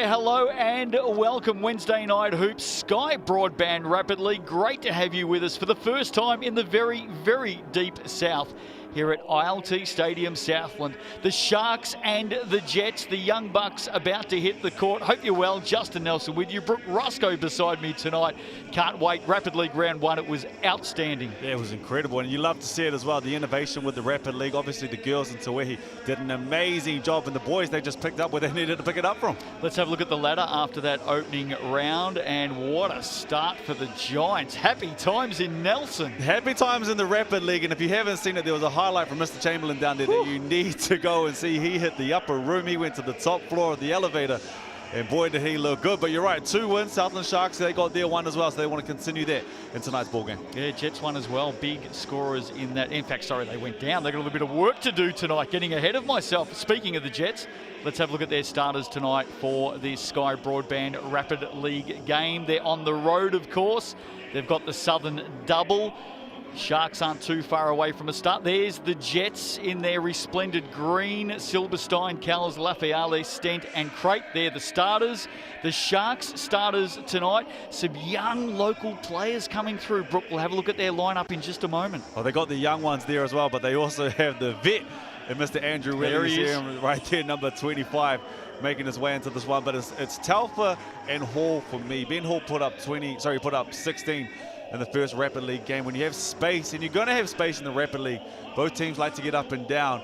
Hello and welcome. Wednesday night hoops, Sky Broadband Rapid League. Great to have you with us for the first time in the very, very deep south here at ILT Stadium, Southland. The Sharks and the Jets, the Young Bucks about to hit the court. Hope you're well. Justin Nelson with you. Brooke Roscoe beside me tonight. Can't wait. Rapid League round one. It was outstanding. Yeah, it was incredible. And you love to see it as well. The innovation with the Rapid League. Obviously, the girls in Tawehi did an amazing job. And the boys, they just picked up where they needed to pick it up from. Let's have a look at the ladder after that opening round. And what a start for the Giants. Happy times in Nelson. Happy times in the Rapid League. And if you haven't seen it, there was a highlight from Mr. Chamberlain down there that you need to go and see. He hit the upper room. He went to the top floor of the elevator. And boy, did he look good. But you're right, 2 wins. Southland Sharks, they got their one as well. So they want to continue that in tonight's ball game. Yeah, Jets won as well. Big scorers in that. In fact, sorry, they went down. They got a little bit of work to do tonight, getting ahead of myself. Speaking of the Jets, let's have a look at their starters tonight for this Sky Broadband Rapid League game. They're on the road, of course. They've got the Southern double. Sharks aren't too far away from a start. There's the Jets in their resplendent green. Silberstein, Calls, Lafayette, Stent and Crate. They're the starters. The Sharks starters tonight. Some young local players coming through. Brooke, we'll have a look at their lineup in just a moment. Well, they got the young ones there as well, but they also have the vet and Mr. Andrew Williams here, right there, number 25, making his way into this one. But it's Telfer and Hall for me. Ben Hall put up 16 in the first Rapid League game. When you have space, and you're going to have space in the Rapid League, both teams like to get up and down.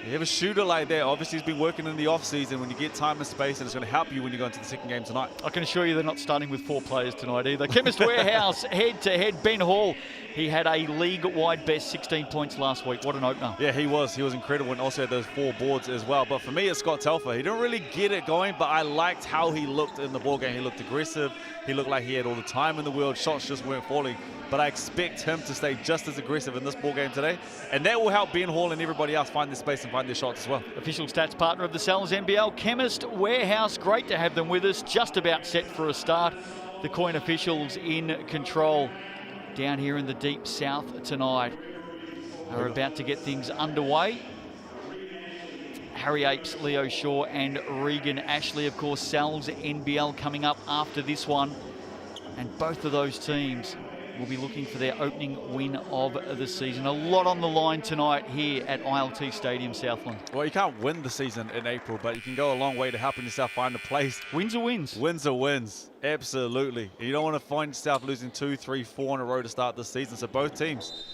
You have a shooter like that. Obviously, he's been working in the off-season. When you get time and space, and it's going to help you when you go into the second game tonight. I can assure you they're not starting with 4 players tonight either. Chemist Warehouse, head-to-head. Ben Hall, he had a league-wide best 16 points last week. What an opener. Yeah, he was incredible, and also had those 4 boards as well. But for me, it's Scott Telfer. He didn't really get it going, but I liked how he looked in the ball game. He looked aggressive. He looked like he had all the time in the world. Shots just weren't falling. But I expect him to stay just as aggressive in this ball game today. And that will help Ben Hall and everybody else find their space and find their shots as well. Official stats partner of the NZNBL, Chemist Warehouse. Great to have them with us. Just about set for a start. The coin officials in control down here in the deep south tonight are about to get things underway. Harry Apes, Leo Shaw and Regan Ashley. Of course, Sal's NBL coming up after this one. And both of those teams will be looking for their opening win of the season. A lot on the line tonight here at ILT Stadium, Southland. Well, you can't win the season in April, but you can go a long way to helping yourself find a place. Wins are wins. Wins are wins, absolutely. You don't want to find yourself losing 2, 3, 4 in a row to start this season. So both teams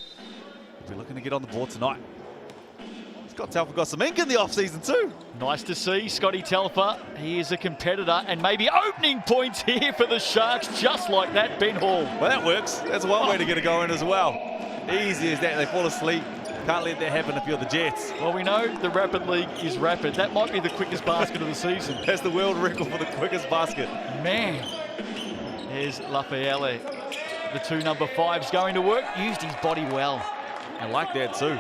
will be looking to get on the board tonight. Scott Telfer got some ink in the off-season too. Nice to see Scotty Telfer. He is a competitor, and maybe opening points here for the Sharks, just like that, Ben Hall. Well, that works. That's one way to get it going as well. Easy as that. They fall asleep. Can't let that happen if you're the Jets. Well, we know the Rapid League is rapid. That might be the quickest basket of the season. That's the world record for the quickest basket. Man, there's Lafayette. The 2 number 5s going to work. Used his body well. I like that too.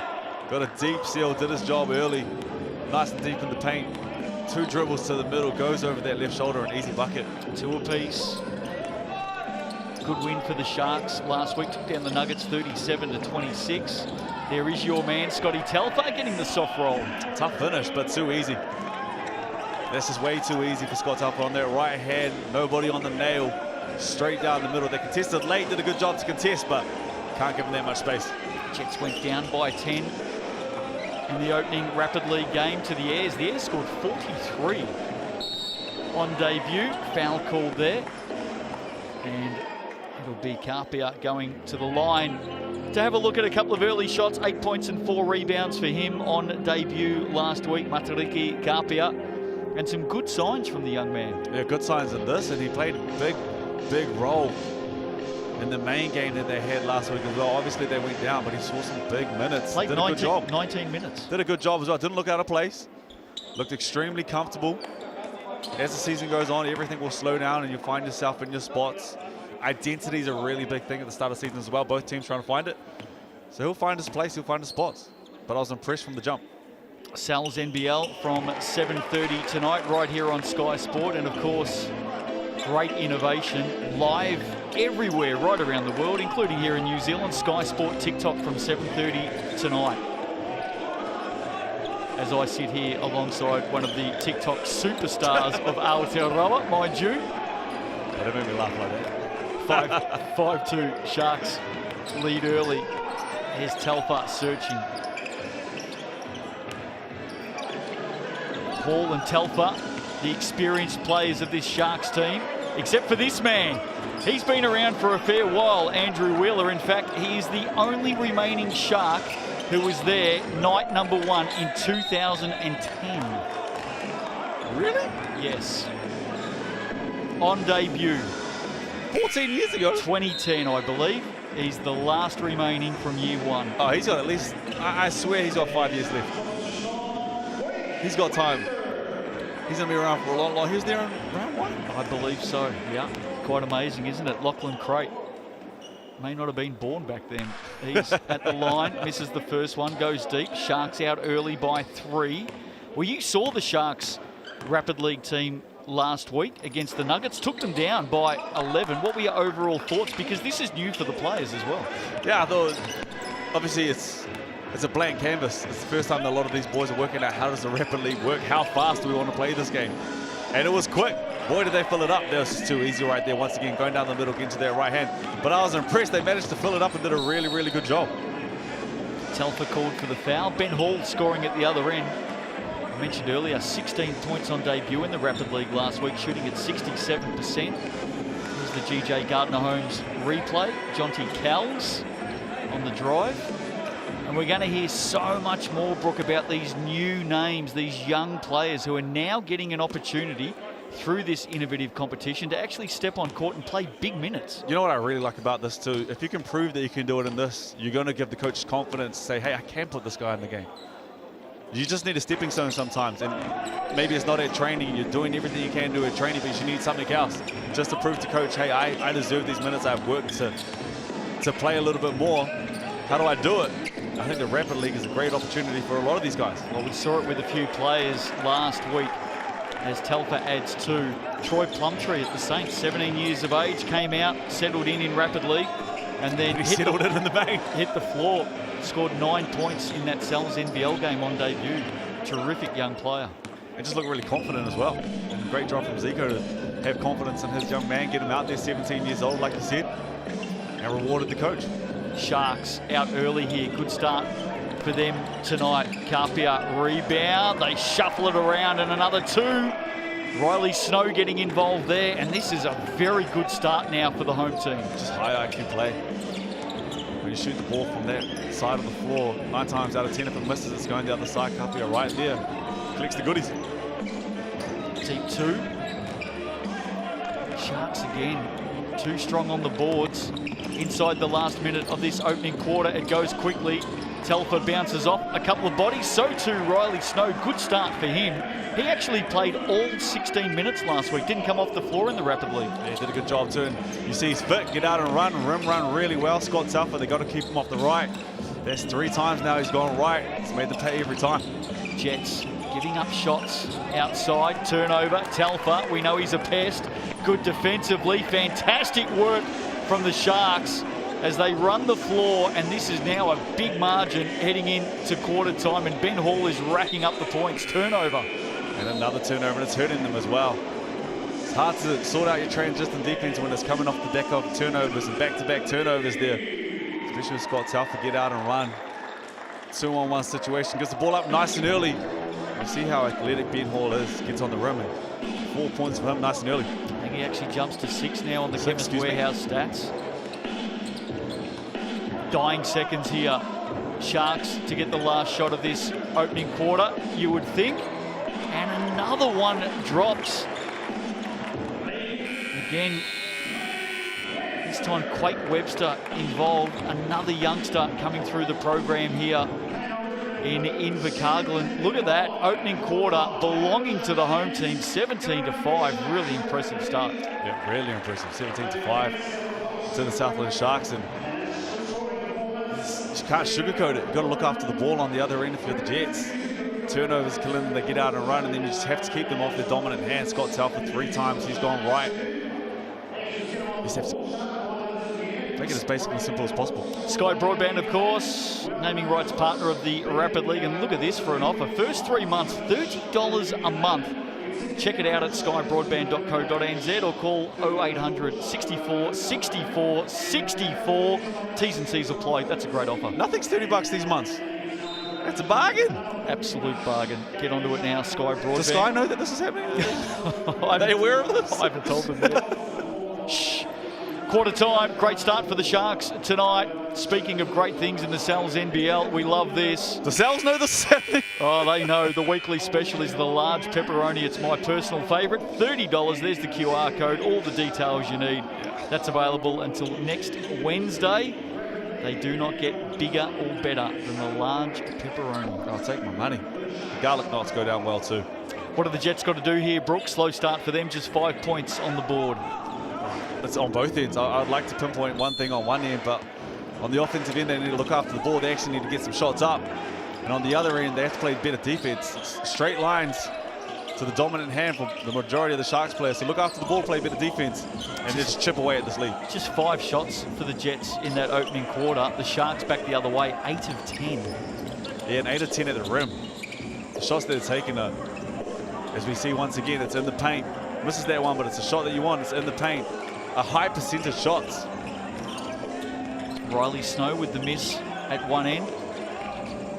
Got a deep seal, did his job early. Nice and deep in the paint. 2 dribbles to the middle, goes over that left shoulder, an easy bucket. 2 apiece. Good win for the Sharks last week. Took down the Nuggets 37-26. There is your man, Scotty Telfer, getting the soft roll. Tough finish, but too easy. This is way too easy for Scott Telfer on that right hand. Nobody on the nail. Straight down the middle. They contested late, did a good job to contest, but can't give them that much space. Jets went down by 10 in the opening Rapid League game to the Airs. The Airs scored 43 on debut. Foul called there. And it'll be Carpia going to the line to have a look at a couple of early shots. 8 points and 4 rebounds for him on debut last week. Matariki Carpia. And some good signs from the young man. Yeah, good signs in this. And he played a big role in the main game that they had last week as well. Obviously they went down, but he saw some big minutes. Played did a good job. 19 minutes. Did a good job as well. Didn't look out of place. Looked extremely comfortable. As the season goes on, everything will slow down and you'll find yourself in your spots. Identity is a really big thing at the start of the season as well. Both teams trying to find it. So he'll find his place, he'll find his spots. But I was impressed from the jump. Sal's NBL from 7:30 tonight, right here on Sky Sport. And of course, great innovation live everywhere, right around the world, including here in New Zealand. Sky Sport TikTok from 7:30 tonight. As I sit here alongside one of the TikTok superstars of Aotearoa, mind you. That made me laugh like that. 5-2 Sharks lead early. Here's Telfa searching. Hall and Telfa, the experienced players of this Sharks team, except for this man. He's been around for a fair while, Andrew Wheeler. In fact, he is the only remaining Shark who was there night number 1 in 2010. Really? Yes. On debut. 14 years ago? 2010, I believe. He's the last remaining from year 1. Oh, he's got at least, I swear he's got 5 years left. He's got time. He's going to be around for a long. He was there in round 1? I believe so, yeah. Quite amazing, isn't it? Lachlan Crate may not have been born back then. He's at the line, misses the first one, goes deep. Sharks out early by 3. Well, you saw the Sharks Rapid League team last week against the Nuggets, took them down by 11. What were your overall thoughts? Because this is new for the players as well. Yeah, I thought, obviously it's a blank canvas. It's the first time that a lot of these boys are working out how does the Rapid League work, how fast do we want to play this game. And it was quick. Boy, did they fill it up. That was just too easy right there. Once again, going down the middle, getting to their right hand. But I was impressed. They managed to fill it up and did a really, really good job. Telfa called for the foul. Ben Hall scoring at the other end. I mentioned earlier, 16 points on debut in the Rapid League last week, shooting at 67%. Here's the GJ Gardner-Holmes replay. Jonty Cowles on the drive. And we're going to hear so much more, Brooke, about these new names, these young players who are now getting an opportunity through this innovative competition to actually step on court and play big minutes. You know what I really like about this too? If you can prove that you can do it in this, you're going to give the coaches confidence, say, hey, I can put this guy in the game. You just need a stepping stone sometimes, and maybe it's not at training, you're doing everything you can do at training, but you need something else just to prove to coach, hey, I deserve these minutes, I've worked to play a little bit more. How do I do it? I think the Rapid League is a great opportunity for a lot of these guys. Well, we saw it with a few players last week as Telfa adds 2. Troy Plumtree at the Saints, 17 years of age, came out, settled in Rapid League, and then he settled it in the bank. Hit the floor, scored 9 points in that Sal's NBL game on debut. Terrific young player. And just looked really confident as well. And great job from Zico to have confidence in his young man, get him out there, 17 years old, like you said, and rewarded the coach. Sharks out early here. Good start for them tonight. Carpia rebound. They shuffle it around and another 2. Riley Snow getting involved there. And this is a very good start now for the home team. Just high IQ play. When you shoot the ball from that side of the floor, 9 times out of 10 if it misses, it's going the other side. Carpia right there. Collects the goodies. Deep 2. Sharks again. Too strong on the boards. Inside the last minute of this opening quarter, it goes quickly. Telford bounces off a couple of bodies. So too Riley Snow. Good start for him. He actually played all 16 minutes last week. Didn't come off the floor in the Rapid League. Yeah, he did a good job too. And you see he's fit, get out and run, rim run really well. Scott Telford, they got to keep him off the right. That's 3 times now he's gone right. He's made them pay every time. Jets giving up shots outside. Turnover. Telfa, we know he's a pest. Good defensively. Fantastic work from the Sharks as they run the floor, and this is now a big margin heading into quarter time, and Ben Hall is racking up the points. Turnover. And another turnover, and it's hurting them as well. It's hard to sort out your transition defense when it's coming off the back of turnovers and back-to-back turnovers there. Especially with Scott Telford get out and run. 2-on-1 situation, gets the ball up nice and early. You see how athletic Ben Hall is, gets on the rim, and 4 points for him nice and early. I think he actually jumps to 6 now on the Chemist Warehouse stats. Dying seconds here. Sharks to get the last shot of this opening quarter, you would think. And another one drops. Again, this time Quake Webster involved. Another youngster coming through the program here in Invercargill. And look at that, opening quarter belonging to the home team, 17-5. Really impressive start. Yeah, really impressive. 17-5 to the Southland Sharks. And you can't sugarcoat it. You've got to look after the ball on the other end if you're the Jets. Turnovers kill them, they get out and run, and then you just have to keep them off their dominant hand. Scott Telfer 3 times, he's gone right. You just have to make it as basically simple as possible. Sky Broadband, of course, naming rights partner of the Rapid League. And look at this for an offer. First 3 months, $30 a month. Check it out at skybroadband.co.nz or call 0800 64 64 64. T's and C's apply. That's a great offer. Nothing's $30 these months. That's a bargain. Absolute bargain. Get onto it now, Sky Broadband. Does Sky know that this is happening? Are they aware of this? I haven't told them yet. Shh. Quarter time. Great start for the Sharks tonight. Speaking of great things in the Sal's NBL, we love this. The Sal's know this is happening? Oh, they know. The weekly special is the large pepperoni. It's my personal favourite. $30. There's the QR code. All the details you need. That's available until next Wednesday. They do not get bigger or better than the large pepperoni. I'll take my money. The garlic knots go down well too. What have the Jets got to do here, Brooks? Slow start for them, just 5 points on the board. It's on both ends. I'd like to pinpoint one thing on one end, but on the offensive end, they need to look after the ball. They actually need to get some shots up. And on the other end, they have to play better defense. Straight lines to the dominant hand for the majority of the Sharks players. So look after the ball, play better defense, and just chip away at this lead. Just 5 shots for the Jets in that opening quarter. The Sharks back the other way, 8 of 10. Yeah, and 8 of 10 at the rim. The shots they're taking are, as we see once again, it's in the paint. Misses that one, but it's a shot that you want. It's in the paint. A high percentage shots. Riley Snow with the miss at one end.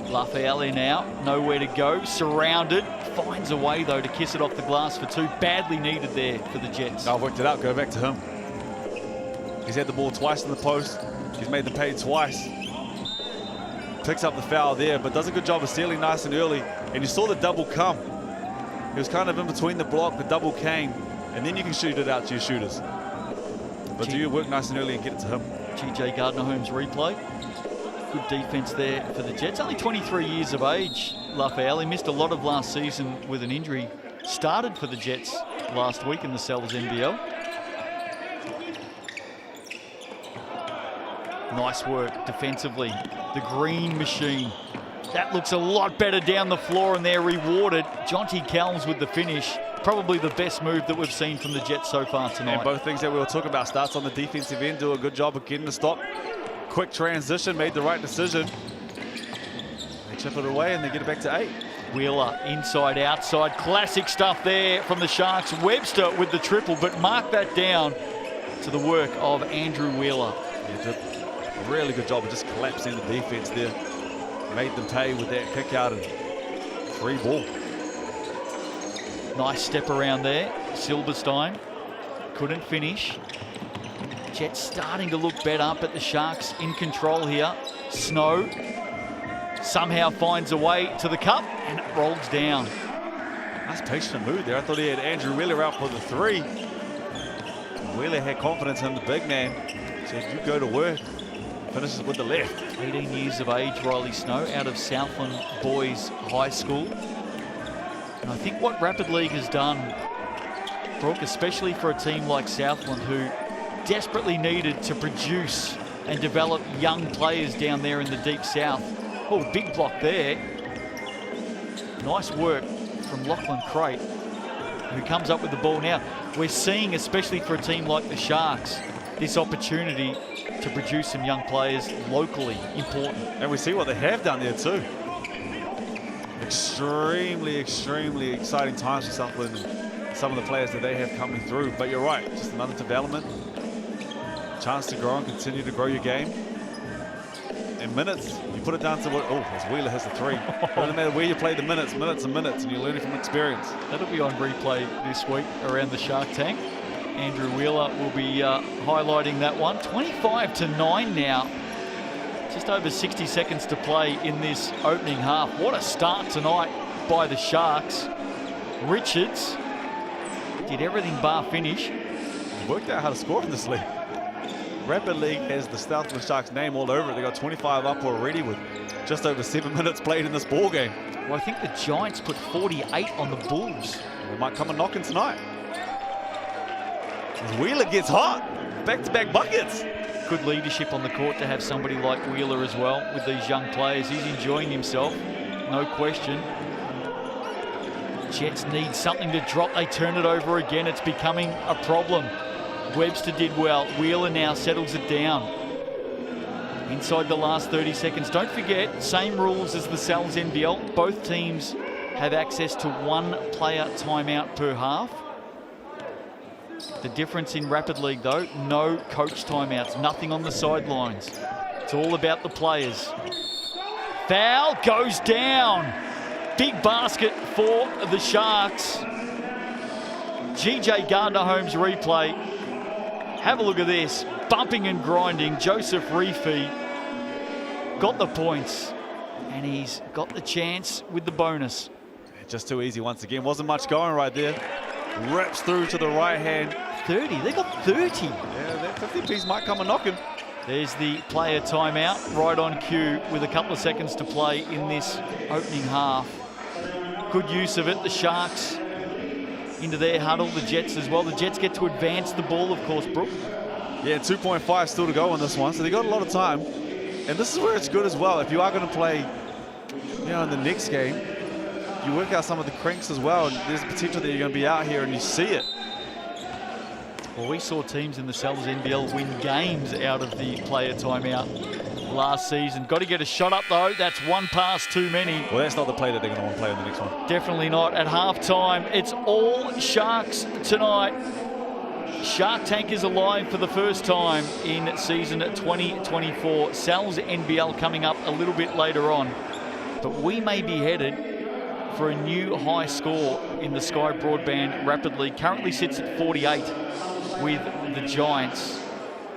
Lafayette now, nowhere to go, surrounded. Finds a way, though, to kiss it off the glass for 2. Badly needed there for the Jets. I've worked it out. Go back to him. He's had the ball twice in the post. He's made them pay twice. Picks up the foul there, but does a good job of stealing nice and early. And you saw the double come. He was kind of in between the block, the double came, and then you can shoot it out to your shooters. But do you work nice and early and get it to him? GJ Gardner-Holmes replay. Good defense there for the Jets. Only 23 years of age, Lafayette. He missed a lot of last season with an injury. Started for the Jets last week in the Sal's NBL. Nice work defensively. The green machine. That looks a lot better down the floor, and they're rewarded. Jonty Kelms with the finish. Probably the best move that we've seen from the Jets so far tonight. And both things that we were talking about. Starts on the defensive end, do a good job of getting the stop. Quick transition, made the right decision. They chip it away and they get it back to 8. Wheeler inside, outside. Classic stuff there from the Sharks. Webster with the triple, but mark that down to the work of Andrew Wheeler. He did a really good job of just collapsing the defense there. Made them pay with that kick out and 3 ball. Nice step around there. Silberstein couldn't finish. Jets starting to look better, but the Sharks in control here. Snow somehow finds a way to the cup, and it rolls down. Nice patient move there. I thought he had Andrew Wheeler out for the 3. Wheeler had confidence in the big man. Said, you go to work. Finishes with the left. 18 years of age, Riley Snow, out of Southland Boys High School. And I think what Rapid League has done, Brooke, especially for a team like Southland, who desperately needed to produce and develop young players down there in the deep south. Oh, big block there. Nice work from Lachlan Crate, who comes up with the ball now. We're seeing, especially for a team like the Sharks, this opportunity to produce some young players locally important. And we see what they have done there too. Extremely, extremely exciting times for Southland and some of the players that they have coming through. But you're right, just another development. Chance to grow and continue to grow your game. In minutes, you put it down to what, oh, as Wheeler has the 3. Doesn't matter where you play the minutes and minutes, and you're learning from experience. That'll be on replay this week around the Shark Tank. Andrew Wheeler will be highlighting that one. 25-9 now. Just over 60 seconds to play in this opening half. What a start tonight by the Sharks. Richards did everything bar finish. He worked out how to score in this league. Rapid League has the Southland Sharks name all over it. They got 25 up already with just over 7 minutes played in this ball game. Well, I think the Giants put 48 on the Bulls. They might come and knocking tonight. As Wheeler gets hot, back-to-back buckets. Good leadership on the court to have somebody like Wheeler as well with these young players. He's enjoying himself, no question. Jets need something to drop. They turn it over again. It's becoming a problem. Webster did well. Wheeler now settles it down. Inside the last 30 seconds. Don't forget, same rules as the Sal's NBL. Both teams have access to 1 player timeout per half. The difference in Rapid League, though, no coach timeouts, nothing on the sidelines. It's all about the players. Foul goes down. Big basket for the Sharks. GJ Gardner-Holmes replay. Have a look at this. Bumping and grinding. Joseph Reefy got the points. And he's got the chance with the bonus. Just too easy once again. Wasn't much going right there. Rips through to the right hand. 30. They got 30. Yeah, that 50-piece might come and knock him. There's the player timeout right on cue with a couple of seconds to play in this opening half. Good use of it. The Sharks into their huddle. The Jets as well. The Jets get to advance the ball, of course, Brooke. Yeah, 2.5 still to go on this one, so they got a lot of time. And this is where it's good as well. If you are going to play, in the next game, you work out some of the cranks as well. And there's potential that you're going to be out here and you see it. Well, we saw teams in the Sal's NBL win games out of the player timeout last season. Got to get a shot up, though. That's one pass too many. Well, that's not the play that they're going to want to play in the next one. Definitely not. At halftime, it's all Sharks tonight. Shark Tank is alive for the first time in season 2024. Sal's NBL coming up a little bit later on. But we may be headed for a new high score in the Sky Broadband Rapid League. Currently sits at 48 with the Giants.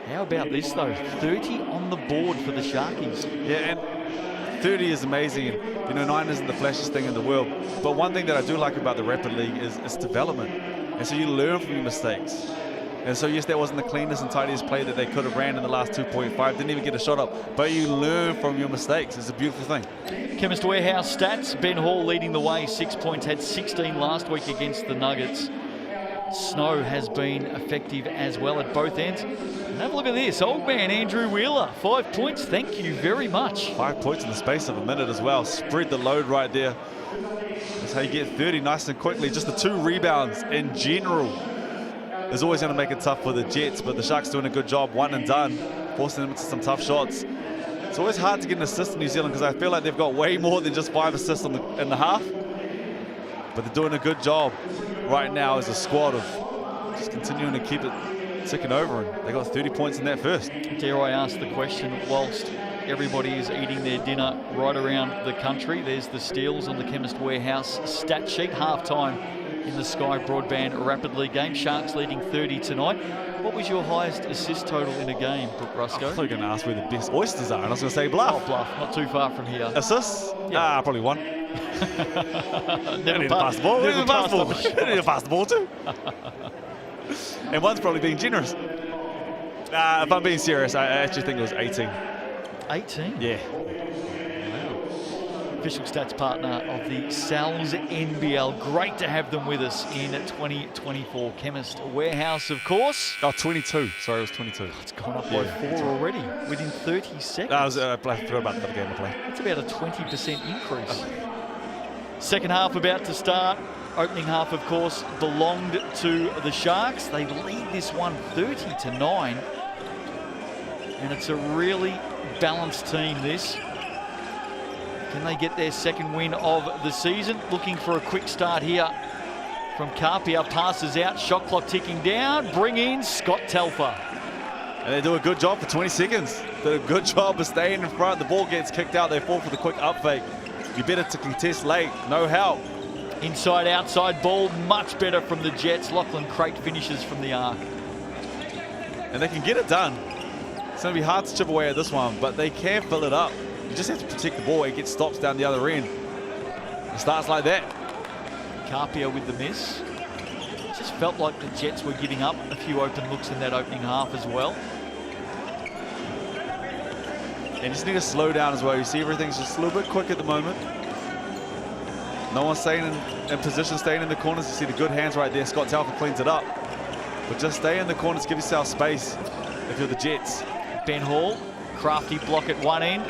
How about this, though? 30 on the board for the Sharkies. Yeah, and 30 is amazing. And, 9 isn't the flashiest thing in the world. But one thing that I do like about the Rapid League is its development. And so you learn from your mistakes. And so, yes, that wasn't the cleanest and tidiest play that they could have ran in the last 2.5. Didn't even get a shot up. But you learn from your mistakes. It's a beautiful thing. Chemist Warehouse stats. Ben Hall leading the way. 6 points. Had 16 last week against the Nuggets. Snow has been effective as well at both ends. And have a look at this. Old man Andrew Wheeler. 5 points. Thank you very much. 5 points in the space of a minute as well. Spread the load right there. That's how you get 30 nice and quickly. Just the 2 rebounds in general is always going to make it tough for the Jets, but the Sharks doing a good job, 1 and done, forcing them into some tough shots. It's always hard to get an assist in New Zealand because I feel like they've got way more than just 5 assists in the half. But they're doing a good job right now as a squad of just continuing to keep it ticking over, and they got 30 points in that first. Dare I ask the question, whilst everybody is eating their dinner right around the country, there's the steals on the Chemist Warehouse stat sheet. Half-time in the Sky Broadband Rapid League game. Sharks leading 30 tonight. What was your highest assist total in a game, Brooke Rusco? I thought you were going to ask where the best oysters are, and I was going to say Bluff. Oh, Bluff, not too far from here. Assists? Yeah. Probably 1. Never need to pass the ball. Never passed the ball. Need to pass the ball too. And 1's probably being generous. If I'm being serious, I actually think it was 18. 18? Yeah. Official stats partner of the Sal's NBL. Great to have them with us in 2024. Chemist Warehouse, of course. Oh, 22. Sorry, it was 22. It's gone up by 4 already within 30 seconds. I forgot about the other game I played. That's about a 20% increase. Second half about to start. Opening half, of course, belonged to the Sharks. They lead this one 30-9. And it's a really balanced team, this. Can they get their second win of the season? Looking for a quick start here from Carpia. Passes out, shot clock ticking down. Bring in Scott Telfer. And they do a good job for 20 seconds. Did a good job of staying in front. The ball gets kicked out. They fall for the quick up fake. You better to contest late. No help. Inside, outside ball. Much better from the Jets. Lachlan Crate finishes from the arc. And they can get it done. It's going to be hard to chip away at this one, but they can fill it up. You just have to protect the ball. It gets stops down the other end. It starts like that. Carpia with the miss. Just felt like the Jets were giving up a few open looks in that opening half as well. And you just need to slow down as well. You see everything's just a little bit quick at the moment. No one's staying in position, staying in the corners. You see the good hands right there. Scott Telfer cleans it up. But just stay in the corners, give yourself space if you're the Jets. Ben Hall, crafty block at one end.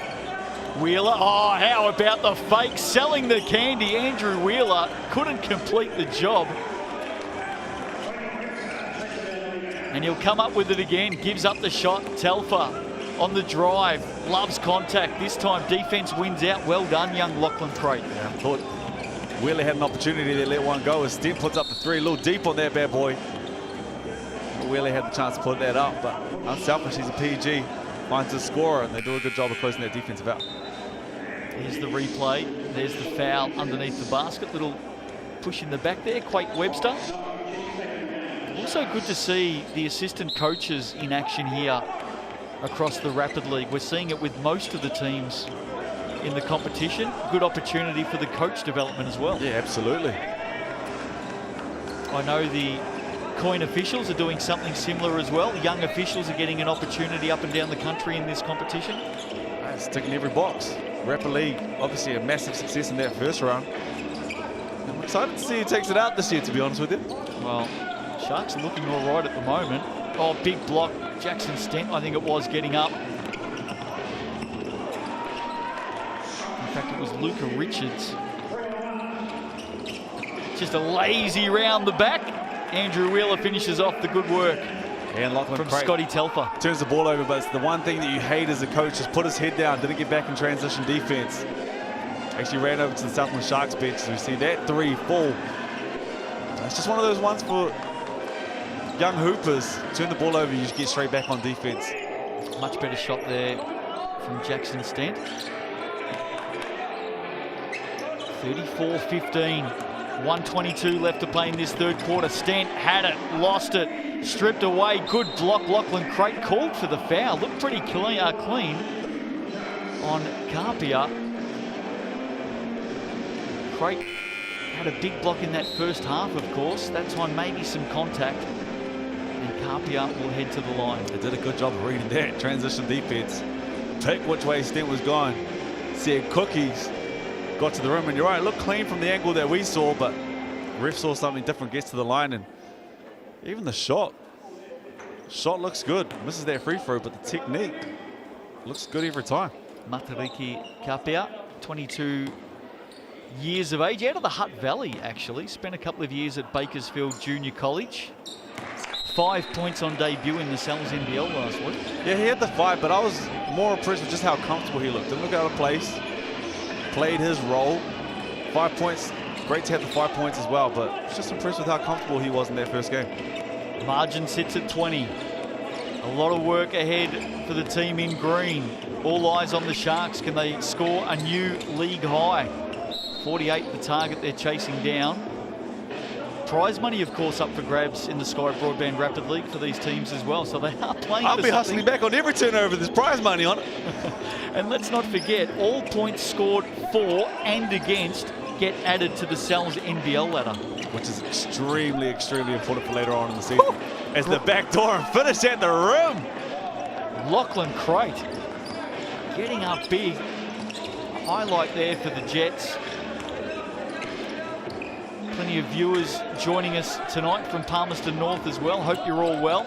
Wheeler, oh, how about the fake? Selling the candy. Andrew Wheeler couldn't complete the job. And he'll come up with it again, gives up the shot. Telfer on the drive, loves contact. This time defense wins out. Well done, young Lachlan Crate. Yeah, I thought Wheeler had an opportunity to let one go. As Stent puts up the three, a little deep on that bad boy. Wheeler had the chance to put that up, but unselfish, he's a PG. Finds a scorer, and they do a good job of closing that defensive out. Here's the replay. There's the foul underneath the basket. Little push in the back there. Quake Webster. Also good to see the assistant coaches in action here across the Rapid League. We're seeing it with most of the teams in the competition. Good opportunity for the coach development as well. Yeah, absolutely. I know the Coin officials are doing something similar as well. Young officials are getting an opportunity up and down the country in this competition. It's ticking every box. Rapid League, obviously a massive success in that first round. I'm excited to see who takes it out this year, to be honest with you. Well, Sharks are looking all right at the moment. Oh, big block. Jackson Stent, I think it was, getting up. In fact, it was Luca Richards. Just a lazy round the back. Andrew Wheeler finishes off the good work. And Lachlan from Crate Scotty Telfer. Turns the ball over, but it's the one thing that you hate as a coach, just put his head down, didn't get back in transition defense. Actually ran over to the Southland Sharks bench, so we see that 3 fall. It's just one of those ones for young hoopers. Turn the ball over, you just get straight back on defense. Much better shot there from Jackson Stent. 34-15. 1:22 left to play in this third quarter. Stent had it, lost it, stripped away. Good block. Lachlan Crate called for the foul. Looked pretty clean on Carpia. Crate had a big block in that first half, of course. That time maybe some contact. And Carpia will head to the line. They did a good job of reading that transition defense. Pick which way Stent was going. Said cookies. Got to the rim, and you're right, it looked clean from the angle that we saw, but ref saw something different, gets to the line, and even the shot looks good. Misses that free throw, but the technique looks good every time. Matariki Kapia, 22 years of age, out of the Hutt Valley actually, spent a couple of years at Bakersfield Junior College. 5 points on debut in the Sal's NBL last week. Yeah, he had the 5, but I was more impressed with just how comfortable he looked. Didn't look out of place. Played his role. 5 points. Great to have the 5 points as well, but just impressed with how comfortable he was in that first game. Margin sits at 20. A lot of work ahead for the team in green. All eyes on the Sharks. Can they score a new league high? 48 the target they're chasing down. Prize money, of course, up for grabs in the Sky Broadband Rapid League for these teams as well. So they are playing I'll for be something. hustling back on every turnover. There's prize money on it. And let's not forget, all points scored for and against get added to the Sal's NBL ladder. Which is extremely, extremely important for later on in the season. As the back door and finish at the rim. Lachlan Crate getting up big. Highlight there for the Jets. Plenty of viewers joining us tonight from Palmerston North as well. Hope you're all well.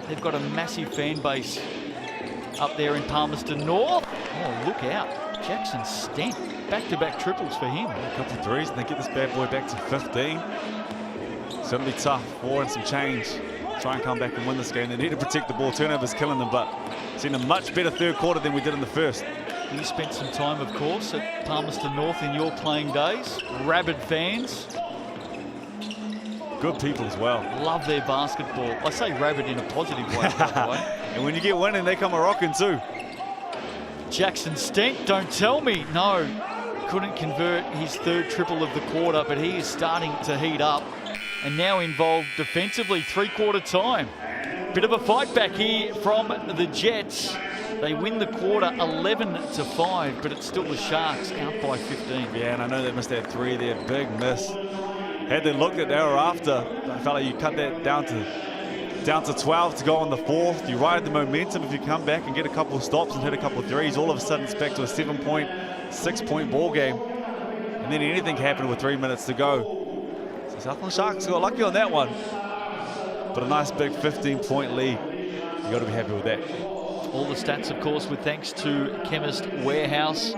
They've got a massive fan base up there in Palmerston North. Oh, look out. Jackson Stent. Back-to-back triples for him. A couple of threes and they get this bad boy back to 15. Certainly tough. 4 and some change. Try and come back and win this game. They need to protect the ball. Turnovers killing them, but seen a much better third quarter than we did in the first. You spent some time, of course, at Palmerston North in your playing days. Rabid fans. Good people as well. Love their basketball. I say rabid in a positive way, by the way. And when you get winning, they come a rocking too. Jackson Stent, don't tell me. No, couldn't convert his third triple of the quarter, but he is starting to heat up and now involved defensively, three-quarter time. Bit of a fight back here from the Jets. They win the quarter 11-5, but it's still the Sharks out by 15. Yeah, and I know they missed that 3 there, big miss. Had they looked at the hour after, I felt like you cut that down to Down to 12 to go on the fourth. You ride the momentum. If you come back and get a couple of stops and hit a couple of threes, all of a sudden it's back to a 7-point, 6-point ball game. And then anything can happen with 3 minutes to go. So Southland Sharks got lucky on that one. But a nice big 15-point lead. You got to be happy with that. All the stats, of course, with thanks to Chemist Warehouse.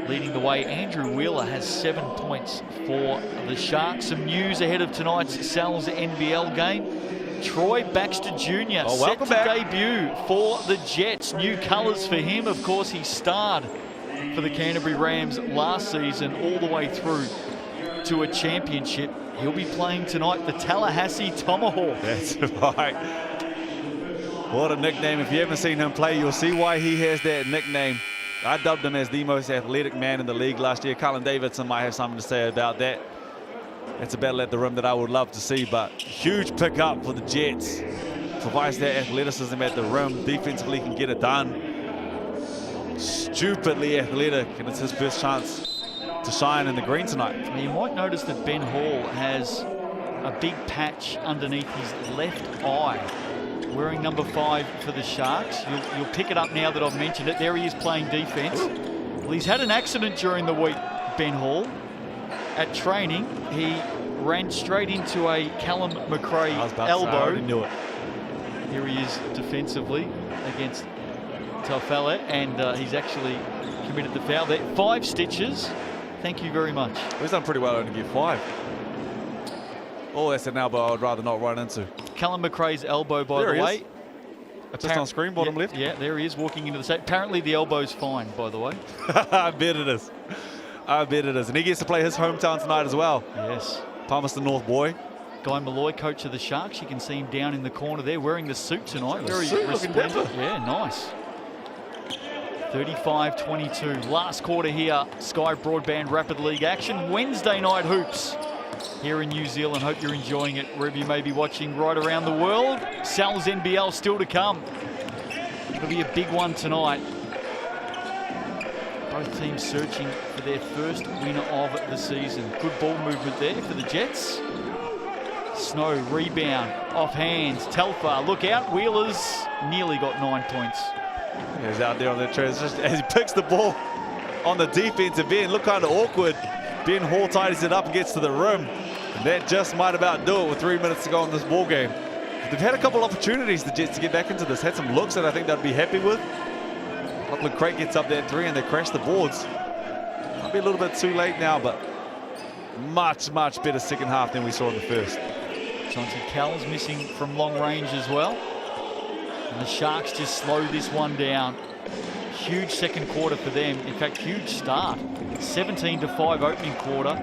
Leading the way, Andrew Wheeler has 7 points for the Sharks. Some news ahead of tonight's Sal's NBL game. Troy Baxter Jr. set to debut for the Jets. New colours for him. Of course, he starred for the Canterbury Rams last season all the way through to a championship. He'll be playing tonight the Tallahassee Tomahawk. That's right. What a nickname. If you haven't seen him play, you'll see why he has that nickname. I dubbed him as the most athletic man in the league last year. Colin Davidson might have something to say about that. It's a battle at the rim that I would love to see, but huge pickup for the Jets. Provides that athleticism at the rim. Defensively can get it done. Stupidly athletic, and it's his first chance to shine in the green tonight. You might notice that Ben Hall has a big patch underneath his left eye. Wearing number 5 for the Sharks. You'll pick it up now that I've mentioned it. There he is playing defense. Well, he's had an accident during the week, Ben Hall. At training, he ran straight into a Callum McRae elbow. I already knew it. Here he is defensively against Taufele, and he's actually committed the foul there. 5 stitches. Thank you very much. Well, he's done pretty well only get 5. Oh, that's an elbow I'd rather not run into. Callum McRae's elbow, by the way. Just on screen, bottom left. Yeah, there he is walking into the state. Apparently the elbow's fine, by the way. I bet it is. I bet it is. And he gets to play his hometown tonight as well. Yes. Palmerston North boy. Guy Malloy, coach of the Sharks. You can see him down in the corner there wearing the suit tonight. Very resplendent. Yeah, nice. 35-22. Last quarter here. Sky Broadband Rapid League action. Wednesday night hoops here in New Zealand. Hope you're enjoying it wherever you may be watching right around the world. Sal's NBL still to come. It'll be a big one tonight. Both teams searching for their first winner of the season. Good ball movement there for the Jets. Snow, rebound, off hands. Telfa, look out. Wheeler's nearly got 9 points. He's out there on the transition as he picks the ball on the defensive end. Look kind of awkward. Ben Hall tidies it up and gets to the rim. And that just might about do it with 3 minutes to go in this ball game. They've had a couple opportunities, the Jets, to get back into this. Had some looks that I think they'd be happy with. Lachlan Craig gets up that 3 and they crash the boards. Might be a little bit too late now, but much, much better second half than we saw in the first. Chauncey Cowell's missing from long range as well. And the Sharks just slow this one down. Huge second quarter for them. In fact, huge start. 17-5 opening quarter.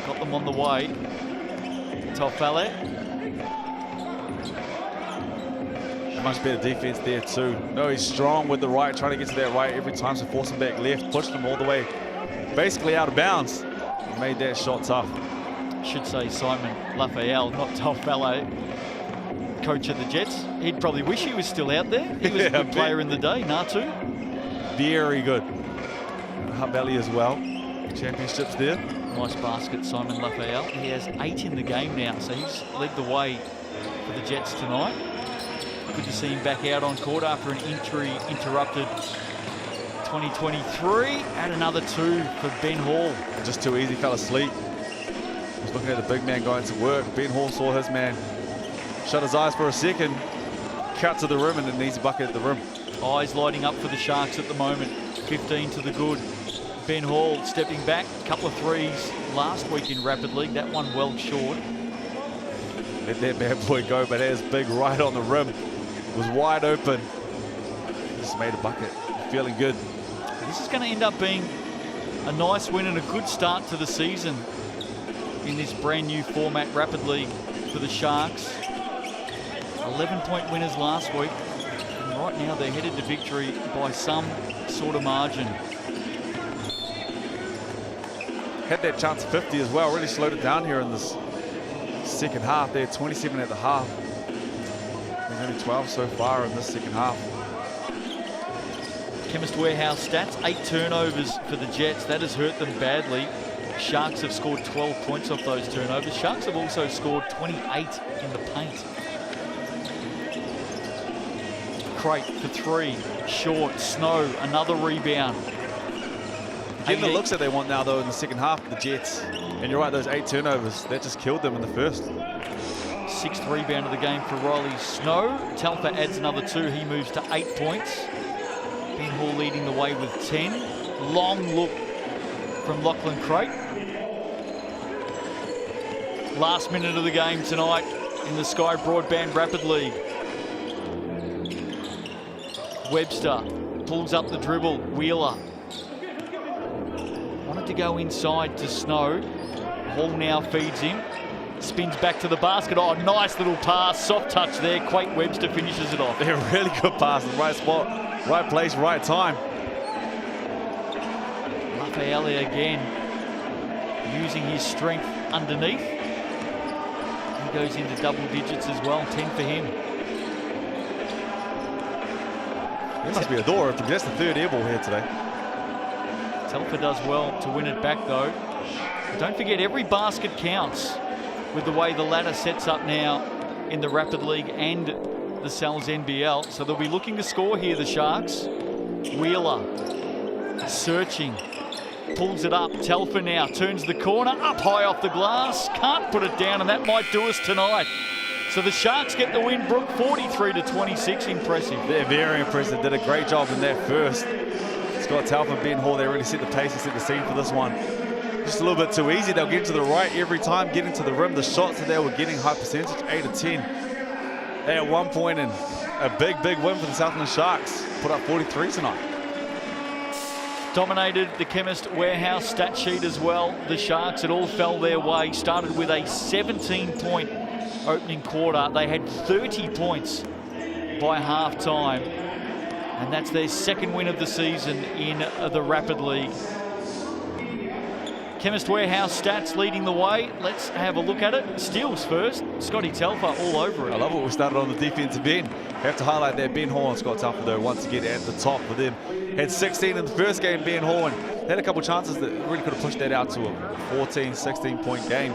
Got them on the way. Taufele. Much better defense there too. No, he's strong with the right, trying to get to that right every time, so force him back left, pushed him all the way, basically out of bounds. He made that shot tough. Should say Simon Raphael, not Taufele, coach of the Jets. He'd probably wish he was still out there. He was a good player in the day, Manawatū. Very good. Hutt Valley as well. Championships there. Nice basket, Simon Raphael. He has 8 in the game now, so he's led the way for the Jets tonight. Good to see him back out on court after an injury interrupted 2023. And another 2 for Ben Hall. Just too easy, fell asleep. Was looking at the big man going to work. Ben Hall saw his man, shut his eyes for a second, cut to the rim, and an easy bucket at the rim. Eyes lighting up for the Sharks at the moment. 15 to the good. Ben Hall stepping back. A couple of threes last week in Rapid League. That one well short. Let that bad boy go, but there's big right on the rim. Was wide open. Just made a bucket. Feeling good. This is going to end up being a nice win and a good start to the season in this brand new format, Rapid League, for the Sharks. 11-point winners last week. And right now they're headed to victory by some sort of margin. Had that chance of 50 as well. Really slowed it down here in this second half. They're 27 at the half. There's only 12 so far in this second half. Chemist Warehouse stats, 8 turnovers for the Jets. That has hurt them badly. Sharks have scored 12 points off those turnovers. Sharks have also scored 28 in the paint. Crate for three, short, Snow, another rebound. Getting the looks that they want now, though, in the second half of the Jets. And you're right, those 8 turnovers, that just killed them in the first. 6th rebound of the game for Riley Snow. Telfer adds another 2. He moves to 8 points. Ben Hall leading the way with 10. Long look from Lachlan Crate. Last minute of the game tonight in the Sky Broadband Rapid League. Webster pulls up the dribble. Wheeler wanted to go inside to Snow. Hall now feeds him. Spins back to the basket. Oh, nice little pass. Soft touch there. Quake Webster finishes it off. They're really good passes. Right spot, right place, right time. Raphael again using his strength underneath. He goes into double digits as well. 10 for him. There must be a door open. That's the 3rd air ball here today. Telfer does well to win it back though. Don't forget, every basket counts with the way the ladder sets up now in the Rapid League and the NZNBL. So they'll be looking to score here, the Sharks. Wheeler searching, pulls it up. Telfer now turns the corner, up high off the glass. Can't put it down, and that might do us tonight. So the Sharks get the win, Brooke, 43-26. Impressive. They're very impressive. Did a great job in that first. Scott Telfer and Ben Hall, they really set the pace and set the scene for this one. Just a little bit too easy. They'll get to the right every time, getting to the rim. The shots that they were getting, high percentage, 8 of 10. At one point in a big, big win for the Southland Sharks. Put up 43 tonight. Dominated the Chemist Warehouse stat sheet as well. The Sharks, it all fell their way. Started with a 17-point opening quarter. They had 30 points by half-time. And that's their 2nd win of the season in the Rapid League. Chemist Warehouse stats leading the way. Let's have a look at it. Steals first. Scotty Telfer all over it. I love it. We started on the defensive end. Have to highlight that Ben Hall and Scott Telfer, though, once again at the top for them. Had 16 in the first game, Ben Hall, and had a couple chances that really could have pushed that out to a 14, 16-point game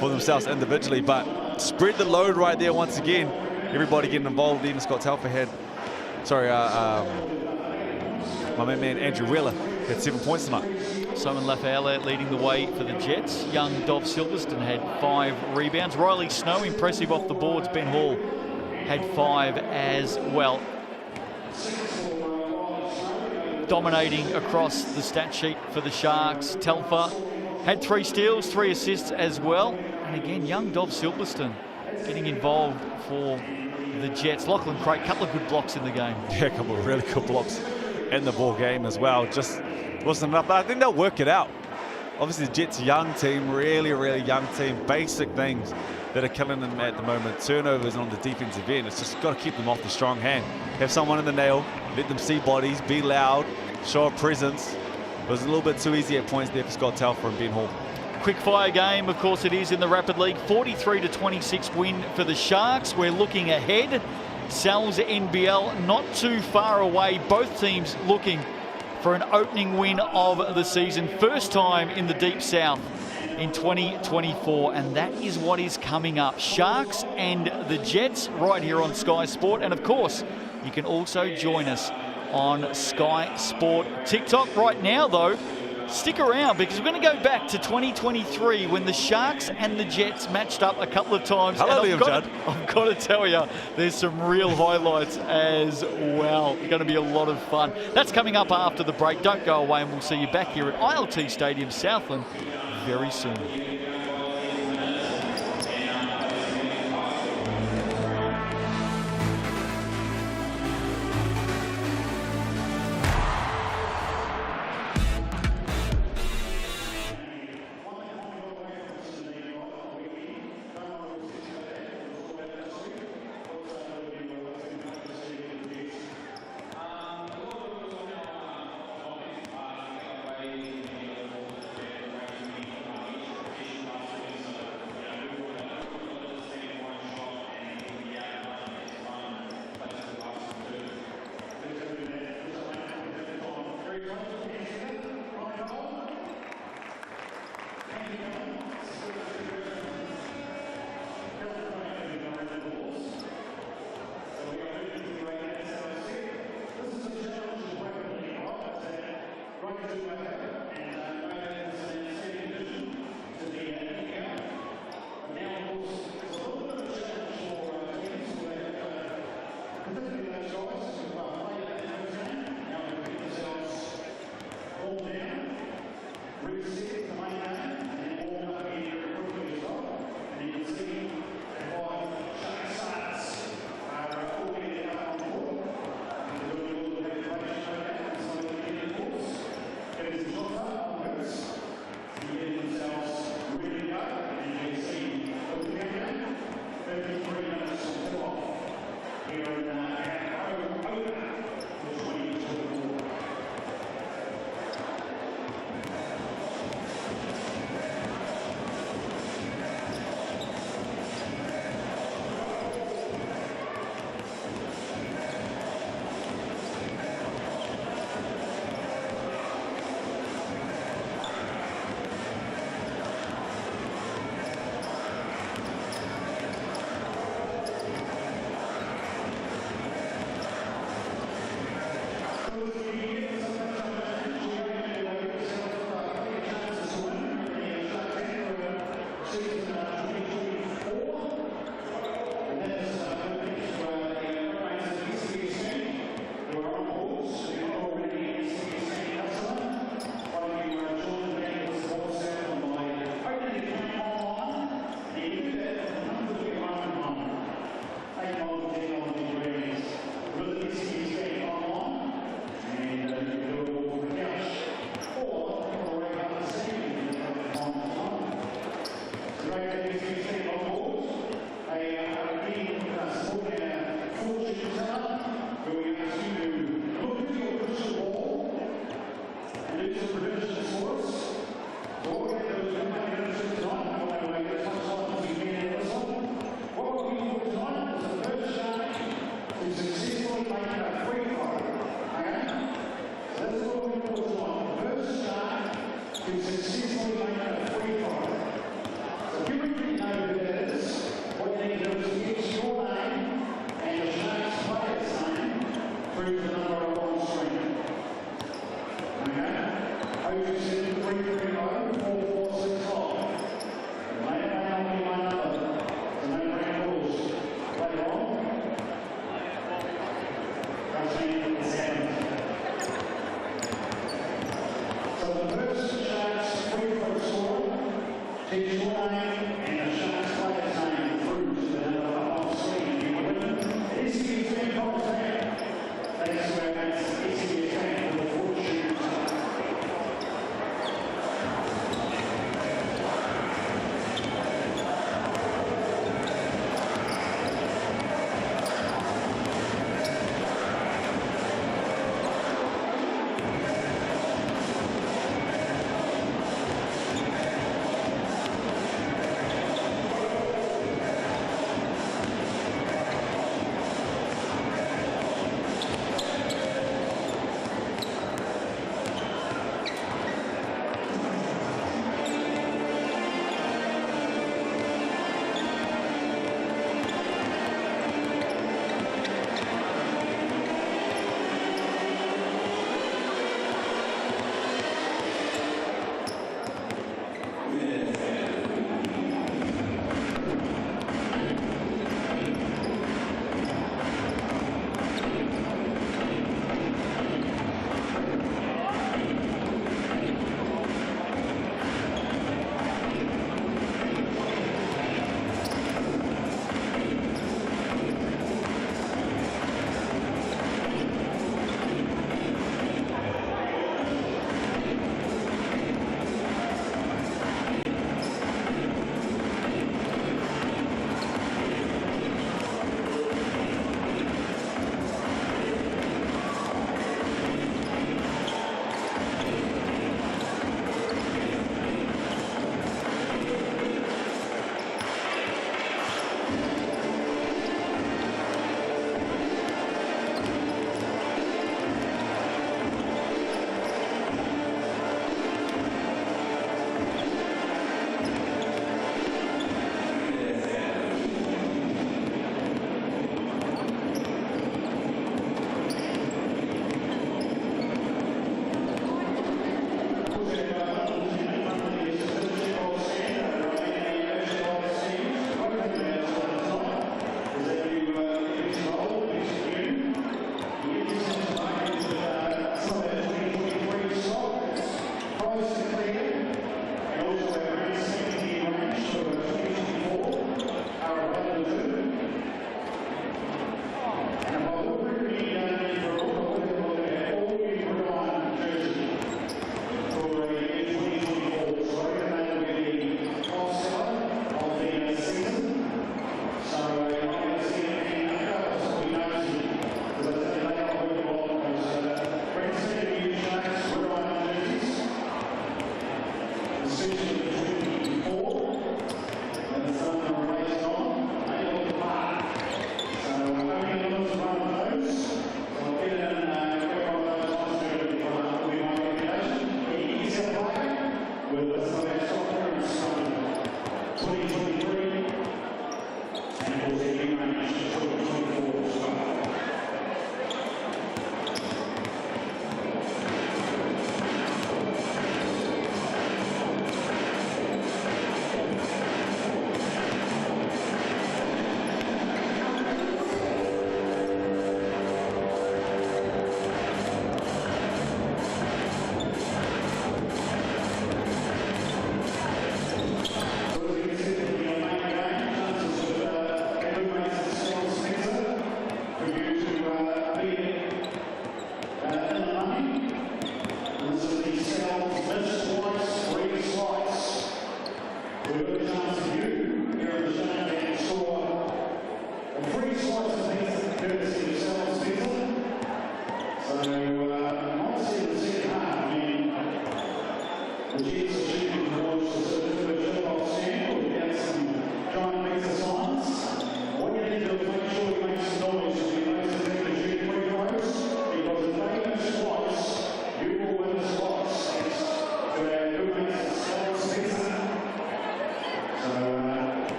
for themselves individually. But spread the load right there once again. Everybody getting involved. Even Scott Telfer had, my main man Andrew Wheeler had 7 points tonight. Simon Lafayette leading the way for the Jets. Young Dov Silverstone had 5 rebounds. Riley Snow impressive off the boards. Ben Hall had 5 as well. Dominating across the stat sheet for the Sharks. Telfer had 3 steals, 3 assists as well. And again, young Dov Silverstone getting involved for the Jets. Lachlan Crate, couple of good blocks in the game. Yeah, a couple of really good blocks in the ball game as well. Just wasn't enough, but I think they'll work it out. Obviously, the Jets' young team, really, really young team. Basic things that are killing them at the moment. Turnovers on the defensive end. It's just got to keep them off the strong hand. Have someone in the nail, let them see bodies, be loud, show a presence. It was a little bit too easy at points there for Scott Telfer and Ben Hall. Quick fire game, of course it is in the Rapid League. 43-26 win for the Sharks. We're looking ahead. NZNBL not too far away. Both teams looking for an opening win of the season. First time in the Deep South in 2024, and that is what is coming up. Sharks and the Jets right here on Sky Sport. And of course, you can also join us on Sky Sport TikTok. Right now though, stick around because we're going to go back to 2023 when the Sharks and the Jets matched up a couple of times. Hello, Liam Judd. I've got to tell you, there's some real highlights as well. It's going to be a lot of fun. That's coming up after the break. Don't go away, and we'll see you back here at ILT Stadium, Southland, very soon. So,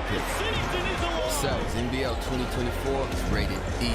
pick. Cells NBL 2024 is rated E.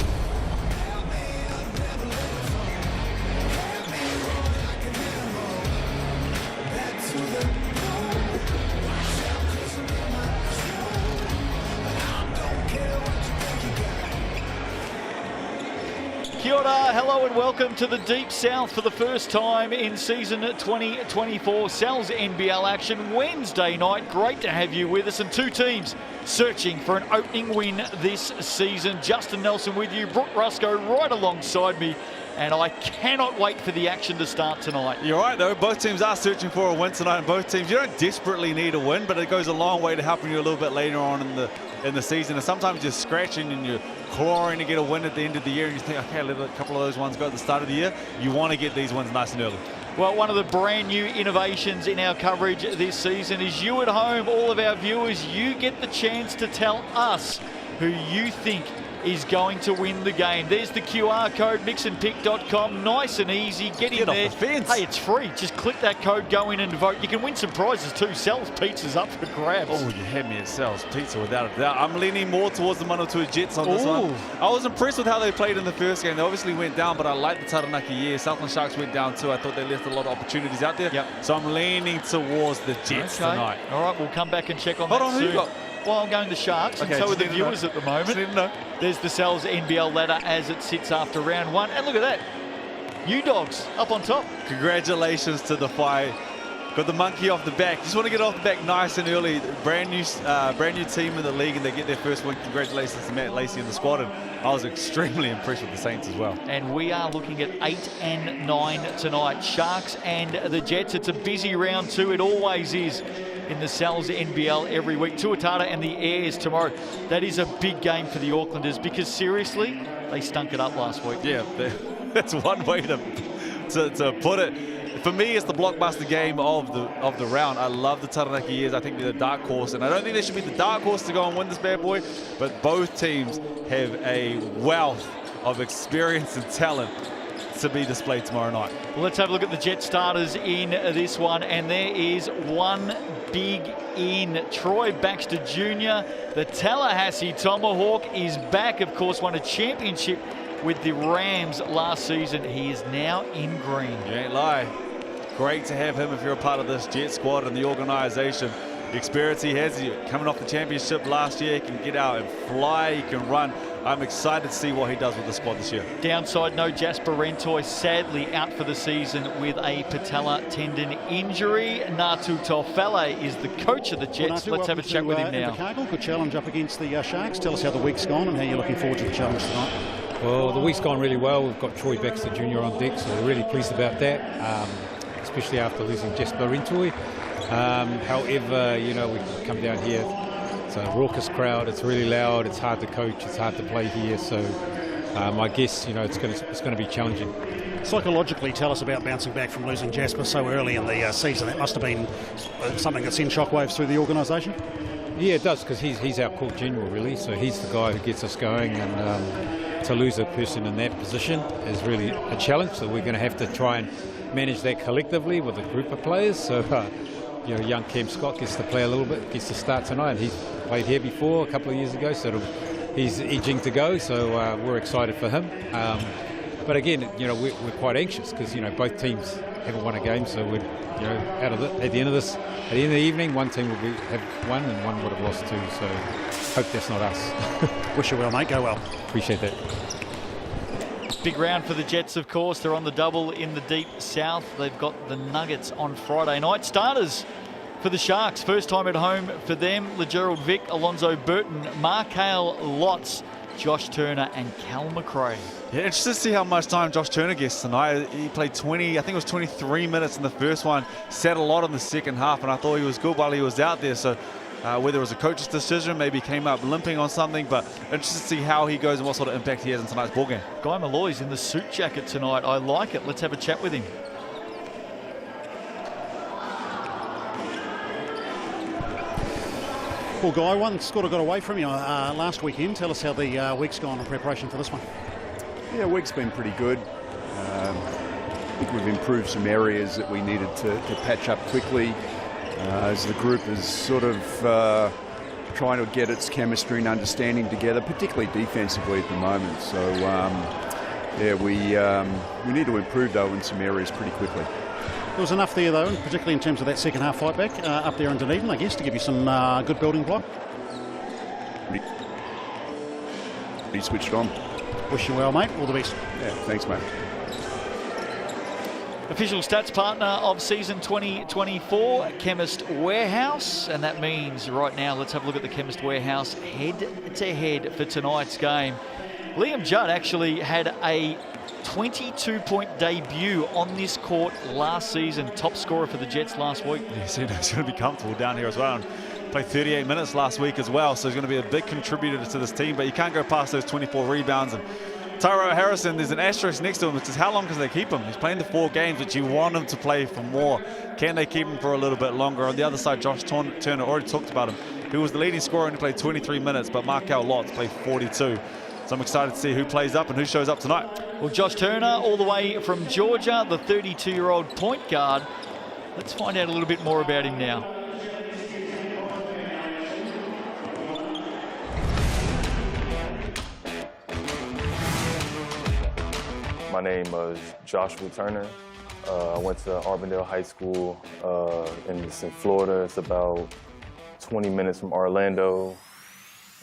Kia ora, hello and welcome to the Deep South for the first time in season 2024 Sal's NBL action Wednesday night. Great to have you with us, and two teams searching for an opening win this season. Justin Nelson with you, Brooke Rusco right alongside me, and I cannot wait for the action to start tonight. You're right though, both teams are searching for a win tonight, and both teams, you don't desperately need a win, but it goes a long way to helping you a little bit later on in the season. And sometimes you're scratching and you're clawing to get a win at the end of the year, and you think, okay, let a couple of those ones go at the start of the year. You want to get these ones nice and early. Well, one of the brand new innovations in our coverage this season is you at home, all of our viewers, you get the chance to tell us who you think is going to win the game. There's the QR code, mixandpick.com. Nice and easy. Get in there. Off the fence. Hey, it's free. Just click that code, go in and vote. You can win some prizes too. Sal's Pizza's up for grabs. Oh, you had me at Sal's Pizza without a doubt. I'm leaning more towards the Manawatū Jets on this one. I was impressed with how they played in the first game. They obviously went down, but I like the Taranaki year. Southland Sharks went down too. I thought they left a lot of opportunities out there. Yep. So I'm leaning towards the Jets tonight. All right, we'll come back and check on Hold that on, soon. who you got? Well, I'm going to Sharks, Okay, and so are the just need to viewers know. at the moment. Just need to know. There's the Sal's NBL ladder as it sits after round one. And look at that. You Dogs up on top. Congratulations to the Fi. Got the monkey off the back. Just want to get off the back nice and early. Brand new team in the league, and they get their first win. Congratulations to Matt Lacey and the squad. And I was extremely impressed with the Saints as well. And we are looking at 8 and 9 tonight. Sharks and the Jets. It's a busy round two. It always is in the Sal's NBL every week. Tuatara and the Airs tomorrow. That is a big game for the Aucklanders because seriously, they stunk it up last week. Yeah, that's one way to put it. For me, it's the blockbuster game of the round. I love the Taranaki Years. I think they're the dark horse, and I don't think they should be the dark horse to go and win this bad boy, but both teams have a wealth of experience and talent to be displayed tomorrow night. Well, let's have a look at the Jet starters in this one, and there is one big in. Troy Baxter Jr., the Tallahassee Tomahawk, is back. Of course, won a championship with the Rams last season. He is now in green. You ain't lie. Great to have him if you're a part of this Jet squad and the organisation. The experience he has, coming off the championship last year, he can get out and fly, he can run. I'm excited to see what he does with the squad this year. Downside, no Jasper Rentoy, sadly out for the season with a patella tendon injury. Natu Tofele is the coach of the Jets. Well, let's have a chat with him now. Invercargill, good challenge up against the Sharks. Tell us how the week's gone and how you're looking forward to the challenge tonight. Well, the week's gone really well. We've got Troy Baxter Jr. on deck, so we're really pleased about that, especially after losing Jasper Rentoy. However, you know, we come down here, it's a raucous crowd, it's really loud, it's hard to coach, it's hard to play here, so I guess, you know, it's going to be challenging. Psychologically, tell us about bouncing back from losing Jasper so early in the season. That must have been something that's in shockwaves through the organisation. Yeah, it does, because he's our court general, really, so he's the guy who gets us going, and to lose a person in that position is really a challenge, so we're going to have to try and manage that collectively with a group of players. So you know, young Cam Scott gets to play a little bit, gets to start tonight. He's played here before a couple of years ago, so he's edging to go, so we're excited for him. But again, you know, we're quite anxious because, you know, both teams haven't won a game, so we're, you know, out of it. At the end of the evening, one team will have won and one would have lost too, so hope that's not us. Wish you well, mate. Go well. Appreciate that. Big round for the Jets, of course. They're on the double in the Deep South. They've got the Nuggets on Friday night. Starters for the Sharks. First time at home for them. LeGerald Vick, Alonzo Burton, Markale Lotz, Josh Turner and Cal McRae. Yeah, interested to see how much time Josh Turner gets tonight. He played 20, I think it was 23 minutes in the first one. Sat a lot in the second half, and I thought he was good while he was out there. So whether it was a coach's decision, maybe he came up limping on something, but interested to see how he goes and what sort of impact he has in tonight's ball game. Guy Malloy's in the suit jacket tonight. I like it. Let's have a chat with him. Well, Guy, one sort of got away from you last weekend. Tell us how the week's gone in preparation for this one. Yeah, week's been pretty good. I think we've improved some areas that we needed to patch up quickly as the group has sort of trying to get its chemistry and understanding together, particularly defensively at the moment. So, yeah, we need to improve, though, in some areas pretty quickly. There was enough there, though, and particularly in terms of that second half fight back up there in Dunedin, I guess, to give you some good building block. He switched on. Wish you well, mate. All the best. Yeah, thanks, mate. Official stats partner of season 2024, Chemist Warehouse. And that means right now, let's have a look at the Chemist Warehouse head-to-head for tonight's game. Liam Judd actually had a 22-point debut on this court last season. Top scorer for the Jets last week. Yes, he's going to be comfortable down here as well. And played 38 minutes last week as well, so he's going to be a big contributor to this team. But you can't go past those 24 rebounds. And Tyrell Harrison, there's an asterisk next to him, which is how long can they keep him? He's playing the 4 games, but you want him to play for more. Can they keep him for a little bit longer? On the other side, Josh Turner, already talked about him. He was the leading scorer and he played 23 minutes, but Markel Lotz played 42. So I'm excited to see who plays up and who shows up tonight. Well, Josh Turner, all the way from Georgia, the 32-year-old point guard. Let's find out a little bit more about him now. My name is Joshua Turner. I went to Arbondale High School in Florida. It's about 20 minutes from Orlando.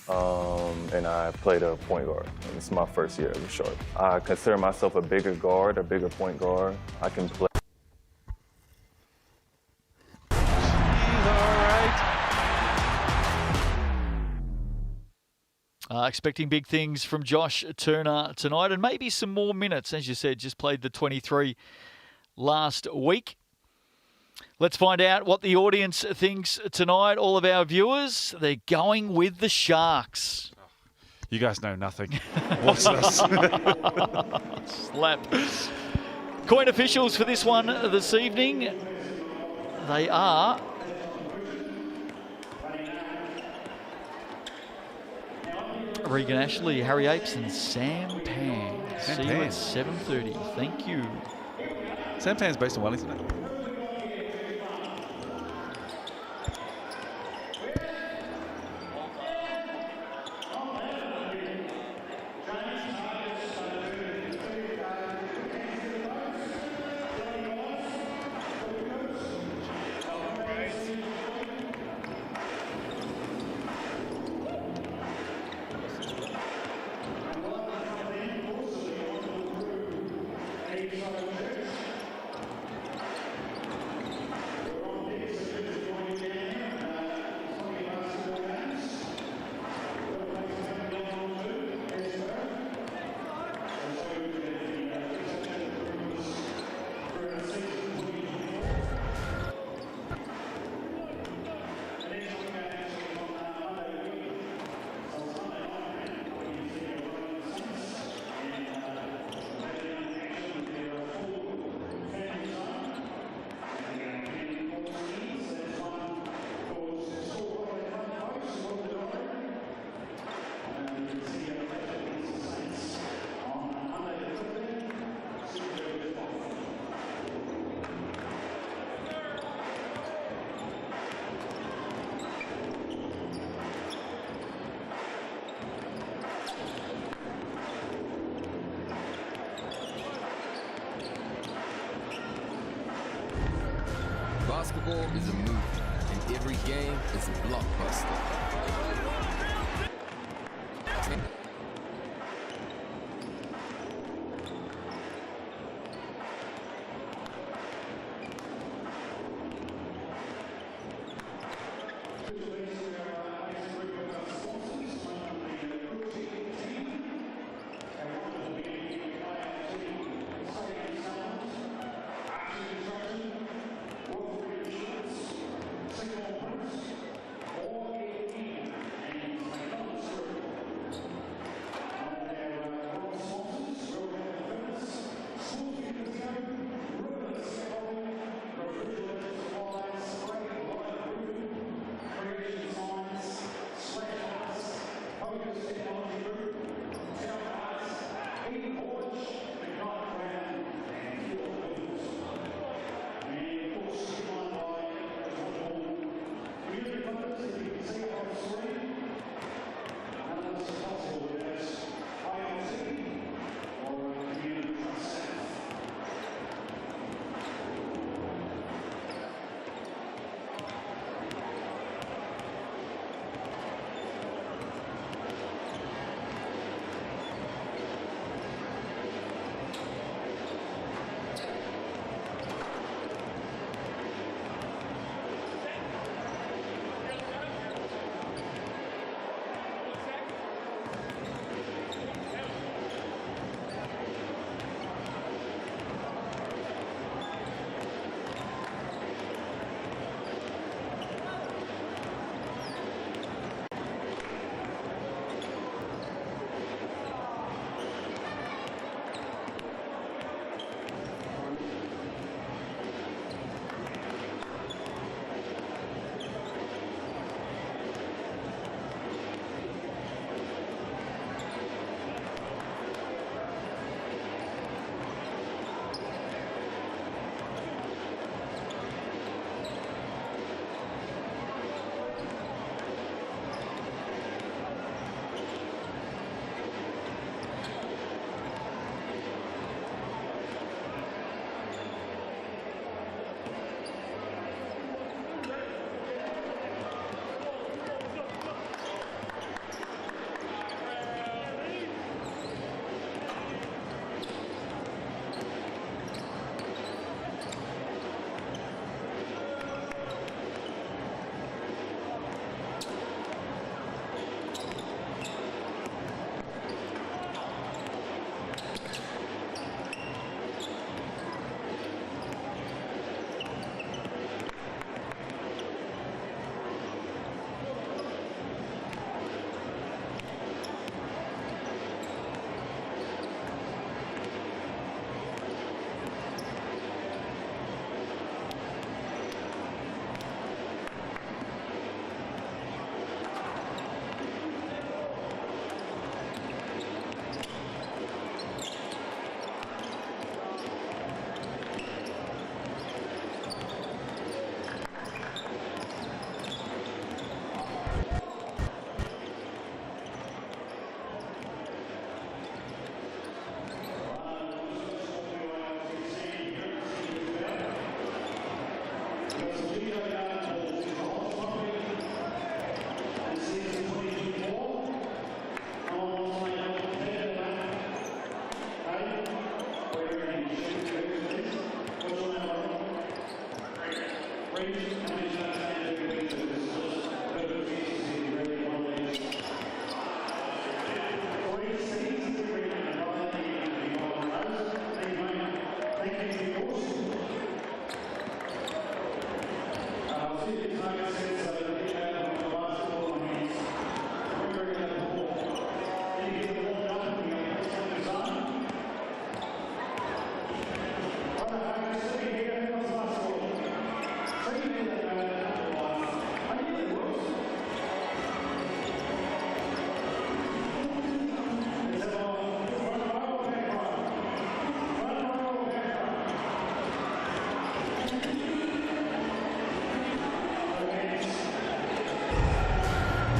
And I played a point guard. And it's my first year as a Shark. I consider myself a bigger guard, a bigger point guard. I can play. Expecting big things from Josh Turner tonight and maybe some more minutes. As you said, just played the 23 last week. Let's find out what the audience thinks tonight. All of our viewers, they're going with the Sharks. You guys know nothing. Watch this. Slap. Coin officials for this one this evening. They are Regan Ashley, Harry Apes and Sam Pan. See you at 7:30. Thank you. Sam Pan's based in Wellington. Basketball is a movie, and every game is a blockbuster.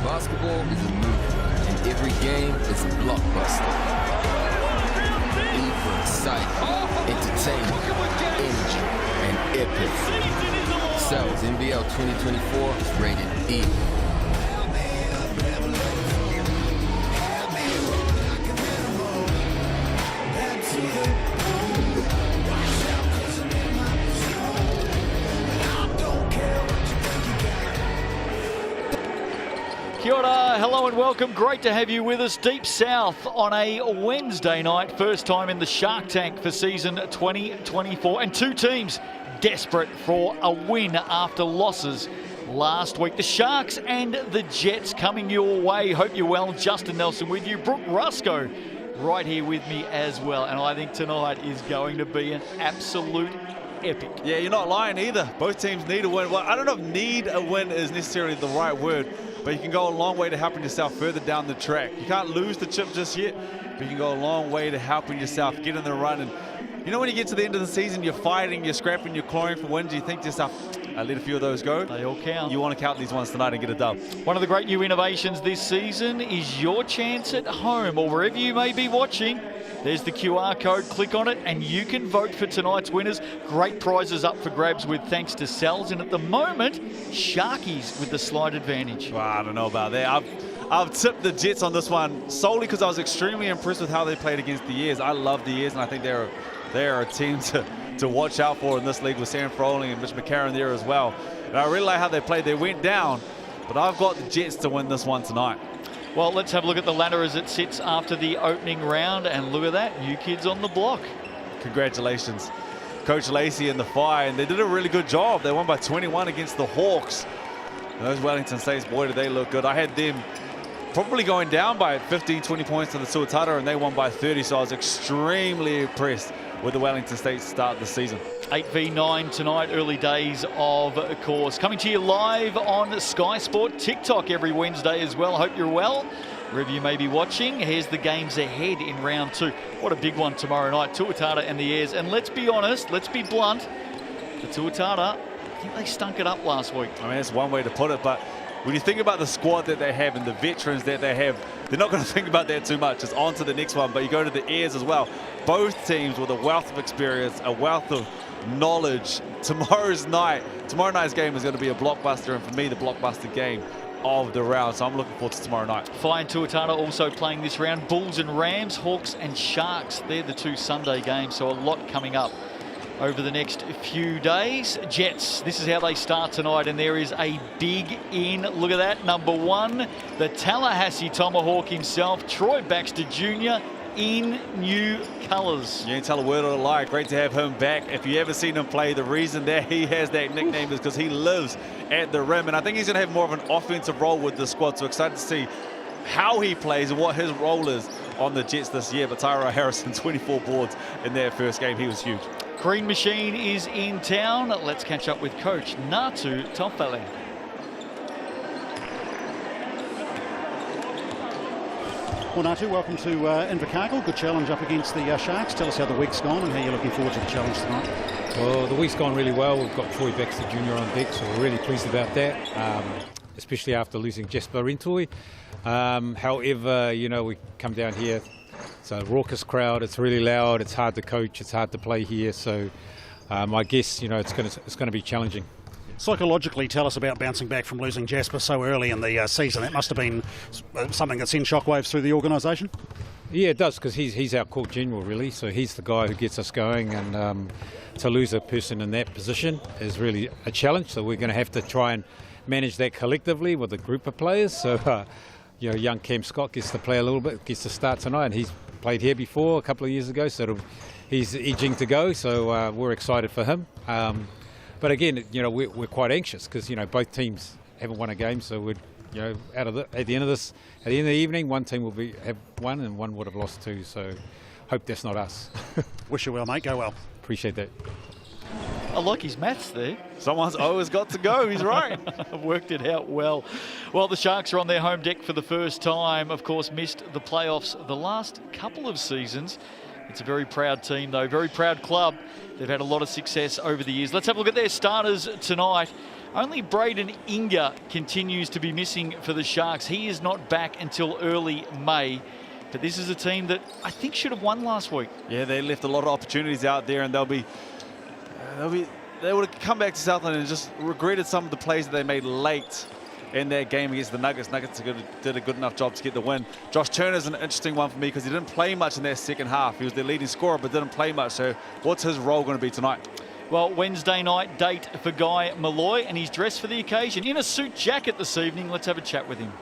Basketball is a movie, and every game is a blockbuster. E for excitement, entertainment, energy, and epic. Southland's NBL 2024 is rated E. Kia ora, hello and welcome. Great to have you with us deep south on a Wednesday night. First time in the Shark Tank for season 2024. And two teams desperate for a win after losses last week. The Sharks and the Jets coming your way. Hope you're well. Justin Nelson with you. Brooke Rusco right here with me as well. And I think tonight is going to be an absolute epic. Yeah, you're not lying either. Both teams need a win. Well, I don't know if need a win is necessarily the right word, but you can go a long way to helping yourself further down the track. You can't lose the chip just yet, but you can go a long way to helping yourself get in the run. And you know, when you get to the end of the season, you're fighting, you're scrapping, you're clawing for wins, you think to yourself, I let a few of those go. They all count. You want to count these ones tonight and get a dub. One of the great new innovations this season is your chance at home or wherever you may be watching. There's the QR code, click on it, and you can vote for tonight's winners. Great prizes up for grabs with thanks to Cells, and at the moment, Sharkies with the slight advantage. Well, I don't know about that. I've tipped the Jets on this one solely because I was extremely impressed with how they played against the Airs. I love the Airs, and I think they're a team to watch out for in this league with Sam Froling and Mitch McCarron there as well. And I really like how they played. They went down, but I've got the Jets to win this one tonight. Well, let's have a look at the ladder as it sits after the opening round, and look at that, new kids on the block. Congratulations, Coach Lacey and the Fire, and they did a really good job. They won by 21 against the Hawks. And those Wellington States, boy, did they look good. I had them probably going down by 15, 20 points to the Tuatara, and they won by 30, so I was extremely impressed with the Wellington States start of the season. 8v9 tonight, early days of course. Coming to you live on Sky Sport, TikTok every Wednesday as well. Hope you're well, wherever you may be watching. Here's the games ahead in round two. What a big one tomorrow night, Tuatara and the Airs. And let's be honest, let's be blunt, the Tuatara, I think they stunk it up last week. I mean, that's one way to put it, but when you think about the squad that they have and the veterans that they have, they're not going to think about that too much. It's on to the next one, but you go to the Airs as well. Both teams with a wealth of experience, a wealth of knowledge. Tomorrow night's game is going to be a blockbuster, and for me, the blockbuster game of the round. So I'm looking forward to tomorrow night. Fire and Tuatara also playing this round. Bulls and Rams, Hawks and Sharks. They're the two Sunday games, so a lot coming up over the next few days. Jets, this is how they start tonight, and there is a big in. Look at that, number one, the Tallahassee Tomahawk himself, Troy Baxter Jr., in new colours. You ain't tell a word or a lie. Great to have him back. If you ever seen him play, the reason that he has that nickname is because he lives at the rim, and I think he's going to have more of an offensive role with the squad, so excited to see how he plays and what his role is on the Jets this year. But Tyrell Harrison, 24 boards in their first game. He was huge. Green Machine is in town. Let's catch up with Coach Manawatū Tofele. Well, Natu, welcome to Invercargill. Good challenge up against the Sharks. Tell us how the week's gone and how you're looking forward to the challenge tonight. Well, the week's gone really well. We've got Troy Baxter Jr. on deck, so we're really pleased about that, especially after losing Jesper Rentui. However, you know, we come down here, it's a raucous crowd, it's really loud, it's hard to coach, it's hard to play here, so I guess, you know, it's going to be challenging. Psychologically, tell us about bouncing back from losing Jasper so early in the season. That must have been something that sent shockwaves through the organisation. Yeah, it does, because he's our court general, really. So he's the guy who gets us going, and to lose a person in that position is really a challenge. So we're going to have to try and manage that collectively with a group of players. So, young Cam Scott gets to play a little bit, gets to start tonight, and he's played here before a couple of years ago, so he's edging to go. So we're excited for him. But again, we're quite anxious because both teams haven't won a game, so we're at the end of the evening, one team will have won and one would have lost two. So hope that's not us. Wish you well, mate. Go well. Appreciate that. I like his maths there. Someone's always got to go. He's right. Worked it out well. Well, the Sharks are on their home deck for the first time. Of course, missed the playoffs the last couple of seasons. It's a very proud team, though. Very proud club. They've had a lot of success over the years. Let's have a look at their starters tonight. Only Braden Inga continues to be missing for the Sharks. He is not back until early May. But this is a team that I think should have won last week. Yeah, they left a lot of opportunities out there, and they would have come back to Southland and just regretted some of the plays that they made late in their game against the Nuggets. Nuggets did a good enough job to get the win. Josh Turner's an interesting one for me because he didn't play much in that second half. He was their leading scorer but didn't play much. So what's his role going to be tonight? Well, Wednesday night date for Guy Malloy, and he's dressed for the occasion in a suit jacket this evening. Let's have a chat with him.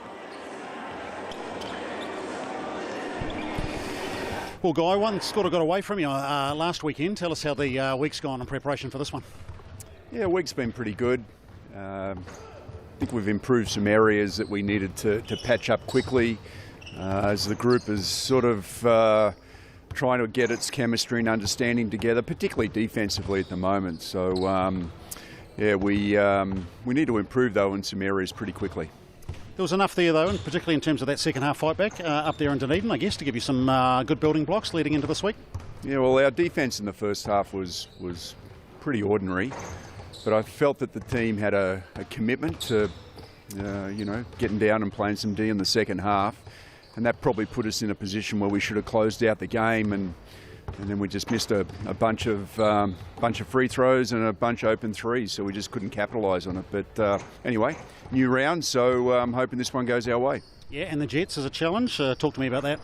Well, Guy, one sort of got away from you last weekend. Tell us how the week's gone in preparation for this one. Yeah, week's been pretty good. I think we've improved some areas that we needed to patch up quickly as the group is sort of trying to get its chemistry and understanding together, particularly defensively at the moment. So, we need to improve, though, in some areas pretty quickly. There was enough there, though, and particularly in terms of that second half fight back up there in Dunedin, I guess, to give you some good building blocks leading into this week. Yeah, well, our defence in the first half was pretty ordinary, but I felt that the team had a commitment to, getting down and playing some D in the second half, and that probably put us in a position where we should have closed out the game, and then we just missed a bunch of free throws and a bunch of open threes, so we just couldn't capitalise on it. But anyway, new round, so I'm hoping this one goes our way. Yeah, and the Jets is a challenge. Talk to me about that.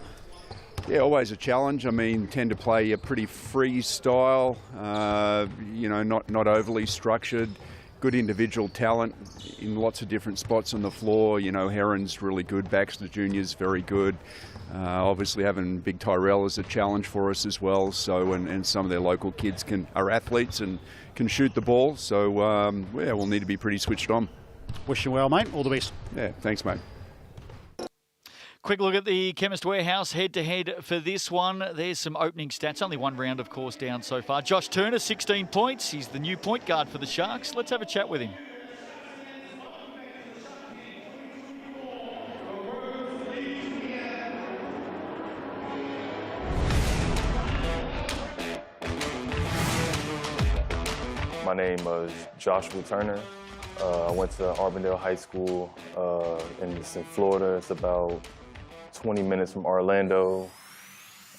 Yeah, always a challenge. I mean, tend to play a pretty free style, not overly structured. Good individual talent in lots of different spots on the floor. Heron's really good, Baxter Jr.'s very good. Obviously having Big Tyrell is a challenge for us as well. So, and some of their local kids are athletes and can shoot the ball. So, we'll need to be pretty switched on. Wish you well, mate. All the best. Yeah, thanks, mate. Quick look at the Chemist Warehouse head-to-head for this one. There's some opening stats. Only one round, of course, down so far. Josh Turner, 16 points. He's the new point guard for the Sharks. Let's have a chat with him. My name is Joshua Turner. I went to Arbondale High School in Florida. It's about 20 minutes from Orlando,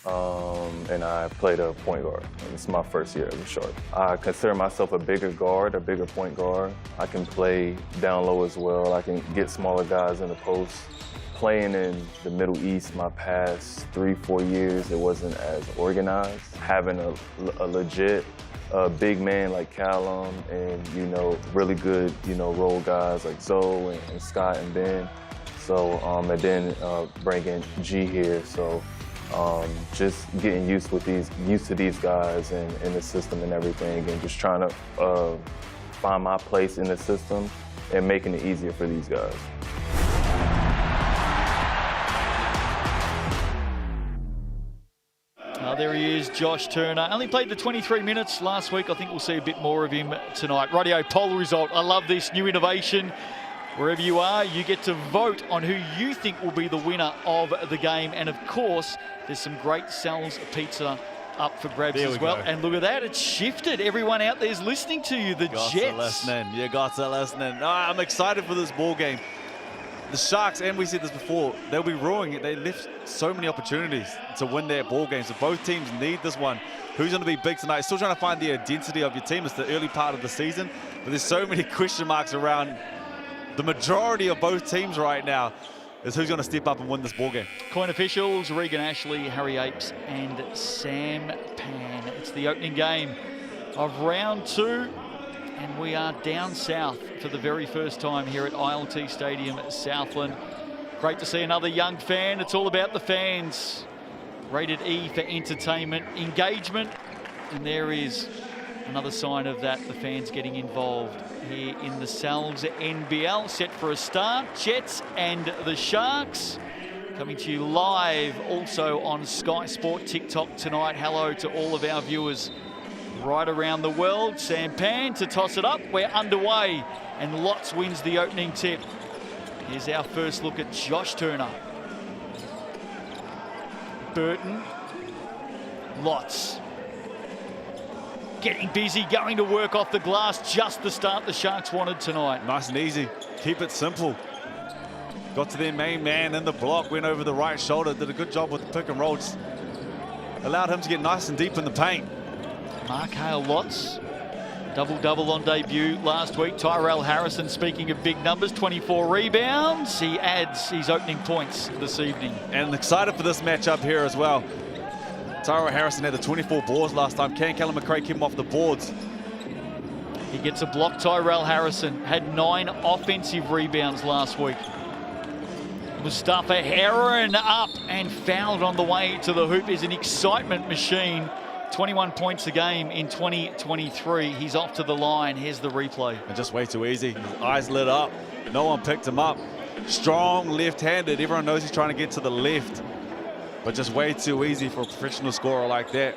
and I played a point guard. It's my first year as a Shark. I consider myself a bigger guard, a bigger point guard. I can play down low as well. I can get smaller guys in the post. Playing in the Middle East my past 3-4 years, it wasn't as organized. Having a legit big man like Callum and, really good, role guys like Zoe and Scott and Ben. So, and then bringing G here. So, just getting used to these guys and in the system and everything, and just trying to find my place in the system and making it easier for these guys. There he is, Josh Turner. Only played the 23 minutes last week. I think we'll see a bit more of him tonight. Rightio, poll result. I love this new innovation. Wherever you are, you get to vote on who you think will be the winner of the game. And of course, there's some great Sal's Pizza up for grabs as well. Go. And look at that, it's shifted. Everyone out there is listening to you. The Jets. You got to listen. I'm excited for this ball game. the Sharks, and we said this before, they'll be ruining it. They left so many opportunities to win their ball games. So both teams need this one. Who's going to be big tonight? Still trying to find the identity of your team. It's the early part of the season, but there's so many question marks around the majority of both teams right now. Is who's going to step up and win this ball game. Coin officials, Regan Ashley, Harry Apes and Sam Pan. It's the opening game of round 2, and we are down south for the very first time here at ILT Stadium at Southland. Great to see another young fan. It's all about the fans. Rated E for entertainment, engagement, and there is another sign of that, the fans getting involved here in the NZNBL. Set for a start, Jets and the Sharks. Coming to you live also on Sky Sport TikTok tonight. Hello to all of our viewers right around the world. Sam Pan to toss it up. We're underway, and Lots wins the opening tip. Here's our first look at Josh Turner. Burton, Lots. Getting busy, going to work off the glass, just the start the Sharks wanted tonight. Nice and easy, keep it simple. Got to their main man in the block, went over the right shoulder, did a good job with the pick and roll. Just allowed him to get nice and deep in the paint. Markale Lots, double-double on debut last week. Tyrell Harrison, speaking of big numbers, 24 rebounds. He adds his opening points this evening. And excited for this matchup here as well. Tyrell Harrison had the 24 boards last time. Can Callum McRae keep him off the boards? He gets a block. Tyrell Harrison had 9 offensive rebounds last week. Mustafa Heron up and fouled on the way to the hoop. Is an excitement machine. 21 points a game in 2023. He's off to the line. Here's the replay. And just way too easy. His eyes lit up. No one picked him up. Strong left-handed. Everyone knows he's trying to get to the left. But just way too easy for a professional scorer like that.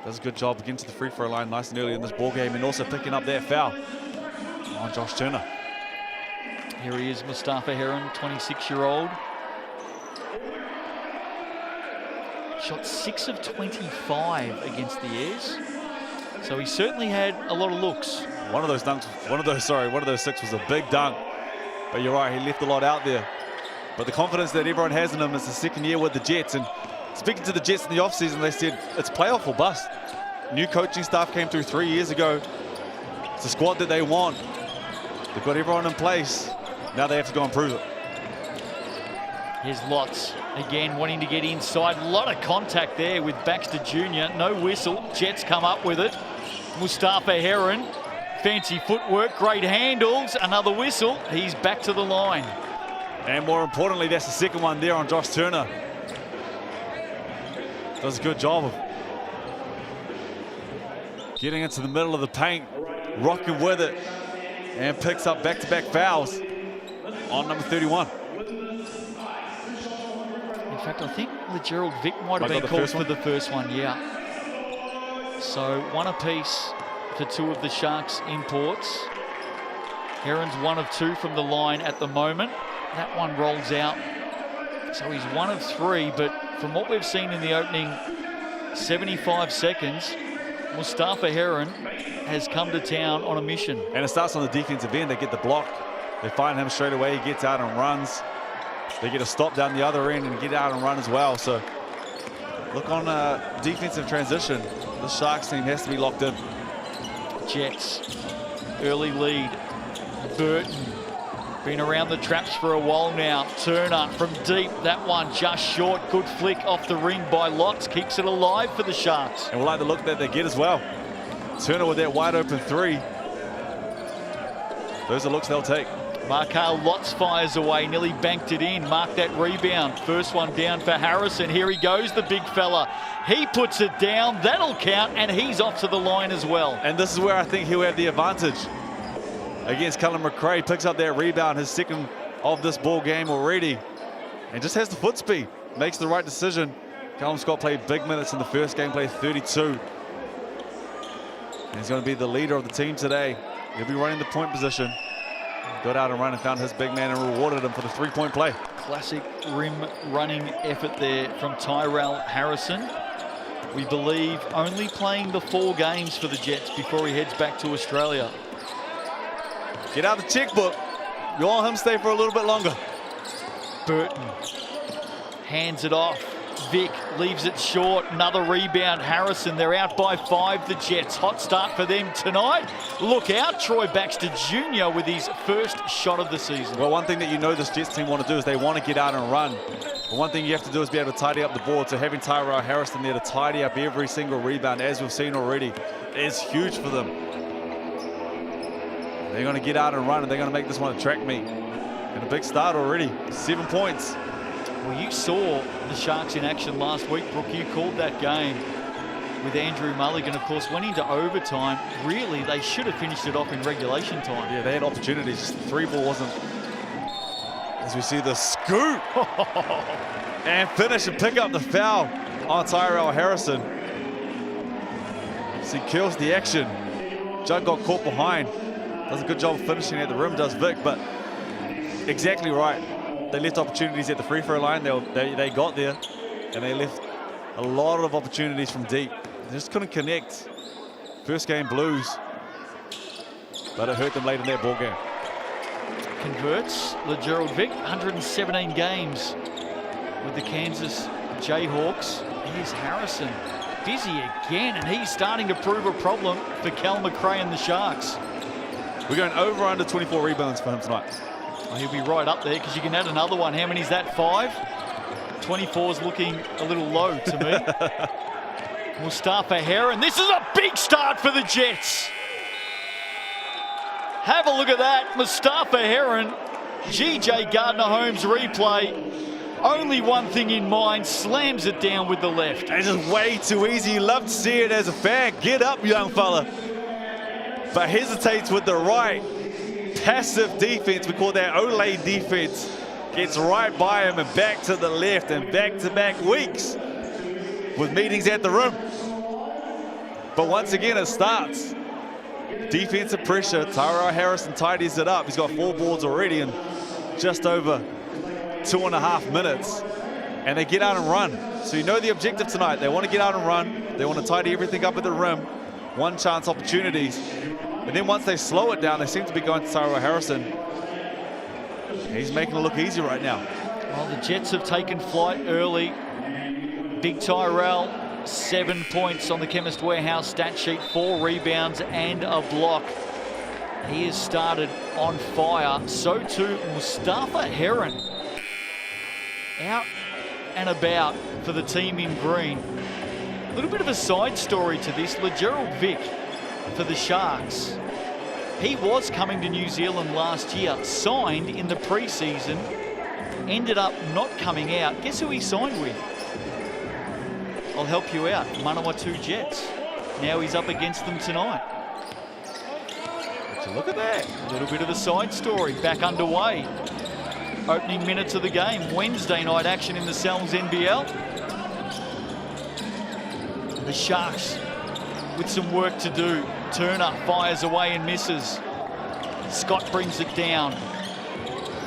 Does a good job getting to the free throw line nice and early in this ball game, and also picking up that foul on Josh Turner. Here he is, Mustafa Heron, 26-year-old. Shot 6 of 25 against the Airs. So he certainly had a lot of looks. One of those 6 was a big dunk. But you're right, he left a lot out there. But the confidence that everyone has in him is the second year with the Jets. And speaking to the Jets in the offseason, they said it's playoff or bust. New coaching staff came through 3 years ago. It's a squad that they want. They've got everyone in place. Now they have to go and prove it. Here's Lots again, wanting to get inside. A lot of contact there with Baxter Jr. No whistle. Jets come up with it. Mustafa Heron, fancy footwork, great handles. Another whistle. He's back to the line. And more importantly, that's the second one there on Josh Turner. Does a good job of getting into the middle of the paint, rocking with it, and picks up back-to-back fouls on number 31. In fact, I think the Gerald Vick might have been called for the first one, yeah. So 1 apiece for 2 of the Sharks imports. Heron's 1 of 2 from the line at the moment. That one rolls out. So he's 1 of 3, but from what we've seen in the opening 75 seconds, Mustafa Heron has come to town on a mission. And it starts on the defensive end. They get the block. They find him straight away. He gets out and runs. They get a stop down the other end and get out and run as well. So look on defensive transition. The Sharks team has to be locked in. Jets, early lead. Burton, been around the traps for a while now. Turner from deep, that one just short. Good flick off the ring by Lots, keeps it alive for the Sharks. And we'll like the look that they get as well. Turner with that wide open 3. Those are looks they'll take. Markale Lots fires away, nearly banked it in. Mark that rebound. First one down for Harrison. Here he goes, the big fella. He puts it down, that'll count, and he's off to the line as well. And this is where I think he'll have the advantage against Callum McRae. Picks up that rebound, his second of this ball game already, and just has the foot speed. Makes the right decision. Callum Scott played big minutes in the first game, played 32. And he's going to be the leader of the team today. He'll be running the point position. Got out and run and found his big man and rewarded him for the 3-point play. Classic rim running effort there from Tyrell Harrison. We believe only playing the 4 games for the Jets before he heads back to Australia. Get out the checkbook. You want him to stay for a little bit longer. Burton hands it off. Vic leaves it short. Another rebound. Harrison, they're out by 5, the Jets. Hot start for them tonight. Look out, Troy Baxter Jr. with his first shot of the season. Well, one thing that you know this Jets team want to do is they want to get out and run. But one thing you have to do is be able to tidy up the board. So having Tyrell Harrison there to tidy up every single rebound, as we've seen already, is huge for them. They're going to get out and run, and they're going to make this one a track meet. And a big start already, 7 points. Well, you saw the Sharks in action last week, Brooke. You called that game with Andrew Mulligan, of course, went into overtime. Really, they should have finished it off in regulation time. Yeah, they had opportunities. Just the 3-ball wasn't. As we see the scoop and finish and pick up the foul on Tyrell Harrison. So he kills the action. Judd got caught behind. Does a good job of finishing at the rim, does Vic, but exactly right. They left opportunities at the free throw line. They got there, and they left a lot of opportunities from deep. They just couldn't connect. First game blues, but it hurt them late in that ball game. Converts LeGerald Vic, 117 games with the Kansas Jayhawks. Here's Harrison, busy again, and he's starting to prove a problem for Cal McRae and the Sharks. We're going over under 24 rebounds for him tonight. Well, he'll be right up there because you can add another one. How many is that? 5? 24 is looking a little low to me. Mustafa Heron. This is a big start for the Jets. Have a look at that. Mustafa Heron. GJ Gardner-Holmes replay. Only one thing in mind. Slams it down with the left. It's just way too easy. You love to see it as a fan. Get up, young fella. But hesitates with the right. Passive defense, we call that Olay defense. Gets right by him and back to the left, and back-to-back weeks with meetings at the rim. But once again, it starts. Defensive pressure. Tyrell Harrison tidies it up. He's got 4 boards already in just over 2.5 minutes. And they get out and run. So you know the objective tonight. They want to get out and run. They want to tidy everything up at the rim. One chance opportunities. And then once they slow it down, they seem to be going to Tyrell Harrison. He's making it look easy right now. Well, the Jets have taken flight early. Big Tyrell, 7 points on the Chemist Warehouse stat sheet, 4 rebounds and a block. He has started on fire. So too Mustafa Heron. Out and about for the team in green. A little bit of a side story to this. LeGerald Vic for the Sharks. He was coming to New Zealand last year, signed in the preseason, ended up not coming out. Guess who he signed with? I'll help you out. Manawatū Jets. Now he's up against them tonight. So look at that. A little bit of a side story. Back underway. Opening minutes of the game. Wednesday night action in the NZNBL. The Sharks with some work to do. Turner fires away and misses. Scott brings it down.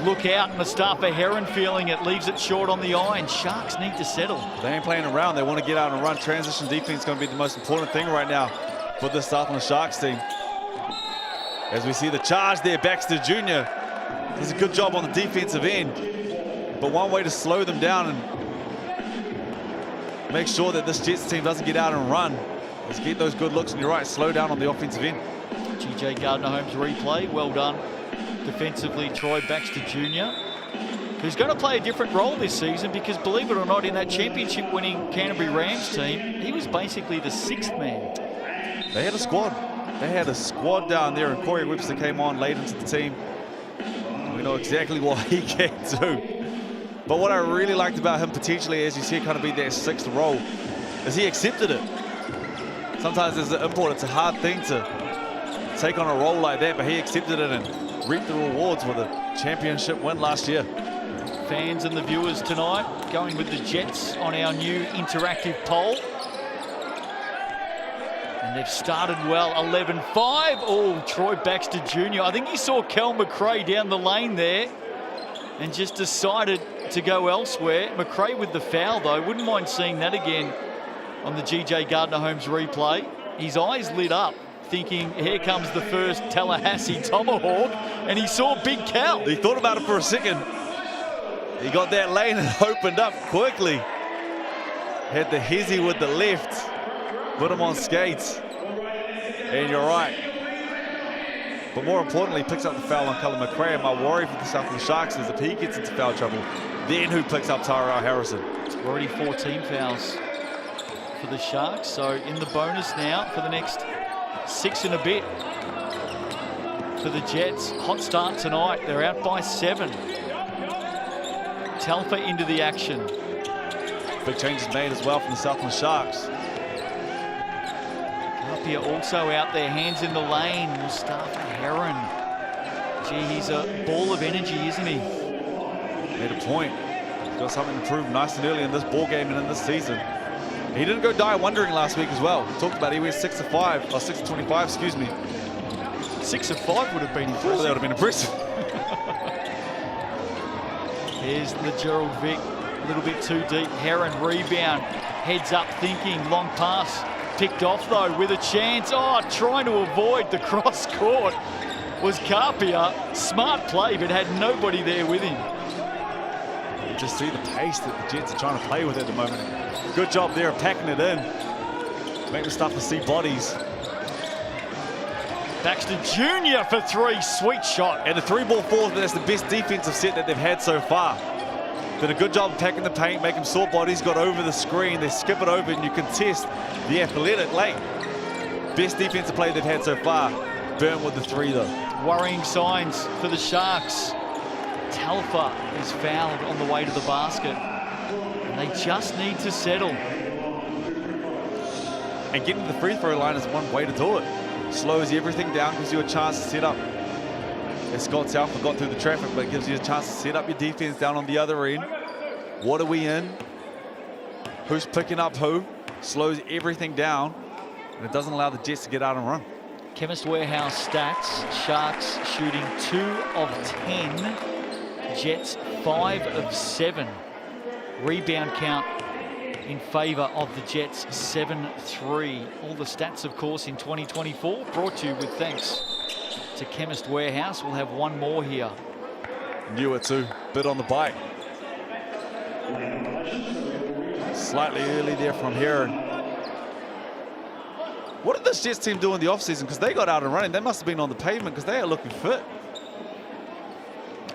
Look out, Mustafa Heron feeling it, leaves it short on the iron. Sharks need to settle. They ain't playing around. They want to get out and run. Transition defense is going to be the most important thing right now for the Southland Sharks team. As we see the charge there, Baxter Jr. does a good job on the defensive end. But one way to slow them down and make sure that this Jets team doesn't get out and run is get those good looks, and you're right, slow down on the offensive end. GJ Gardner-Holmes replay, well done. Defensively, Troy Baxter Jr., who's going to play a different role this season because, believe it or not, in that championship-winning Canterbury Rams team, he was basically the 6th man. They had a squad. They had a squad down there, and Corey Webster came on late into the team. We know exactly what he can do. But what I really liked about him potentially, as you see, kind of be that 6th role, is he accepted it. Sometimes as an import, it's a hard thing to take on a role like that, but he accepted it and reaped the rewards with a championship win last year. Fans and the viewers tonight going with the Jets on our new interactive poll. And they've started well, 11-5. Oh, Troy Baxter Jr. I think you saw Cal McRae down the lane there and just decided to go elsewhere. McRae with the foul, though. Wouldn't mind seeing that again on the GJ Gardner-Holmes replay. His eyes lit up, thinking, here comes the first Tallahassee Tomahawk, and he saw Big Cal. He thought about it for a second. He got that lane and opened up quickly. Had the hezzy with the left. Put him on skates. And you're right. But more importantly, picks up the foul on Cullen McRae. And my worry for the Southland Sharks is if he gets into foul trouble, then who picks up Tyrell Harrison? Already 14 fouls for the Sharks. So in the bonus now for the next 6 and a bit for the Jets. Hot start tonight. They're out by 7. Telfer into the action. Big changes made as well from the Southland Sharks. Carpia also out there, hands in the lane. Mustafa Heron. Gee, he's a ball of energy, isn't he? Made a point. He's got something to prove nice and early in this ball game and in this season. He didn't go die wondering last week as well. We talked about he went 6 of 5, or 6 of 25, excuse me. 6 of 5 would have been impressive. That would have been impressive. There's LeGerald Vick, a little bit too deep. Heron rebound, heads up thinking, long pass. Picked off though with a chance. Oh, trying to avoid the cross court was Carpia. Smart play, but had nobody there with him. You just see the pace that the Jets are trying to play with at the moment. Good job there of packing it in. Making stuff to see bodies. Baxter Jr. for 3, sweet shot. And the 3-ball 4, that's the best defensive set that they've had so far. Did a good job of packing the paint, making sore bodies, got over the screen, they skip it over and you contest the athletic late. Best defensive play they've had so far. Burn with the 3 though. Worrying signs for the Sharks. Telfer is fouled on the way to the basket. And they just need to settle. And getting to the free throw line is one way to do it. Slows everything down, gives you a chance to set up. As Scott Telfer got through the traffic, but it gives you a chance to set up your defense down on the other end. What are we in? Who's picking up who? Slows everything down, and it doesn't allow the Jets to get out and run. Chemist Warehouse stats, Sharks shooting 2 of 10, Jets 5 of 7. Rebound count in favour of the Jets, 7-3. All the stats, of course, in 2024, brought to you with thanks to Chemist Warehouse. We'll have one more here. Knew it too, bit on the bite. Slightly early there from Heron. What did this Jets team do in the offseason? Because they got out and running. They must have been on the pavement because they are looking fit.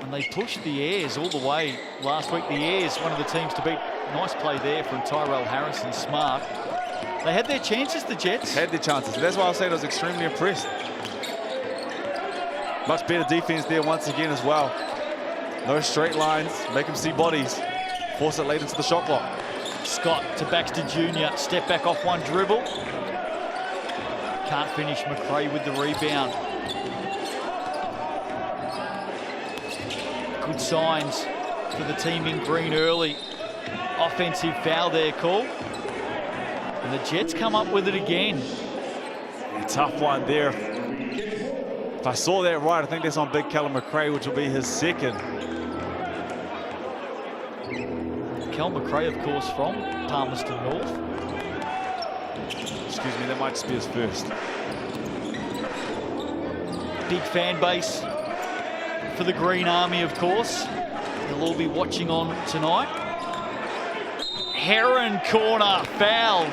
And they pushed the Airs all the way last week. The Airs, one of the teams to beat. Nice play there from Tyrell Harrison, smart. They had their chances, the Jets. Had their chances. That's why I was saying I was extremely impressed. Much better defense there once again as well. No straight lines, make them see bodies. Force it late into the shot clock. Scott to Baxter Jr. Step back off one dribble. Can't finish. McRae with the rebound. Good signs for the team in green early. Offensive foul there called. And the Jets come up with it again. A tough one there. If I saw that right, I think that's on big Callum McRae, which will be his second. Cal McRae, of course, from Palmerston North. Excuse me, that might just be his first. Big fan base for the Green Army, of course. They'll all be watching on tonight. Heron corner, fouled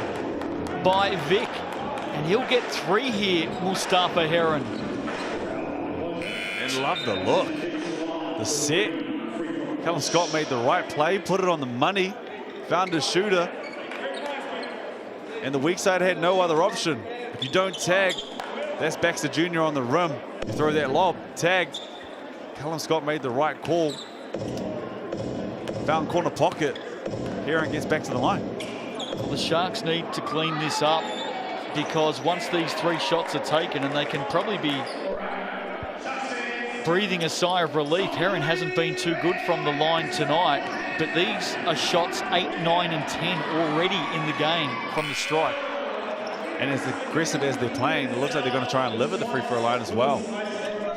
by Vic. And he'll get 3 here, Mustafa Heron. And love the look. The set. Callum Scott made the right play, put it on the money, found a shooter. And the weak side had no other option. If you don't tag, that's Baxter Jr. on the rim. You throw that lob, tagged. Callum Scott made the right call. Found corner pocket. Heron gets back to the line. Well, the Sharks need to clean this up because once these 3 shots are taken, and they can probably be breathing a sigh of relief. Heron hasn't been too good from the line tonight, but these are shots 8, 9 and 10 already in the game from the stripe. And as aggressive as they're playing, it looks like they're going to try and live at the free throw line as well.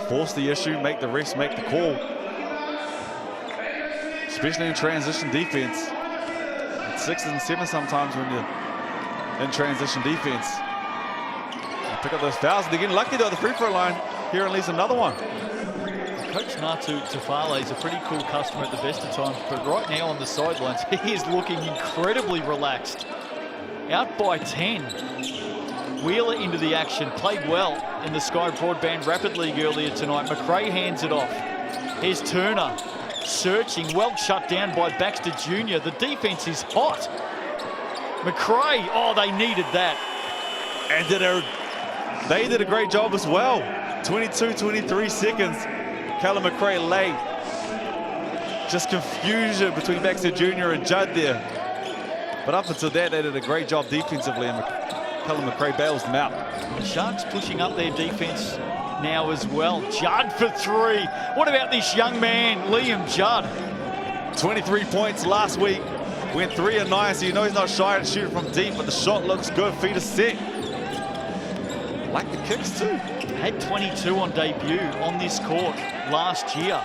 Force the issue, make the refs make the call. Especially in transition defense. It's 6 and 7 sometimes when you're in transition defense. You pick up those fouls. They're getting lucky though at the free throw line. Heron leaves another one. Coach Natu Tafale is a pretty cool customer at the best of times, but right now on the sidelines, he is looking incredibly relaxed. Out by 10. Wheeler into the action, played well in the Sky Broadband Rapid League earlier tonight. McRae hands it off. Here's Turner, searching, well shut down by Baxter Jr. The defense is hot. McRae, oh, they needed that. And they did a great job as well. 22-23 seconds. Callum McRae late. Just confusion between Baxter Jr. and Judd there. But up until that, they did a great job defensively, and Callum McRae bails them out. The Sharks pushing up their defense now as well. Judd for three. What about this young man, Liam Judd? 23 points last week. Went 3 of 9, so you know he's not shy to shoot from deep, but the shot looks good. Feet are set. Like the kicks too. Had 22 on debut on this court last year.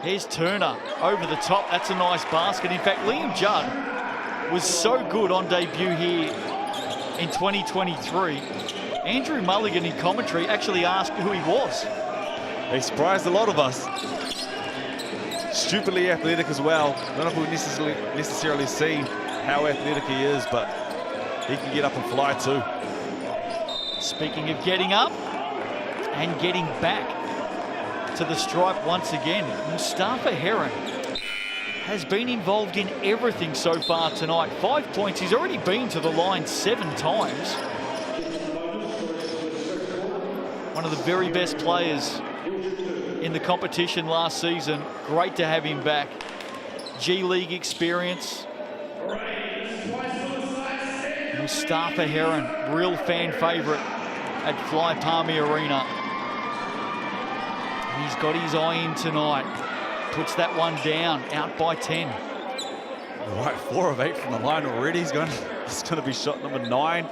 Here's Turner over the top. That's a nice basket. In fact, Liam Judd was so good on debut here in 2023. Andrew Mulligan in commentary actually asked who he was. He surprised a lot of us. Stupidly athletic as well. None of us necessarily see how athletic he is, but he can get up and fly too. Speaking of getting up and getting back to the stripe once again, Mustafa Heron has been involved in everything so far tonight. 5 points. He's already been to the line 7 times. One of the very best players in the competition last season. Great to have him back. G League experience. Mustafa Heron, real fan favourite at Fly Palmy Arena. And he's got his eye in tonight. Puts that one down, out by 10. Right, 4 of 8 from the line already. It's going to be shot number 9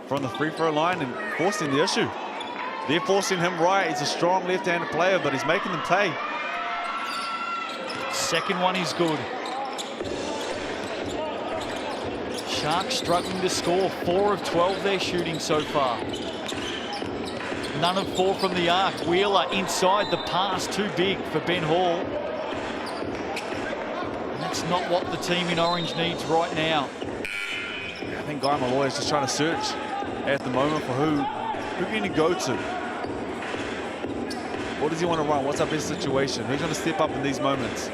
from the free throw line and forcing the issue. They're forcing him right. He's a strong left-handed player, but he's making them pay. Second one is good. Sharks struggling to score. 4 of 12 they're shooting so far. None of 4 from the arc. Wheeler inside the pass, too big for Ben Hall. And that's not what the team in orange needs right now. I think Guy Malloy is just trying to search at the moment for who can he go to? What does he want to run? What's our best situation? Who's going to step up in these moments?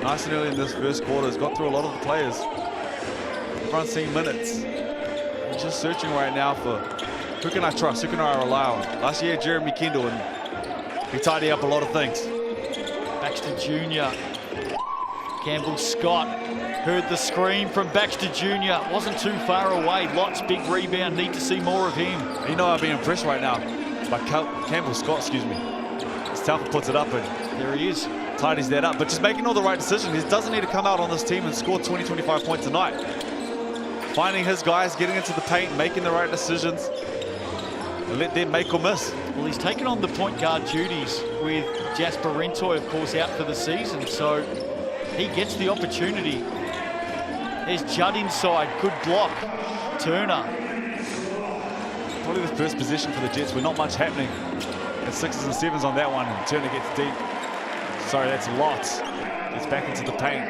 Nice and early in this first quarter. He's got through a lot of the players. Front scene minutes. He's just searching right now for who can I trust? Who can I rely on? Last year, Jeremy Kendall, and he tidied up a lot of things. Baxter Jr. Campbell Scott heard the scream from Baxter Jr. Wasn't too far away. Lots, big rebound. Need to see more of him. You know, I've been impressed right now by Campbell Scott, excuse me. His Talfa puts it up and there he is. Tidies that up, but just making all the right decisions. He doesn't need to come out on this team and score 20, 25 points tonight. Finding his guys, getting into the paint, making the right decisions, and let them make or miss. Well, he's taken on the point guard duties with Jasper Rentoy, of course, out for the season, so he gets the opportunity. There's Judd inside, good block. Turner. Probably the first possession for the Jets with not much happening. And 6s and 7s on that one, and Turner gets deep. Sorry, that's lots. Gets back into the paint.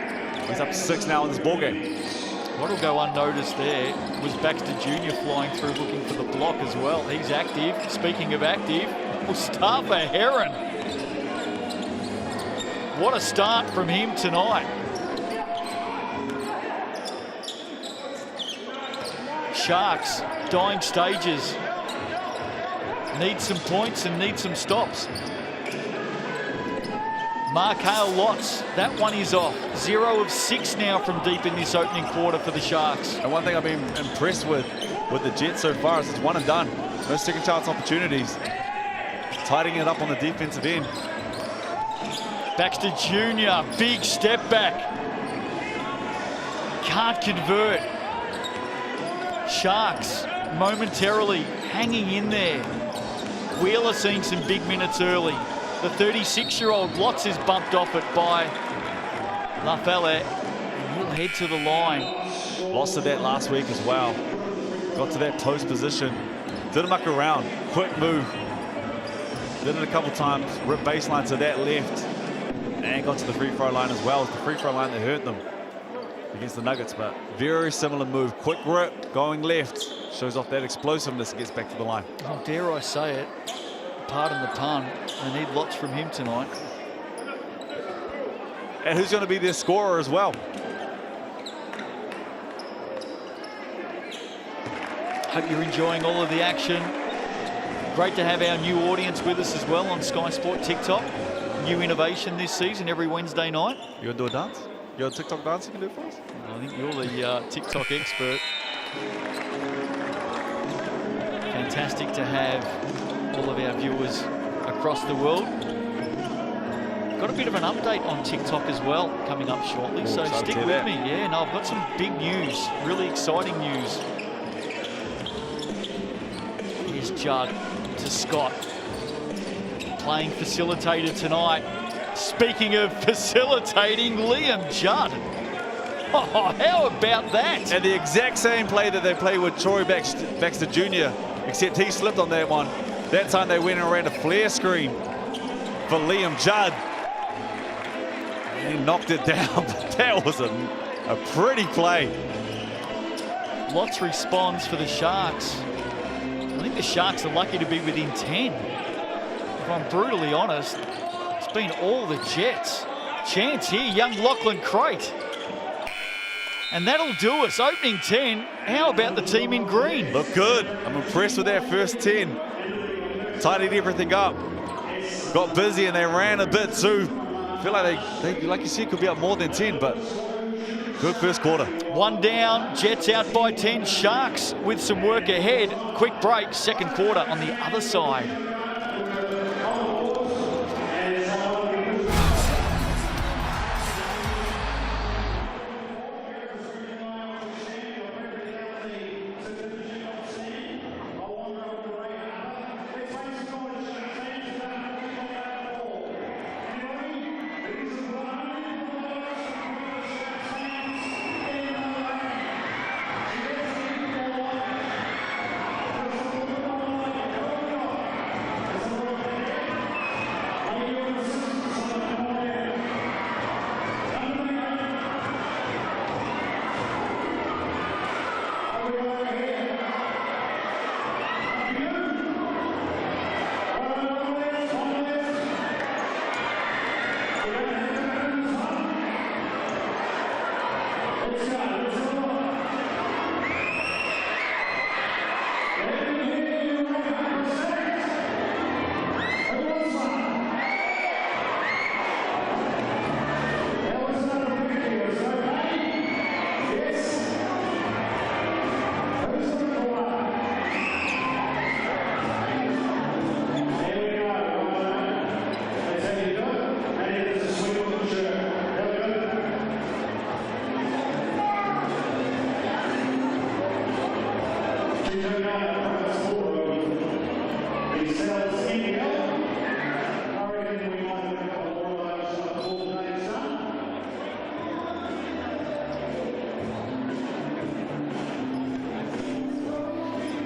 He's up to 6 now in this ballgame. What will go unnoticed there was Baxter Jr. flying through looking for the block as well. He's active. Speaking of active, Mustafa Heron. What a start from him tonight. Sharks, dying stages. Need some points and need some stops. Markale Lotz, that one is off. 0 of 6 now from deep in this opening quarter for the Sharks. And one thing I've been impressed with the Jets so far is it's one and done. No second chance opportunities. Tidying it up on the defensive end. Baxter Jr., big step back. Can't convert. Sharks momentarily hanging in there. Wheeler seeing some big minutes early. The 36-year-old Lotz is bumped off it by Lafelle. And he'll head to the line. Lost to that last week as well. Got to that post position. Didn't muck around. Quick move. Did it a couple times, ripped baseline to that left, and got to the free throw line as well. It's the free throw line that hurt them against the Nuggets, but very similar move. Quick rip, going left, shows off that explosiveness and gets back to the line. Oh, dare I say it, pardon the pun, they need lots from him tonight. And who's going to be their scorer as well? Hope you're enjoying all of the action. Great to have our new audience with us as well on Sky Sport TikTok. New innovation this season every Wednesday night. You want to do a dance? You got a TikTok dance you can do for us? I think you're the TikTok expert. Fantastic to have all of our viewers across the world. Got a bit of an update on TikTok as well coming up shortly, so stick with me. Yeah, no, I've got some big news, really exciting news. Here's Judd to Scott, playing facilitator tonight. Speaking of facilitating, Liam Judd. Oh, how about that? And the exact same play that they played with Troy Baxter Jr., except he slipped on that one. That time they went and ran a flare screen for Liam Judd. And he knocked it down. That was a pretty play. Lots responds for the Sharks. I think the Sharks are lucky to be within 10. If I'm brutally honest, it's been all the Jets. Chance here, young Lachlan Crate. And that'll do us. Opening 10. How about the team in green? Look good. I'm impressed with that first 10. Tidied everything up. Got busy and they ran a bit too. I feel like they like you said, could be up more than 10, but good first quarter. One down, Jets out by 10. Sharks with some work ahead. Quick break, second quarter on the other side.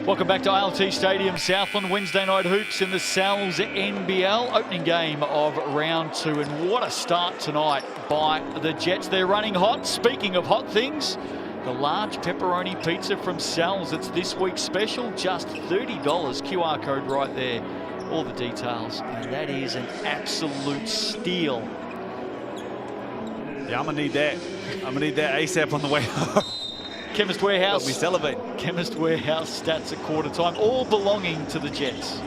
Welcome back to ILT Stadium, Southland. Wednesday night hoops in the NZNBL. Opening game of round 2. And what a start tonight by the Jets. They're running hot. Speaking of hot things, the large pepperoni pizza from Sal's. It's this week's special, just $30. QR code right there. All the details. And that is an absolute steal. Yeah, I'm going to need that. I'm going to need that ASAP on the way home. Chemist Warehouse. We celebrate. Chemist Warehouse stats at quarter time, all belonging to the Jets.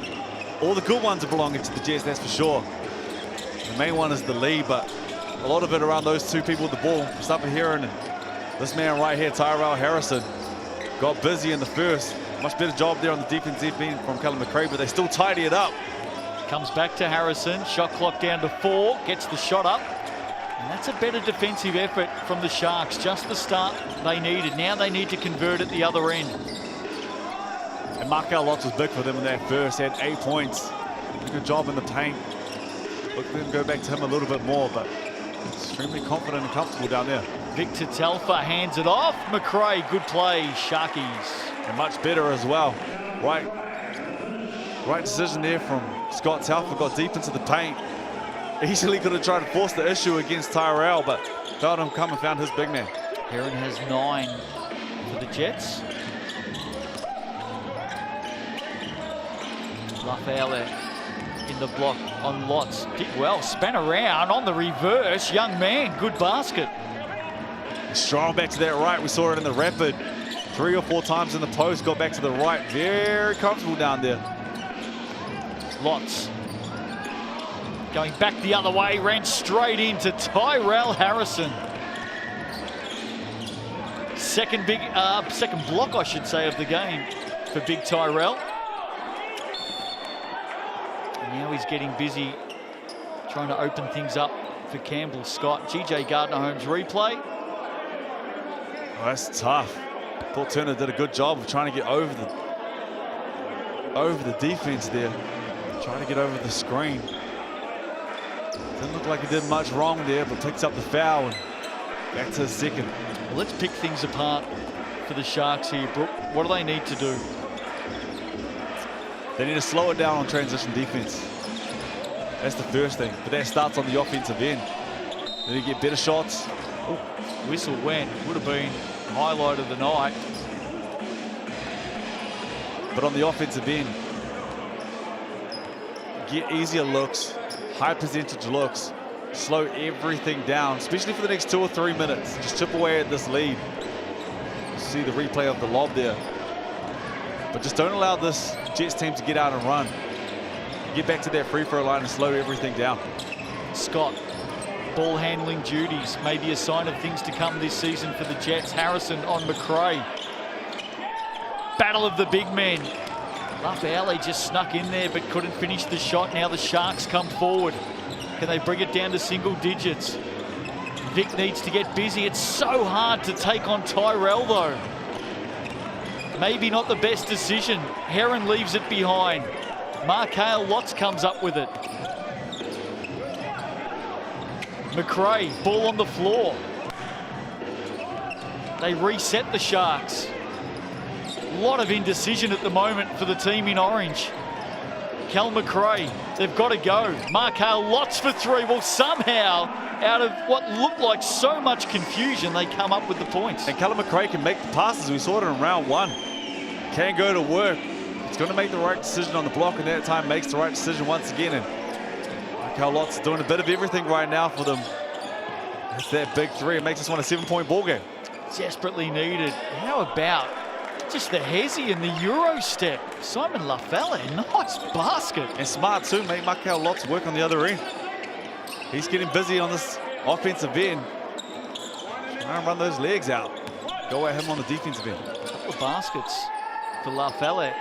All the good ones are belonging to the Jets, that's for sure. The main one is the lead, but a lot of it around those two people with the ball. Just up here, and this man right here, Tyrell Harrison, got busy in the first. Much better job there on the defensive end from Callum McRae, but they still tidy it up. Comes back to Harrison, shot clock down to 4, gets the shot up. And that's a better defensive effort from the Sharks. Just the start they needed. Now they need to convert at the other end. And Markel Lotz was big for them in that first. Had 8 points. Good job in the paint. Look at them go back to him a little bit more, but extremely confident and comfortable down there. Victor Telfer hands it off. McRae, good play. Sharkies. And much better as well. Right decision there from Scott Telfer got deep into the paint. Easily could have tried to force the issue against Tyrell, but felt him come and found his big man. Heron has 9 for the Jets. Lafayette in the block on Lots. Did well, span around on the reverse. Young man, good basket. Strong back to that right. We saw it in the rapid. 3 or 4 times in the post, got back to the right. Very comfortable down there. Lots. Going back the other way, ran straight into Tyrell Harrison. Second block, I should say, of the game for big Tyrell. And now he's getting busy trying to open things up for Campbell Scott. GJ Gardner-Holmes replay. Oh, that's tough. Paul Turner did a good job of trying to get over the defense there. Trying to get over the screen. Didn't look like he did much wrong there, but picks up the foul and back to the second. Well, let's pick things apart for the Sharks here, Brooke. What do they need to do? They need to slow it down on transition defense. That's the first thing, but that starts on the offensive end. They need to get better shots. Ooh, whistle went, would have been highlight of the night. But on the offensive end, get easier looks, high percentage looks, slow everything down, especially for the next 2 or 3 minutes. Just chip away at this lead. See the replay of the lob there. But just don't allow this Jets team to get out and run. Get back to that free throw line and slow everything down. Scott, ball handling duties, maybe a sign of things to come this season for the Jets. Harrison on McRae. Battle of the big men. Lafayette just snuck in there but couldn't finish the shot. Now the Sharks come forward. Can they bring it down to single digits? Vic needs to get busy. It's so hard to take on Tyrell though. Maybe not the best decision. Heron leaves it behind. Markale Lotz comes up with it. McRae, ball on the floor. They reset the Sharks. A lot of indecision at the moment for the team in orange. Cal McRae, they've got to go. Markale Lotz for 3. Well, somehow, out of what looked like so much confusion, they come up with the points. And Callum McRae can make the passes. We saw it in round 1. Can go to work. He's going to make the right decision on the block, and that time makes the right decision once again. And Markale Lotz is doing a bit of everything right now for them. It's that big 3. It makes this one a 7-point ball game. Desperately needed. How about just the hezzy and the Euro step? Simon Lafayette, nice basket. And smart too, make Markale Lotz work on the other end. He's getting busy on this offensive end. Try and run those legs out. Go at him on the defensive end. A couple of baskets for Lafayette.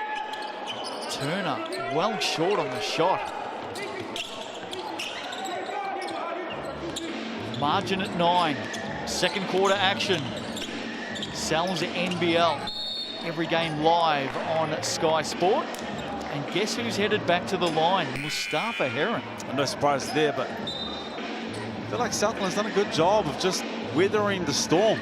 Turner, well short on the shot. Margin at 9. Second quarter action. Sal's NBL. Every game live on Sky Sport. And guess who's headed back to the line? Mustafa Heron. No surprise there, but I feel like Southland's done a good job of just weathering the storm.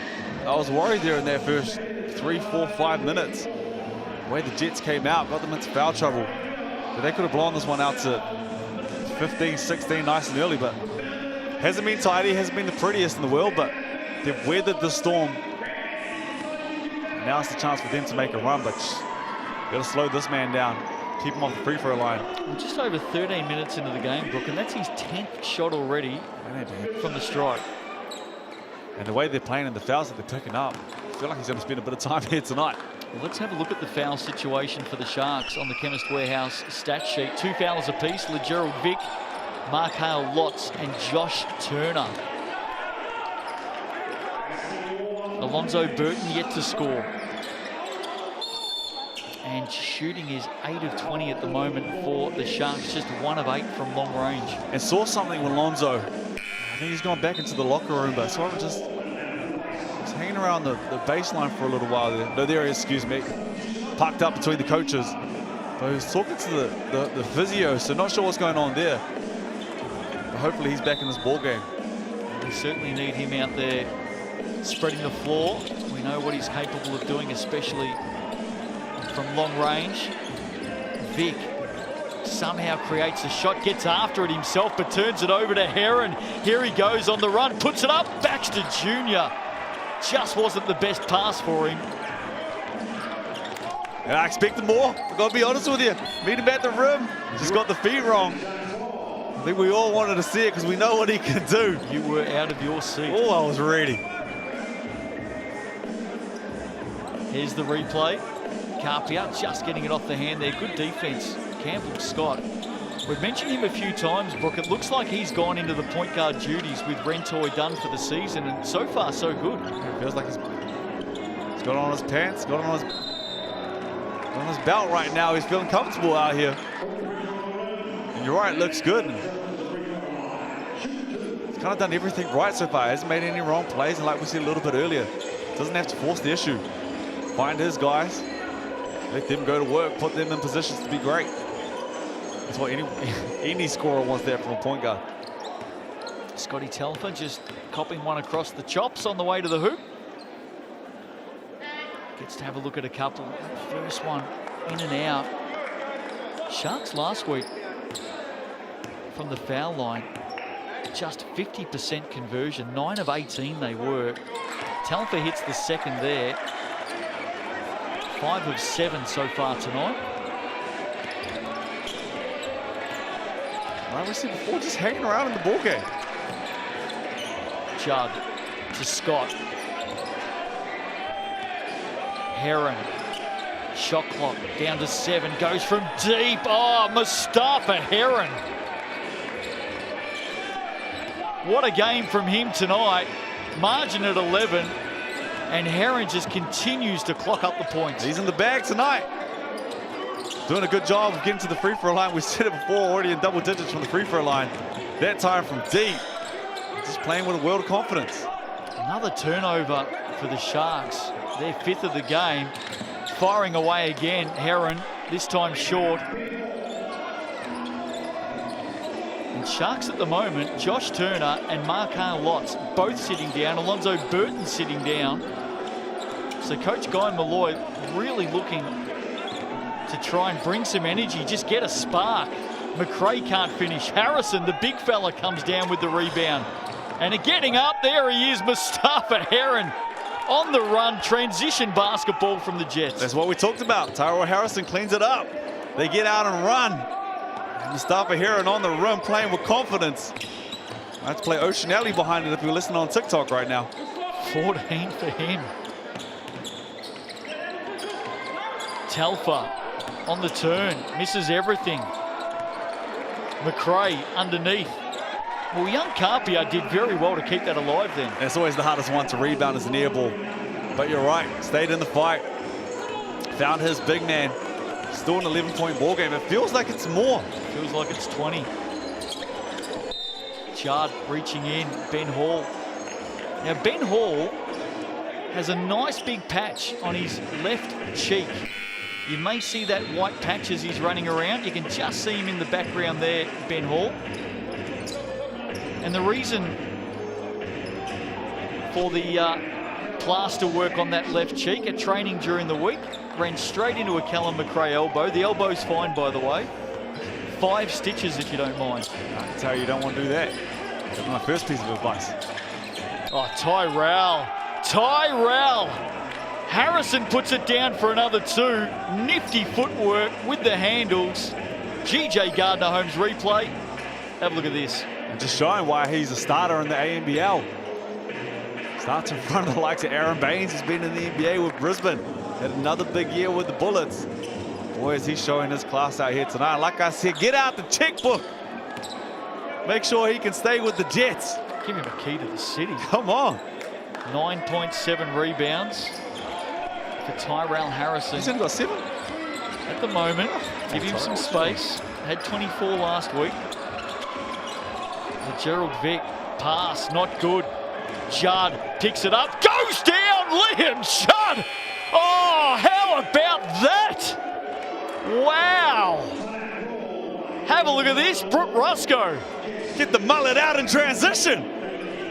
I was worried there in their first 3, 4, 5 minutes. The way the Jets came out, got them into foul trouble. But they could have blown this one out to 15, 16 nice and early, but hasn't been tidy, hasn't been the prettiest in the world, but they've weathered the storm. Now it's the chance for them to make a run, but got to slow this man down. Keep him off the free throw line. We're just over 13 minutes into the game, Brooke, and that's his 10th shot already from the strike. And the way they're playing and the fouls that they're picking up, I feel like he's going to spend a bit of time here tonight. Well, let's have a look at the foul situation for the Sharks on the Chemist Warehouse stat sheet. 2 fouls apiece, LeGerald Vick, Markale Lotz and Josh Turner. Alonzo Burton yet to score. And shooting is 8 of 20 at the moment for the Sharks, just 1 of 8 from long range. And saw something with Alonzo. I think he's gone back into the locker room, but saw him just hanging around the baseline for a little while there. No, there he is, excuse me. Parked up between the coaches. But he was talking to the physio, so not sure what's going on there. But hopefully he's back in this ball game. We certainly need him out there spreading the floor. We know what he's capable of doing, especially from long range. Vic Somehow creates a shot, gets after it himself, but turns it over to Heron. Here he goes on the run, puts it up. Baxter Jr. Just wasn't the best pass for him. Yeah, I expected more. I've got to be honest with you. Meet him at the rim. Just got the feet wrong. I think we all wanted to see it because we know what he can do. You were out of your seat. Oh, I was ready. Here's the replay. Carpia just getting it off the hand there. Good defense. Campbell Scott. We've mentioned him a few times, Brooke. It looks like he's gone into the point guard duties with Rentoy done for the season, and so far so good. It feels like he's got on his pants, got on his belt right now. He's feeling comfortable out here. And you're right, it looks good. He's kind of done everything right so far. He hasn't made any wrong plays, and like we said a little bit earlier, doesn't have to force the issue. Find his guys, let them go to work, put them in positions to be great. That's what any scorer wants there from a point guard. Scotty Telfer just copping one across the chops on the way to the hoop. Gets to have a look at a couple. First one in and out. Sharks last week from the foul line, just 50% conversion. 9 of 18 they were. Telfer hits the second there. 5 of 7 so far tonight. Like we said before, just hanging around in the ball game. Judd to Scott. Heron. Shot clock down to 7. Goes from deep. Oh, Mustafa Heron. What a game from him tonight. Margin at 11. And Heron just continues to clock up the points. He's in the bag tonight. Doing a good job of getting to the free throw line. We said it before, already in double digits from the free throw line. That time from deep. Just playing with a world of confidence. Another turnover for the Sharks. Their 5th of the game. Firing away again. Heron, this time short. And Sharks at the moment, Josh Turner and Markan Lotz both sitting down. Alonzo Burton sitting down. So Coach Guy Malloy really looking to try and bring some energy, just get a spark. McRae can't finish. Harrison, the big fella, comes down with the rebound. And getting up, there he is, Mustafa Heron on the run. Transition basketball from the Jets. That's what we talked about. Tyrell Harrison cleans it up. They get out and run. And Mustafa Heron on the rim, playing with confidence. I have to play Ocean Alley behind it if you're listening on TikTok right now. 14 for him. Telfer on the turn, misses everything. McRae underneath. Well, young Carpia did very well to keep that alive then. And it's always the hardest one to rebound as an air ball. But you're right, stayed in the fight. Found his big man. Still an 11-point ball game. It feels like it's more. Feels like it's 20. Judd reaching in, Ben Hall. Now Ben Hall has a nice big patch on his left cheek. You may see that white patch as he's running around. You can just see him in the background there, Ben Hall. And the reason for the plaster work on that left cheek at training during the week, ran straight into a Callum McRae elbow. The elbow's fine, by the way. 5 stitches if you don't mind. I can tell you don't want to do that. That's my first piece of advice. Oh, Tyrell. Harrison puts it down for another 2. Nifty footwork with the handles. GJ Gardner-Holmes replay. Have a look at this. And just showing why he's a starter in the ANBL. Starts in front of the likes of Aaron Baines, who's been in the NBA with Brisbane. Had another big year with the Bullets. Boy, is he showing his class out here tonight. Like I said, get out the checkbook. Make sure he can stay with the Jets. Give him a key to the city. Come on. 9.7 rebounds for Tyrell Harrison. He's only got 7? At the moment, give him some space. Had 24 last week. The Gerald Vick pass, not good. Judd picks it up, goes down, Liam Judd. Oh, how about that? Wow. Have a look at this, Brooke Roscoe. Get the mullet out in transition.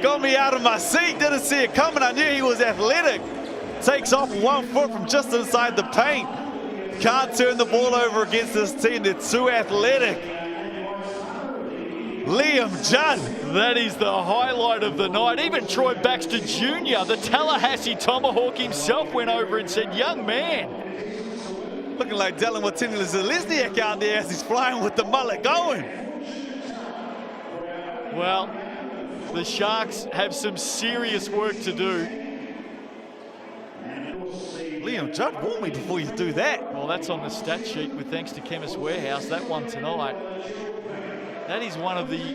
Got me out of my seat, didn't see it coming. I knew he was athletic. Takes off 1 foot from just inside the paint. Can't turn the ball over against this team. They're too athletic. Liam Judd. That is the highlight of the night. Even Troy Baxter Jr., the Tallahassee Tomahawk himself, went over and said, young man. Looking like Dylan Watini-Zelezniak out there as he's flying with the mullet going. Well, the Sharks have some serious work to do. Liam Judd, warn me before you do that. Well, that's on the stat sheet with thanks to Chemist Warehouse, that one tonight. That is one of the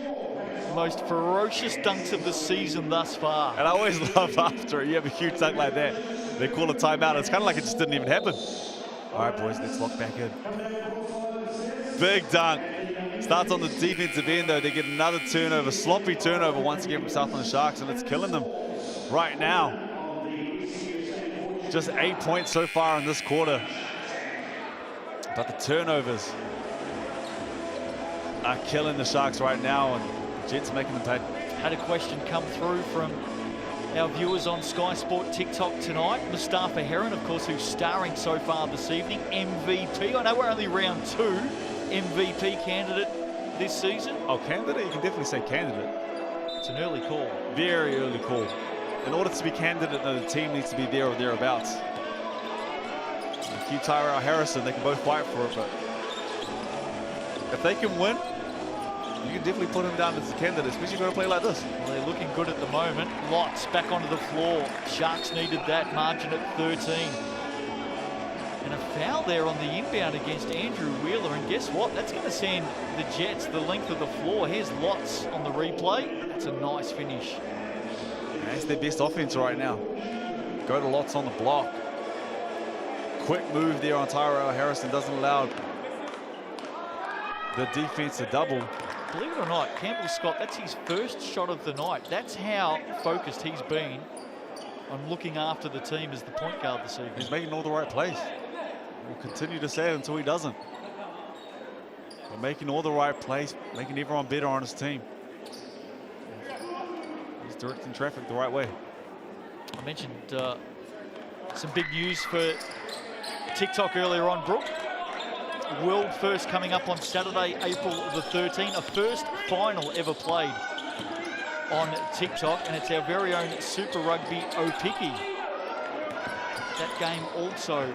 most ferocious dunks of the season thus far. And I always love after you have a huge dunk like that, they call a timeout. It's kind of like it just didn't even happen. All right, boys, let's lock back in. Big dunk. Starts on the defensive end, though. They get another turnover, sloppy turnover once again from Southland Sharks, and it's killing them right now. Just 8 points so far in this quarter. But the turnovers are killing the Sharks right now, and the Jets making them pay. Had a question come through from our viewers on Sky Sport TikTok tonight. Mustafa Heron, of course, who's starring so far this evening. MVP. I know we're only round 2. MVP candidate this season. Oh, candidate? You can definitely say candidate. It's an early call. Very early call. In order to be candidate, the team needs to be there or thereabouts. Keep Tyrell Harrison, they can both fight for it, but if they can win, you can definitely put him down as a candidate, especially going to play like this. Well, they're looking good at the moment. Lots back onto the floor. Sharks needed that margin at 13. And a foul there on the inbound against Andrew Wheeler. And guess what? That's going to send the Jets the length of the floor. Here's Lots on the replay. That's a nice finish. That's their best offense right now. Go to Lots on the block. Quick move there on Tyrell Harrison. Doesn't allow the defense to double. Believe it or not, Campbell Scott, that's his first shot of the night. That's how focused he's been on looking after the team as the point guard this evening. He's making all the right plays. We'll continue to say it until he doesn't. But making all the right plays, making everyone better on his team. He's directing traffic the right way. I mentioned some big news for TikTok earlier on, Brooke. World First coming up on Saturday, April the 13th. A first final ever played on TikTok, and it's our very own Super Rugby Opiki. That game also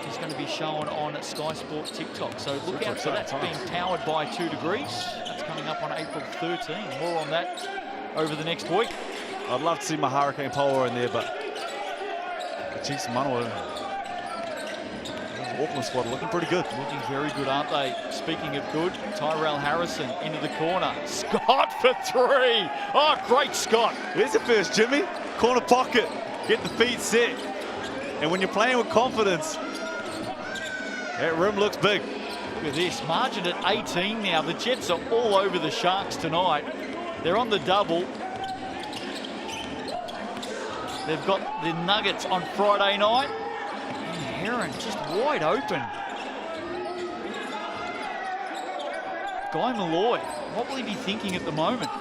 is going to be shown on Sky Sports TikTok. So look out for that. It's being powered by 2 Degrees. That's coming up on April 13th. More on that over the next week. I'd love to see my Hurricane Polo in there, but the Chiefs Manawatū. Auckland squad looking pretty good. Looking very good, aren't they? Speaking of good, Tyrell Harrison into the corner. Scott for 3. Oh, great Scott. There's the first, Jimmy. Corner pocket. Get the feet set. And when you're playing with confidence, that rim looks big. Look at this. Margin at 18 now. The Jets are all over the Sharks tonight. They're on the double. They've got the Nuggets on Friday night. Heron just wide open. Guy Malloy, what will he be thinking at the moment?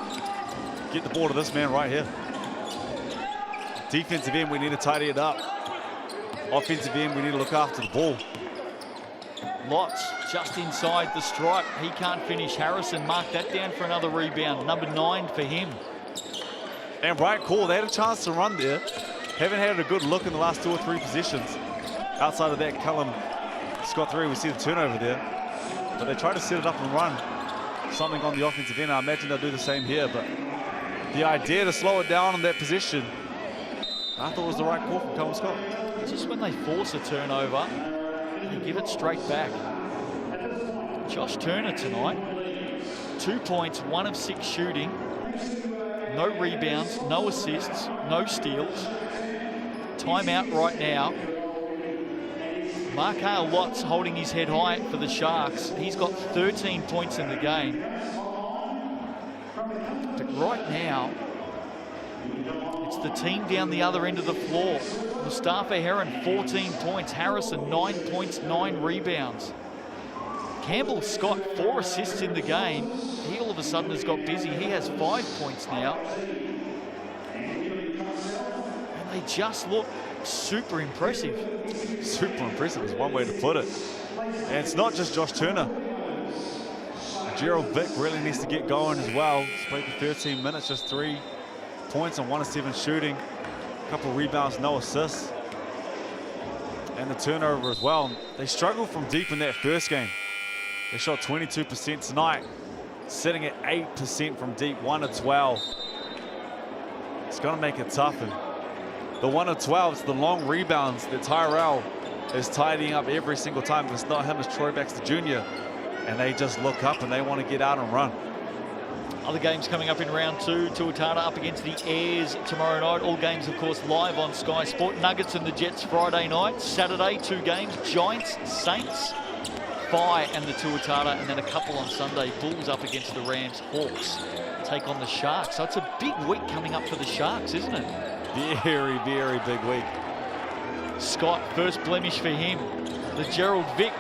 Get the ball to this man right here. Defensive end, we need to tidy it up. Offensive end, we need to look after the ball. Lots just inside the stripe. He can't finish. Harrison marked that down for another rebound. Number 9 for him. And right call, they had a chance to run there. Haven't had a good look in the last 2 or 3 possessions. Outside of that, Callum Scott 3, we see the turnover there. But they try to set it up and run something on the offensive end. I imagine they'll do the same here, but the idea to slow it down on that position, I thought was the right call from Callum Scott. Just when they force a turnover, they give it straight back. Josh Turner tonight, 2 points, 1 of 6 shooting. No rebounds, no assists, no steals. Timeout right now. Markale Watts holding his head high for the Sharks. He's got 13 points in the game. But right now, it's the team down the other end of the floor. Mustafa Heron, 14 points. Harrison, 9 points, 9 rebounds. Campbell Scott, 4 assists in the game. He all of a sudden has got busy. He has 5 points now. And they just look super impressive. Super impressive is one way to put it. And it's not just Josh Turner. Gerald Vick really needs to get going as well. He's played for 13 minutes, just 3 points on 1 of 7 shooting. A couple of rebounds, no assists. And the turnover as well. They struggled from deep in that first game. They shot 22% tonight, sitting at 8% from deep, 1 of 12. It's going to make it tough. And the 1 of 12 is the long rebounds that Tyrell is tidying up every single time. If it's not him, it's Troy Baxter Jr. And they just look up and they want to get out and run. Other games coming up in round 2. Tuatara up against the Airs tomorrow night. All games, of course, live on Sky Sport. Nuggets and the Jets Friday night. Saturday, 2 games. Giants, Saints, Phi and the Tuatara. And then a couple on Sunday. Bulls up against the Rams. Hawks take on the Sharks. So it's a big week coming up for the Sharks, isn't it? Very, very big week. Scott, first blemish for him. The Gerald Vick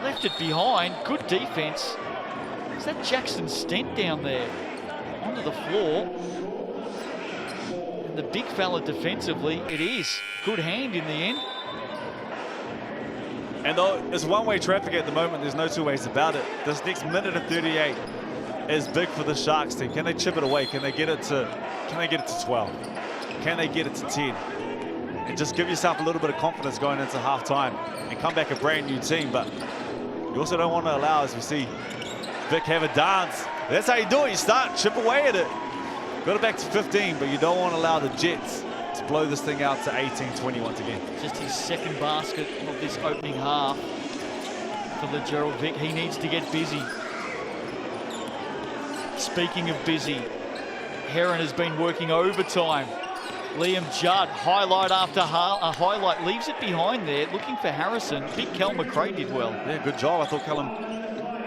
left it behind. Good defense. Is that Jackson Stent down there? Onto the floor. And the big fella defensively, it is. Good hand in the end. And though it's one-way traffic at the moment, there's no 2 ways about it. This next minute and 38 is big for the Sharks team. Can they chip it away? Can they get it to 12? Can they get it to 10? And just give yourself a little bit of confidence going into halftime and come back a brand new team. But you also don't want to allow, as we see Vic have a dance. That's how you do it. You start, chip away at it. Got it back to 15, but you don't want to allow the Jets to blow this thing out to 18-20 once again. Just his second basket of this opening half for the Gerald Vick. He needs to get busy. Speaking of busy, Heron has been working overtime. Liam Judd, highlight after highlight, leaves it behind there, looking for Harrison. Big Cal McRae did well. Yeah, good job. I thought Callum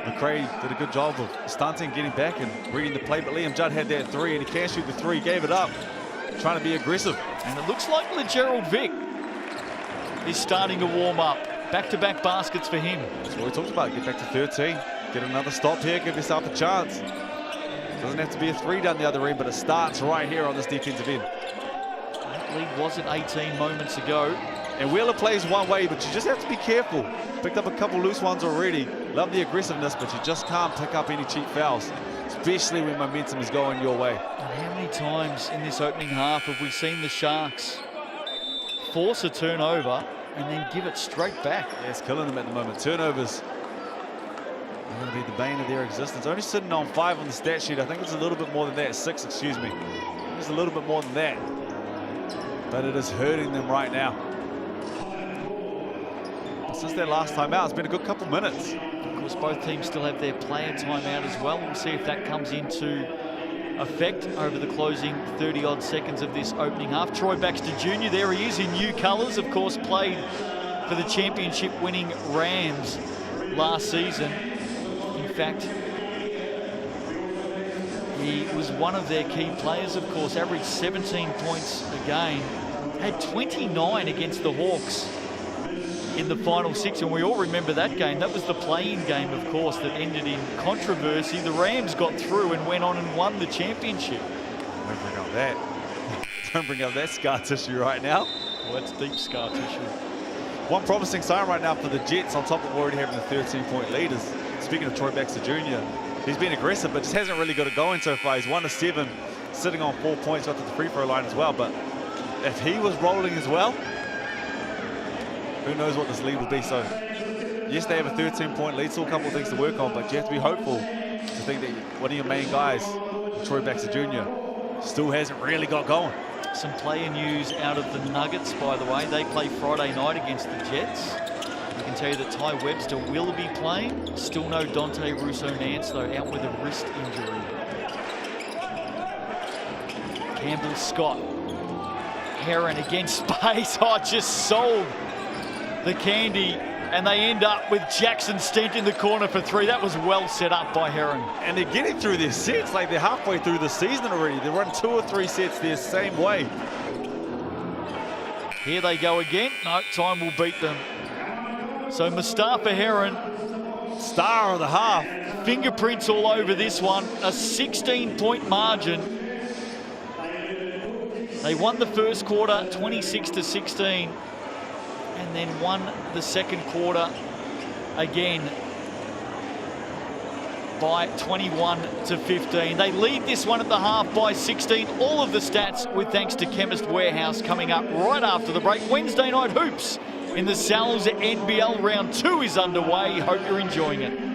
McRae did a good job of stunting, getting back and reading the play, but Liam Judd had that 3 and he can't shoot the 3, gave it up, trying to be aggressive. And it looks like LeGerald Vick is starting to warm up. Back-to-back baskets for him. That's what we talked about, get back to 13, get another stop here, give yourself a chance. Doesn't have to be a 3 down the other end, but it starts right here on this defensive end. That lead was at 18 moments ago. And Wheeler plays one way, but you just have to be careful. Picked up a couple loose ones already. Love the aggressiveness, but you just can't pick up any cheap fouls, especially when momentum is going your way. And how many times in this opening half have we seen the Sharks force a turnover and then give it straight back? Yeah, it's killing them at the moment. Turnovers are going to be the bane of their existence. Only sitting on 5 on the stat sheet. I think it's a little bit more than that. 6, excuse me. It's a little bit more than that. But it is hurting them right now. But since their last time out, it's been a good couple minutes. Of course, both teams still have their player timeout as well. We'll see if that comes into effect over the closing 30-odd seconds of this opening half. Troy Baxter Jr., there he is in new colours. Of course, played for the championship-winning Rams last season. In fact, he was one of their key players, of course, averaged 17 points a game, had 29 against the Hawks in the final 6, and we all remember that game. That was the play-in game, of course, that ended in controversy. The Rams got through and went on and won the championship. Don't bring up that. Don't bring up that scar tissue right now. Well, that's deep scar tissue. One promising sign right now for the Jets, on top of already having the 13-point lead, is, speaking of Troy Baxter Jr., he's been aggressive, but just hasn't really got it going so far. He's 1 of 7, sitting on 4 points after the free throw line as well. But if he was rolling as well, who knows what this lead will be. So, yes, they have a 13-point lead, still a couple of things to work on, but you have to be hopeful to think that one of your main guys, Troy Baxter Jr., still hasn't really got going. Some player news out of the Nuggets, by the way. They play Friday night against the Jets. I can tell you that Ty Webster will be playing. Still no Dante Russo-Nance, though, out with a wrist injury. Campbell Scott. Heron against space. Oh, just sold the candy. And they end up with Jackson Stent in the corner for 3. That was well set up by Heron. And they're getting through their sets like they're halfway through the season already. They run 2 or 3 sets their same way. Here they go again. No, time will beat them. So Mustafa Heron, star of the half. Fingerprints all over this one. A 16-point margin. They won the first quarter 26-16 and then won the second quarter again by 21-15. They lead this one at the half by 16. All of the stats with thanks to Chemist Warehouse coming up right after the break. Wednesday night hoops in the NZNBL round 2 is underway. Hope you're enjoying it.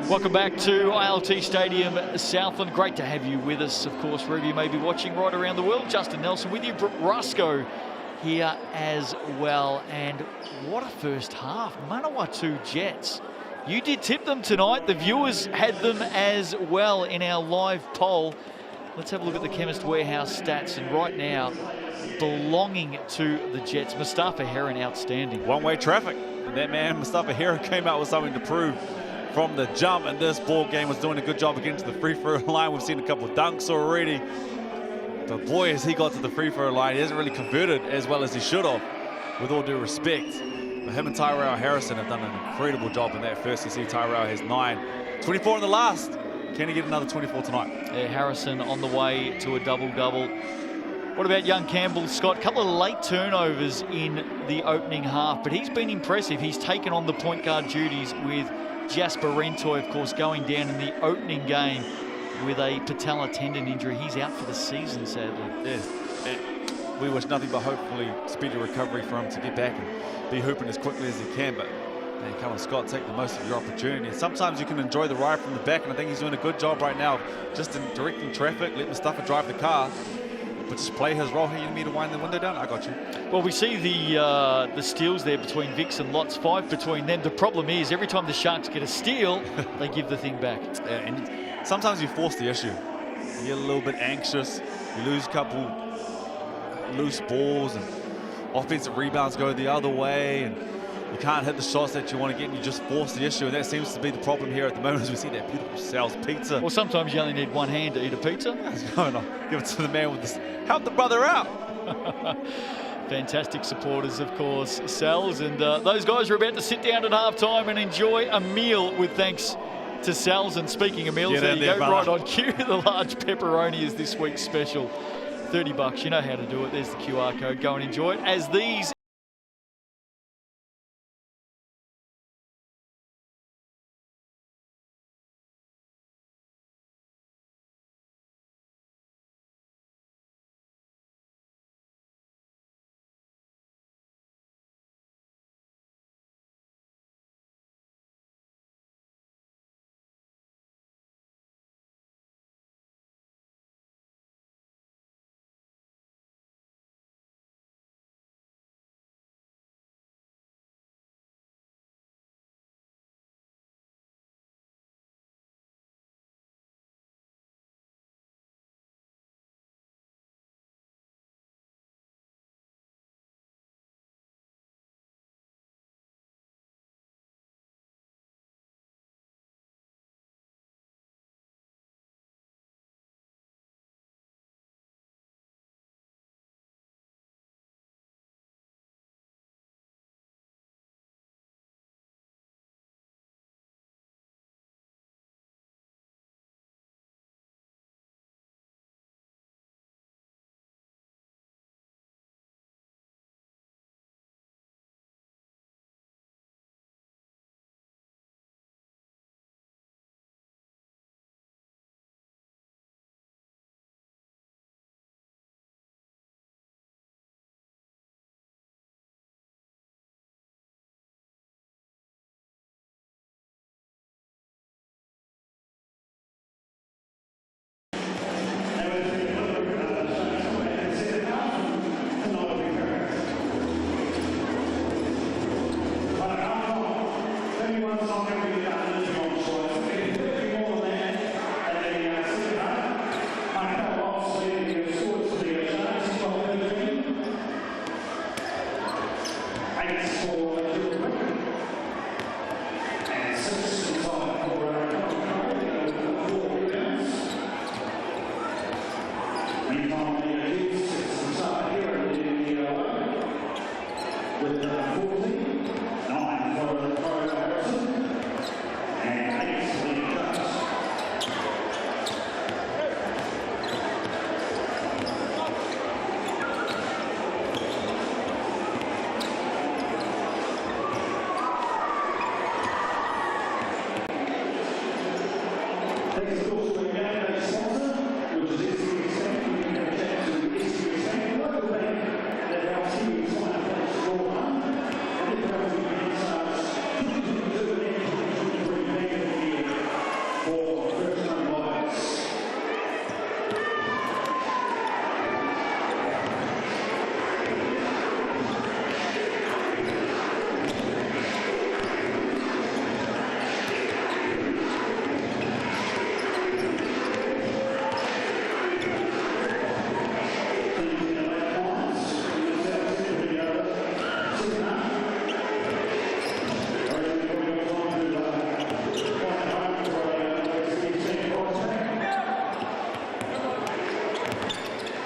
Welcome back to ILT Stadium, Southland. Great to have you with us, of course, wherever you may be watching right around the world. Justin Nelson with you, Rusco here as well. And what a first half. Manawatū Jets. You did tip them tonight. The viewers had them as well in our live poll. Let's have a look at the Chemist Warehouse stats. And right now, belonging to the Jets, Mustafa Heron, outstanding. One-way traffic. And that man, Mustafa Heron, came out with something to prove from the jump, and this ball game was doing a good job of getting to the free throw line. We've seen a couple of dunks already. But boy, as he got to the free throw line, he hasn't really converted as well as he should have, with all due respect. But him and Tyrell Harrison have done an incredible job in that first. You see Tyrell has 9, 24 in the last. Can he get another 24 tonight? Yeah, Harrison on the way to a double-double. What about young Campbell Scott? A couple of late turnovers in the opening half, but he's been impressive. He's taken on the point guard duties with Jasper Rentoy, of course, going down in the opening game with a patella tendon injury. He's out for the season, sadly. Yes, and we wish nothing but hopefully speedy recovery for him to get back and be hooping as quickly as he can. But man, come on, Scott, take the most of your opportunity. And sometimes you can enjoy the ride from the back, and I think he's doing a good job right now, just in directing traffic, letting Mustafa drive the car. but just play his role. Hey, you need me to wind the window down? I got you. Well, we see the steals there between Vix and Lots, 5 between them. The problem is every time the Sharks get a steal, they give the thing back. Yeah, and sometimes you force the issue. You get a little bit anxious. You lose a couple loose balls, and offensive rebounds go the other way, and you can't hit the shots that you want to get, and you just force the issue, and that seems to be the problem here at the moment as we see that beautiful Sal's pizza. Well, sometimes you only need one hand to eat a pizza. What's going on? Give it to the man with this. Help the brother out. Fantastic supporters, of course, Sal's, and those guys are about to sit down at halftime and enjoy a meal with thanks to Sal's. And speaking of meals, there you go, right on cue. The large pepperoni is this week's special. $30, you know how to do it. There's the QR code. Go and enjoy it. As these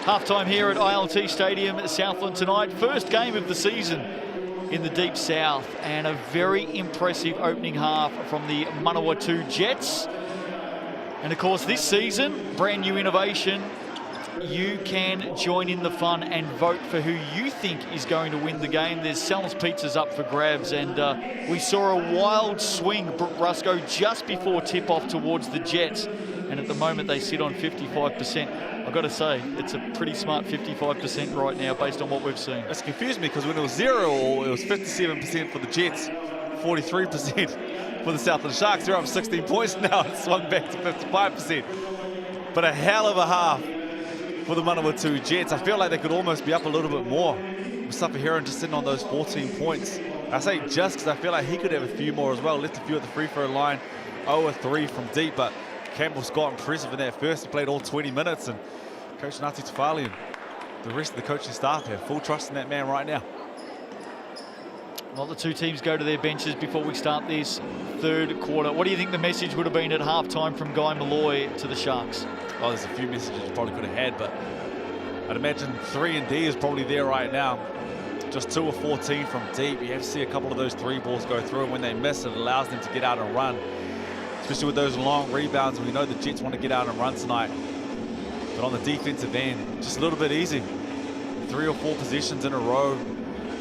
halftime here at ILT Stadium at Southland tonight. First game of the season in the Deep South, and a very impressive opening half from the Manawatū Jets. And of course this season, brand new innovation. You can join in the fun and vote for who you think is going to win the game. There's Sal's Pizzas up for grabs, and we saw a wild swing, Brusco, just before tip-off towards the Jets. And at the moment they sit on 55%. I've got to say, it's a pretty smart 55% right now based on what we've seen. It's confused me because when it was 0-all, it was 57% for the Jets, 43% for the Southland Sharks. They're up 16 points now and swung back to 55%. But a hell of a half for the Manawatū Jets. I feel like they could almost be up a little bit more. Mustafa Heron just sitting on those 14 points. I say just because I feel like he could have a few more as well. Left a few at the free throw line, 0-3 from deep, but Campbell Scott impressive in that first. He played all 20 minutes, and Coach Ngāti Tufali and the rest of the coaching staff have full trust in that man right now. Well, the two teams go to their benches before we start this third quarter. What do you think the message would have been at halftime from Guy Malloy to the Sharks? Oh, there's a few messages you probably could have had, but I'd imagine 3 and D is probably there right now. Just 2 of 14 from deep. You have to see a couple of those 3 balls go through, and when they miss, it allows them to get out and run. Especially with those long rebounds, we know the Jets want to get out and run tonight. But on the defensive end, just a little bit easy. 3 or 4 possessions in a row.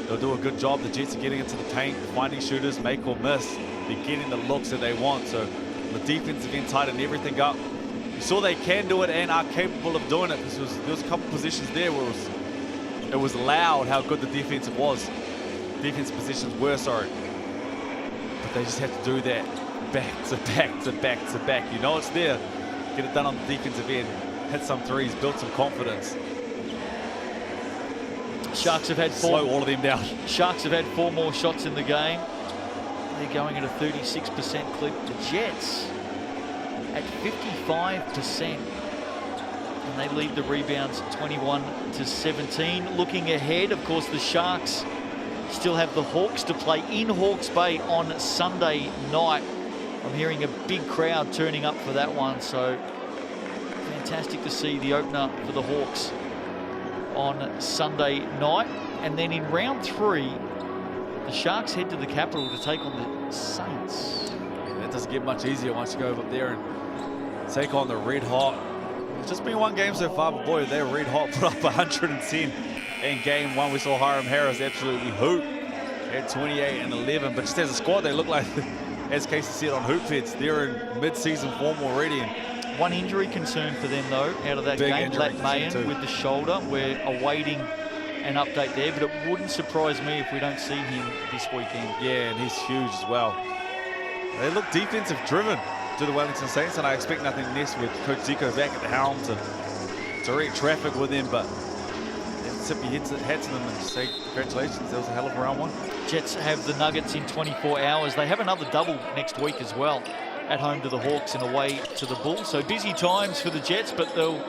They'll do a good job. The Jets are getting into the paint, finding shooters, make or miss. They're getting the looks that they want. So the defensive end tighten everything up. You saw they can do it and are capable of doing it. There was a couple positions there where it was loud how good the defense was. Defensive positions were, sorry. But they just have to do that back to back to back to back. You know it's there. Get it done on the defensive end. Hit some threes, build some confidence. Sharks have had 4. Slow all of them down. Sharks have had 4 more shots in the game. They're going at a 36% clip. The Jets at 55%. And they lead the rebounds 21-17. Looking ahead, of course, the Sharks still have the Hawks to play in Hawke's Bay on Sunday night. I'm hearing a big crowd turning up for that one, so fantastic to see the opener for the Hawks on Sunday night. And then in round 3, the Sharks head to the capital to take on the Saints. That doesn't get much easier once you go up there and take on the Red Hot. It's just been one game so far, but boy, they're Red Hot, put up 110 in game 1. We saw Hiram Harris absolutely hoop at 28 and 11, but just as a squad, they look like, as Casey said on Hoop Feds, they're in mid-season form already. And one injury concern for them, though, out of that game, Lat Mayan with the shoulder. We're awaiting an update there, but it wouldn't surprise me if we don't see him this weekend. Yeah, and he's huge as well. They look defensive driven to the Wellington Saints, and I expect nothing less with Coach Zico back at the helm to direct traffic with them, but tip your hat to them and say congratulations, that was a hell of a round 1. Jets have the Nuggets in 24 hours. They have another double next week as well, at home to the Hawks and away to the Bulls. So busy times for the Jets, but they'll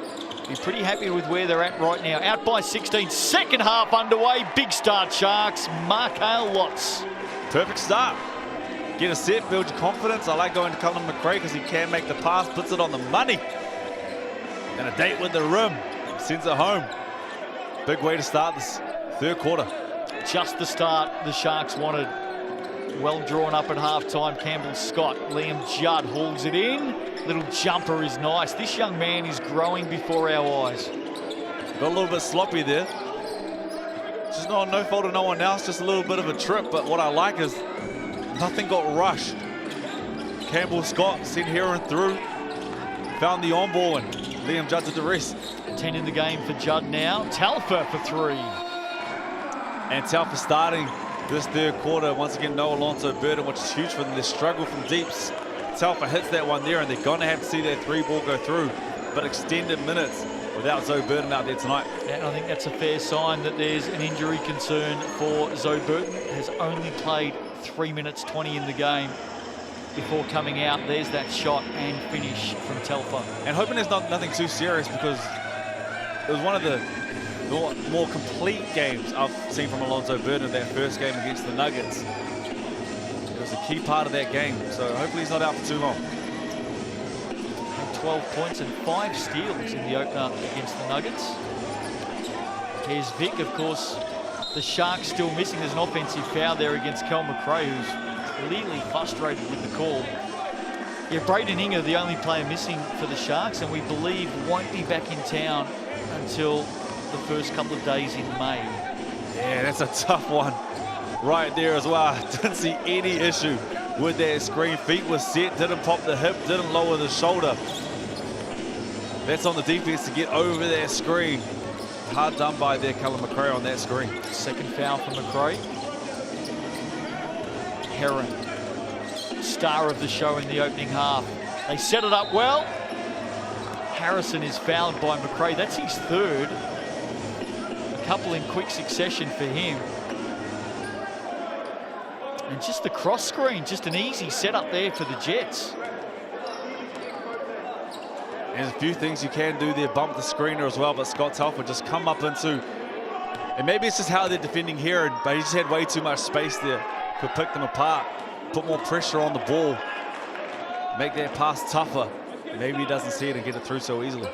be pretty happy with where they're at right now. Out by 16, second half underway. Big start, Sharks. Markale Watts. Perfect start. Get a set, build your confidence. I like going to Colin McRae because he can make the pass, puts it on the money. And a date with the rim, sends it home. Big way to start this third quarter. Just the start the Sharks wanted. Well drawn up at halftime. Campbell Scott, Liam Judd hauls it in. Little jumper is nice. This young man is growing before our eyes. Got a little bit sloppy there. Just no fault of no one else, just a little bit of a trip. But what I like is nothing got rushed. Campbell Scott sent Heron through, found the on ball, and Liam Judd did the rest. 10 in the game for Judd now. Telfer for 3. And Telfer starting this third quarter. Once again, no Alonso Burden, which is huge for them. They struggle from deep. Telfer hits that one there, and they're going to have to see that 3 ball go through. But extended minutes without Zoe Burden out there tonight. Yeah, I think that's a fair sign that there's an injury concern for Zoe Burton. Has only played 3 minutes 20 in the game before coming out. There's that shot and finish from Telfer. And hoping there's nothing too serious, because it was one of the more complete games I've seen from Alonso Burden, that first game against the Nuggets. It was a key part of that game, so hopefully he's not out for too long. 12 points and 5 steals in the opener against the Nuggets. Here's Vic, of course. The Sharks still missing. There's an offensive foul there against Kel McRae, who's clearly frustrated with the call. Yeah, Braden Inger, the only player missing for the Sharks, and we believe won't be back in town until the first couple of days in May. Yeah, that's a tough one right there as well. I didn't see any issue with that screen. Feet were set, didn't pop the hip, didn't lower the shoulder. That's on the defense to get over that screen. Hard done by there, Callum McRae on that screen. Second foul for McRae. Heron, star of the show in the opening half. They set it up well. Harrison is fouled by McRae. That's his third. A couple in quick succession for him. And just the cross screen, just an easy setup there for the Jets. And a few things you can do there, bump the screener as well, but Scott Telford just come up into, and maybe it's just how they're defending here, but he just had way too much space there. Could pick them apart, put more pressure on the ball, make that pass tougher. Maybe he doesn't see it and get it through so easily.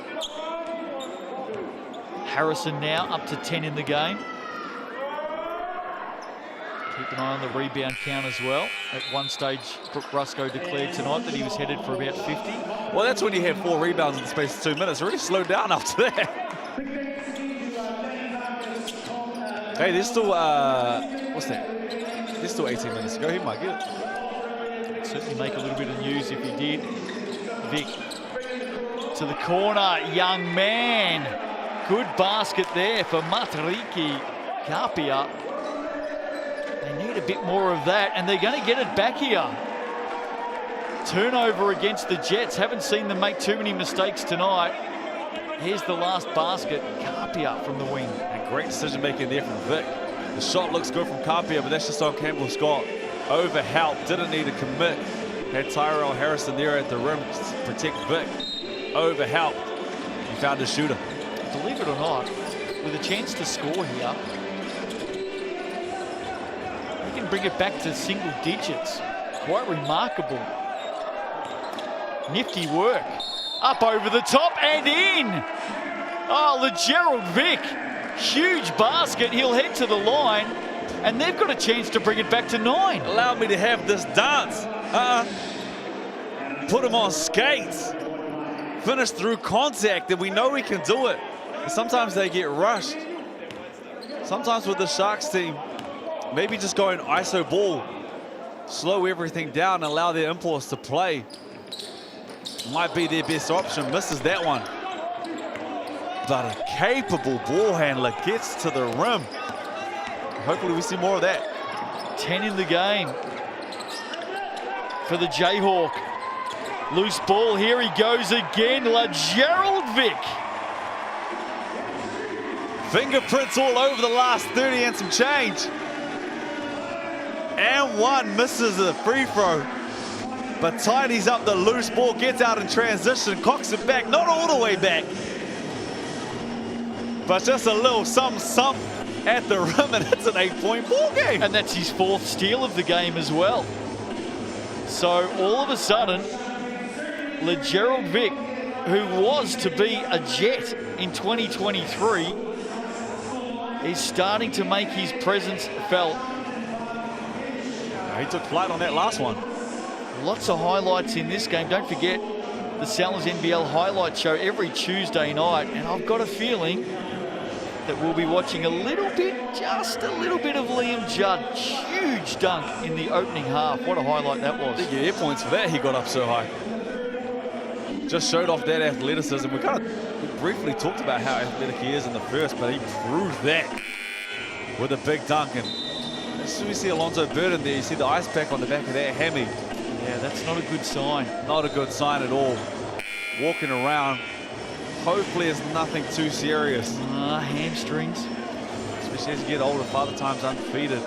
Harrison now up to 10 in the game. Keep an eye on the rebound count as well. At one stage, Brooke Rusco declared tonight that he was headed for about 50. Well, that's when you have 4 rebounds in the space of 2 minutes. Really slowed down after that. Hey, there's still, what's that? There's still 18 minutes to go. He might get it. Certainly make a little bit of news if he did. Vic to the corner, young man. Good basket there for Matariki Kapia. They need a bit more of that, and they're going to get it back here. Turnover against the Jets. Haven't seen them make too many mistakes tonight. Here's the last basket. Kapia from the wing. And great decision making there from Vic. The shot looks good from Kapia, but that's just on Campbell Scott. Over help, didn't need to commit. Had Tyrell Harrison there at the rim to protect Vic. Over help. He found a shooter. Believe it or not, with a chance to score here, he can bring it back to single digits. Quite remarkable. Nifty work. Up over the top and in. Oh, LeGerald Vic. Huge basket. He'll head to the line, and they've got a chance to bring it back to 9. Allow me to have this dance. Put him on skates. Finish through contact, and we know we can do it. And sometimes they get rushed. Sometimes with the Sharks team, maybe just going ISO ball, slow everything down, and allow their impulse to play. Might be their best option. Misses that one. But a capable ball handler gets to the rim. Hopefully we see more of that. 10 in the game for the Jayhawk. Loose ball, here he goes again, LeGerald Vic. Fingerprints all over the last 30 and some change. And one, misses a free throw. But tidies up the loose ball, gets out in transition, cocks it back, not all the way back. But just a little some at the rim, and it's an 8-point ball game. And that's his 4th steal of the game as well. So all of a sudden, LeGerald Vic, who was to be a Jet in 2023, is starting to make his presence felt. He took flight on that last one. Lots of highlights in this game. Don't forget the Sellers NBL highlight show every Tuesday night, and I've got a feeling that we'll be watching a little bit, just a little bit of Liam Judd. Huge dunk in the opening half. What a highlight that was. Big air points for that, he got up so high. Just showed off that athleticism. We briefly talked about how athletic he is in the first, but he proved that with a big dunk. And as soon as we see Alonzo Burden there, you see the ice pack on the back of that hammy. Yeah, that's not a good sign. Not a good sign at all. Walking around. Hopefully it's nothing too serious. Hamstrings. Especially as you get older, Father Time's undefeated.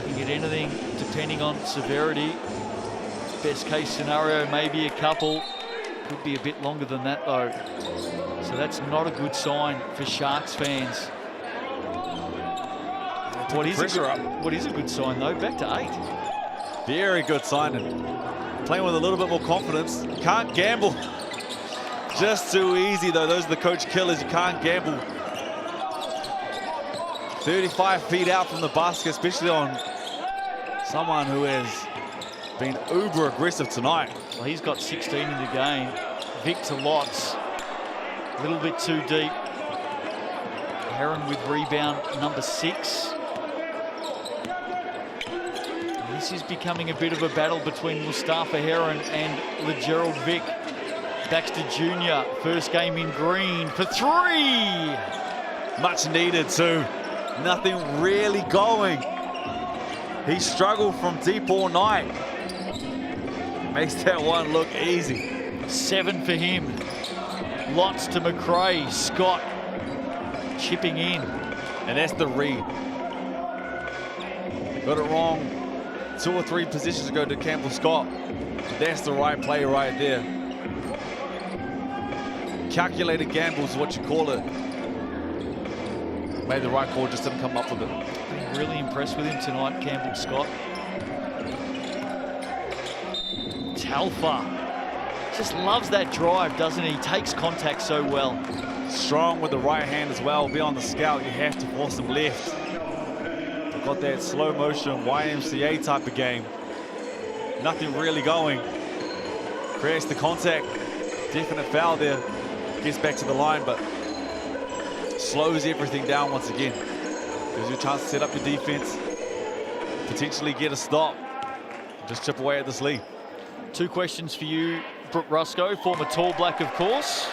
Looking at anything depending on severity. Best case scenario, maybe a couple. Could be a bit longer than that though. So that's not a good sign for Sharks fans. What is a good sign though? Back to 8. Very good sign. And playing with a little bit more confidence. Can't gamble. Just too easy though. Those are the coach killers. You can't gamble. 35 feet out from the basket, especially on someone who has been uber aggressive tonight. Well, he's got 16 in the game. Vic to lots. A little bit too deep. Heron with rebound number 6. This is becoming a bit of a battle between Mustafa Heron and LeGerald Vic. Baxter Jr., first game in green for 3. Much needed too. Nothing really going. He struggled from deep all night. Makes that one look easy. 7 for him. Lots to McRae. Scott chipping in. And that's the read. Got it wrong 2 or 3 positions ago to Campbell Scott. That's the right play right there. Calculated gamble is what you call it. Made the right call, just didn't come up with it. Been really impressed with him tonight, Campbell Scott. Telfer just loves that drive, doesn't he? Takes contact so well. Strong with the right hand as well. Be on the scout, you have to force him left. They've got that slow motion YMCA type of game. Nothing really going. Creates the contact. Definite foul there. Gets back to the line, but slows everything down once again. Gives you a chance to set up your defense, potentially get a stop, just chip away at this lead. 2 questions for you, Brooke Rusco, former Tall Black, of course.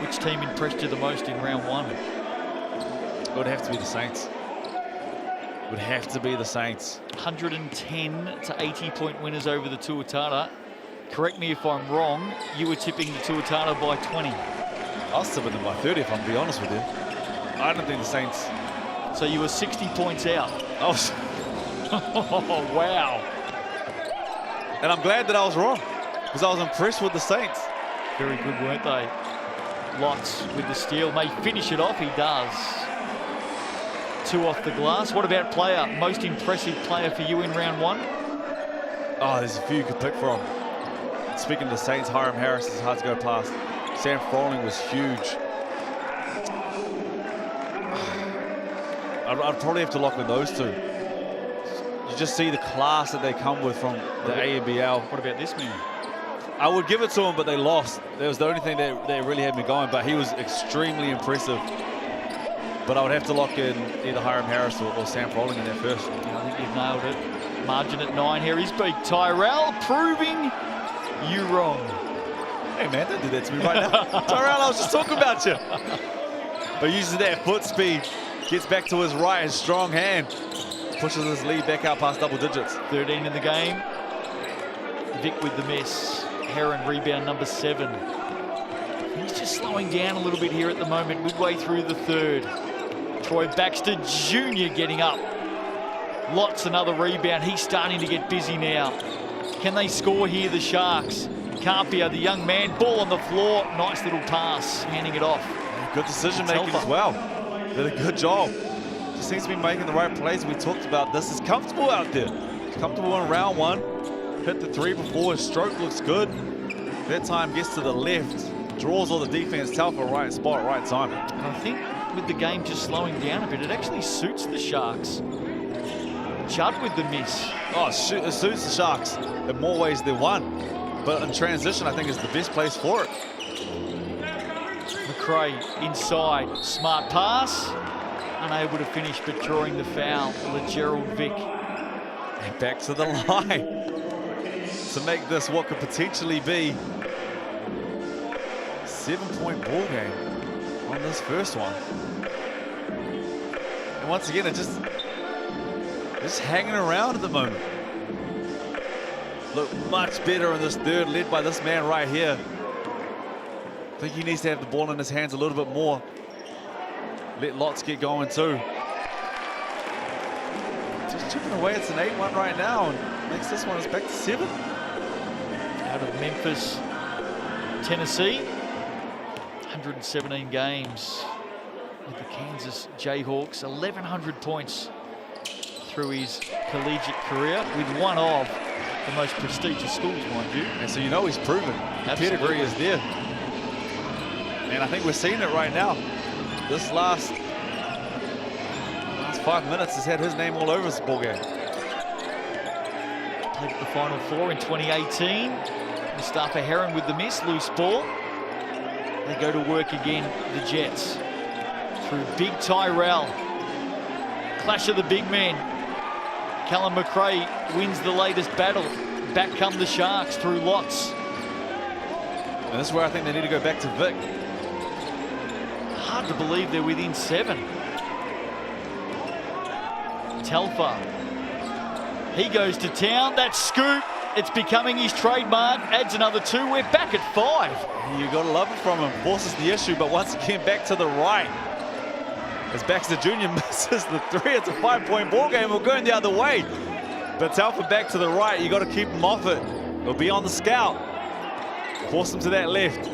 Which team impressed you the most in round 1? It would have to be the Saints. It would have to be the Saints. 110 to 80-point winners over the Tuatara. Correct me if I'm wrong, you were tipping the Tuatara by 20. I was tipping them by 30, if I'm to be honest with you. I don't think the Saints... So you were 60 points out. I was... Oh, wow. And I'm glad that I was wrong, because I was impressed with the Saints. Very good, weren't they? Lots with the steal. May finish it off, he does. 2 off the glass. What about player? Most impressive player for you in round 1? Oh, there's a few you could pick from. Speaking of the Saints, Hiram Harris is hard to go past. Sam Froling was huge. I'd probably have to lock in those 2. You just see the class that they come with from the ANBL. What about this man? I would give it to him, but they lost. That was the only thing that really had me going, but he was extremely impressive. But I would have to lock in either Hiram Harris or Sam Froling in there first. I think you've nailed it. Margin at 9 here is big. Tyrell proving you wrong. Hey man, don't do that to me right now. Tyrell, I was just talking about you. But uses that foot speed, gets back to his right, his strong hand, pushes his lead back out past double digits. 13 in the game. Vic with the miss. Heron rebound number 7. He's just slowing down a little bit here at the moment, midway through the 3rd. Troy Baxter Jr. getting up. Lots another rebound. He's starting to get busy now. Can they score here, the Sharks? Carpia, the young man, ball on the floor. Nice little pass, handing it off. Good decision making as well. Did a good job. Just seems to be making the right plays. We talked about this. Is comfortable out there. He's comfortable in round 1. Hit the 3 before. His stroke looks good. That time gets to the left. Draws all the defense. Telfer right spot, right time. And I think with the game just slowing down a bit, it actually suits the Sharks. Judd with the miss. Oh, shoot, it suits the Sharks in more ways than one. But in transition, I think is the best place for it. McRae inside, smart pass. Unable to finish, but drawing the foul. LeGerald Vic. And back to the line to make this what could potentially be 7-point ball game on this first one. And once again, it's just hanging around at the moment. Look much better in this 3rd, led by this man right here. I think he needs to have the ball in his hands a little bit more. Let Lots get going too. Just chipping away. It's an 8-1 right now, and next this one is back to 7. Out of Memphis, Tennessee. 117 games with the Kansas Jayhawks. 1,100 points through his collegiate career, with one of the most prestigious schools, mind you. And so you know he's proven. The pedigree is there. And I think we're seeing it right now. This last 5 minutes has had his name all over this ball game. Played at the Final Four in 2018. Mustafa Heron with the miss, loose ball. They go to work again, the Jets. Through Big Tyrell. Clash of the big men. Callum McRae wins the latest battle. Back come the Sharks through Lots. And this is where I think they need to go back to Vic. Hard to believe they're within 7. Telfer. He goes to town. That scoop It's becoming his trademark. Adds another 2. We're back at 5. You got to love it from him. Forces the issue, but once again, back to the right. As Baxter Jr. misses the 3, it's a 5-point ball game. We're going the other way. But Telford back to the right. You got to keep him off it. He'll be on the scout. Force him to that left.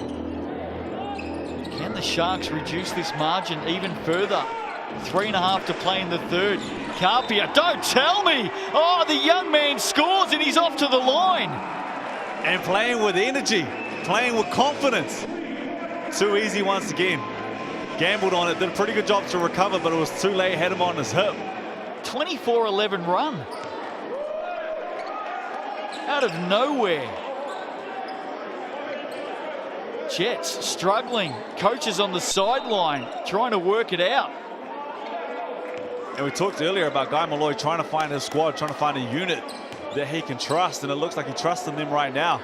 Can the Sharks reduce this margin even further? 3.5 to play in the third. Carpia, don't tell me! Oh, the young man scores and he's off to the line. And playing with energy, playing with confidence. Too easy once again. Gambled on it, did a pretty good job to recover, but it was too late, had him on his hip. 24-11 run. Out of nowhere. Jets struggling. Coaches on the sideline trying to work it out. And we talked earlier about Guy Malloy trying to find his squad, trying to find a unit that he can trust, and it looks like he trusts in them right now.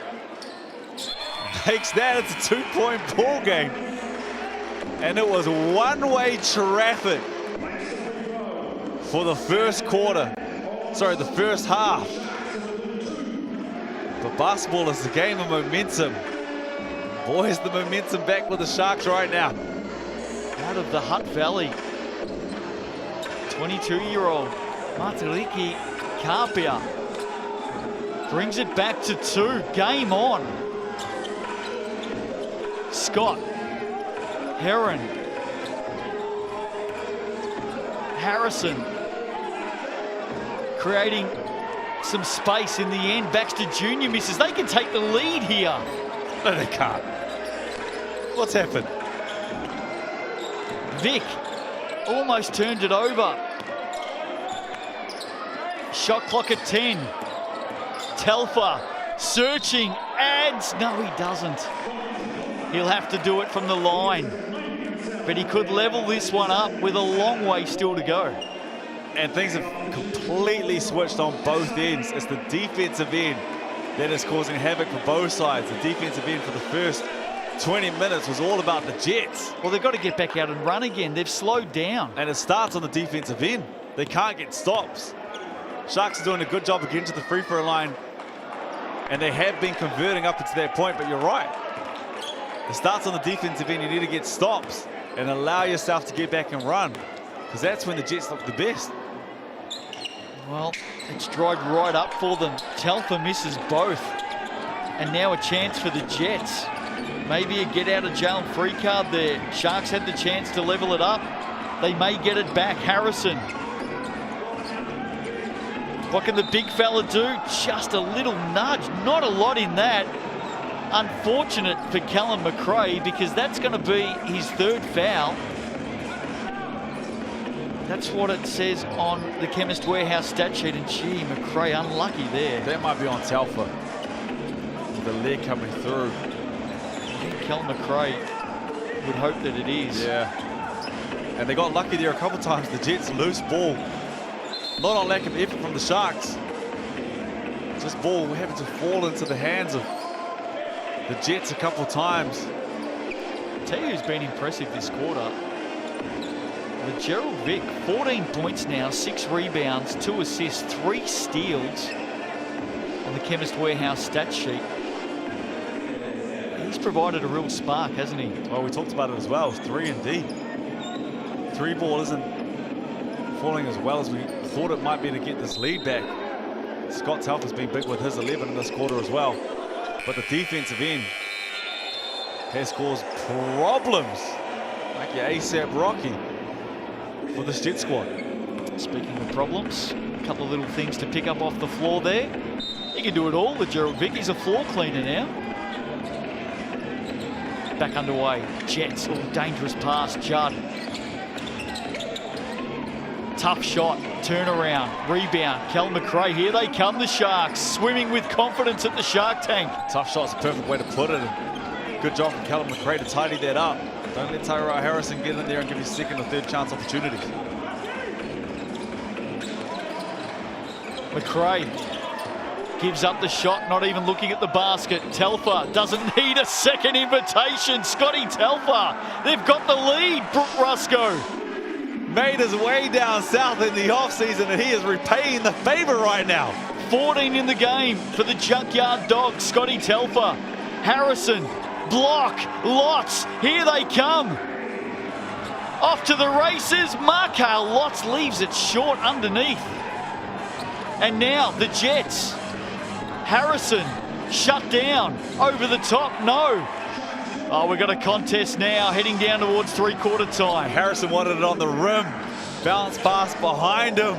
Takes that, it's a 2-point ball game. And it was one-way traffic for the first quarter. Sorry, the first half. But basketball is the game of momentum. Boys, the momentum back with the Sharks right now. Out of the Hutt Valley. 22-year-old Matariki Carpia brings it back to 2. Game on. Scott. Heron. Harrison. Creating some space in the end. Baxter Jr. misses. They can take the lead here. No, they can't. What's happened? Vic almost turned it over. Shot clock at 10. Telfer searching, adds. No, he doesn't. He'll have to do it from the line. But he could level this one up with a long way still to go. And things have completely switched on both ends. It's the defensive end that is causing havoc for both sides. The defensive end for the first 20 minutes was all about the Jets. Well, they've got to get back out and run again. They've slowed down. And it starts on the defensive end. They can't get stops. Sharks are doing a good job of getting to the free throw line. And they have been converting up to that point, but you're right. It starts on the defensive end. You need to get stops and allow yourself to get back and run, because that's when the Jets look the best. Well, it's dried right up for them. Telfer misses both. And now a chance for the Jets. Maybe a get out of jail free card there. Sharks had the chance to level it up. They may get it back. Harrison. What can the big fella do? Just a little nudge. Not a lot in that. Unfortunate for Callum McRae, because that's going to be his 3rd foul. That's what it says on the Chemist Warehouse stat sheet, and gee, McRae unlucky there. That might be on Telfer. With the leg coming through. I think Cal McRae would hope that it is. Yeah. And they got lucky there a couple times. The Jets loose ball. Not on lack of effort from the Sharks. Just ball having to fall into the hands of the Jets a couple times. I'll tell you who's been impressive this quarter. The Gerald Vick, 14 points now, 6 rebounds, 2 assists, 3 steals on the Chemist Warehouse stat sheet. He's provided a real spark, hasn't he? Well, we talked about it as well. 3 and D. 3 ball isn't falling as well as we thought it might be to get this lead back. Scott Telfer's been big with his 11 in this quarter as well. But the defensive end has caused problems, like your ASAP Rocky, for this Jet squad. Speaking of problems, a couple of little things to pick up off the floor there. He can do it all, the Gerald Vick. He's a floor cleaner now. Back underway. Jets, dangerous pass, Judd. Tough shot, turnaround, rebound. Cal McRae, here they come, the Sharks, swimming with confidence at the Shark Tank. Tough shot's the perfect way to put it. Good job from Callum McRae to tidy that up. Don't let Tyrell Harrison get in there and give you 2nd or 3rd chance opportunities. McRae gives up the shot, not even looking at the basket. Telfer doesn't need a second invitation. Scotty Telfer, they've got the lead. Brooke Rusco Made his way down south in the offseason, and he is repaying the favor right now. 14 in the game for the Junkyard Dog, Scotty Telfer. Harrison, block, Lotz, here they come. Off to the races, Markel Lotz leaves it short underneath. And now the Jets. Harrison, shut down, over the top, no. Oh, we've got a contest now, heading down towards three-quarter time. Harrison wanted it on the rim. Bounce pass behind him.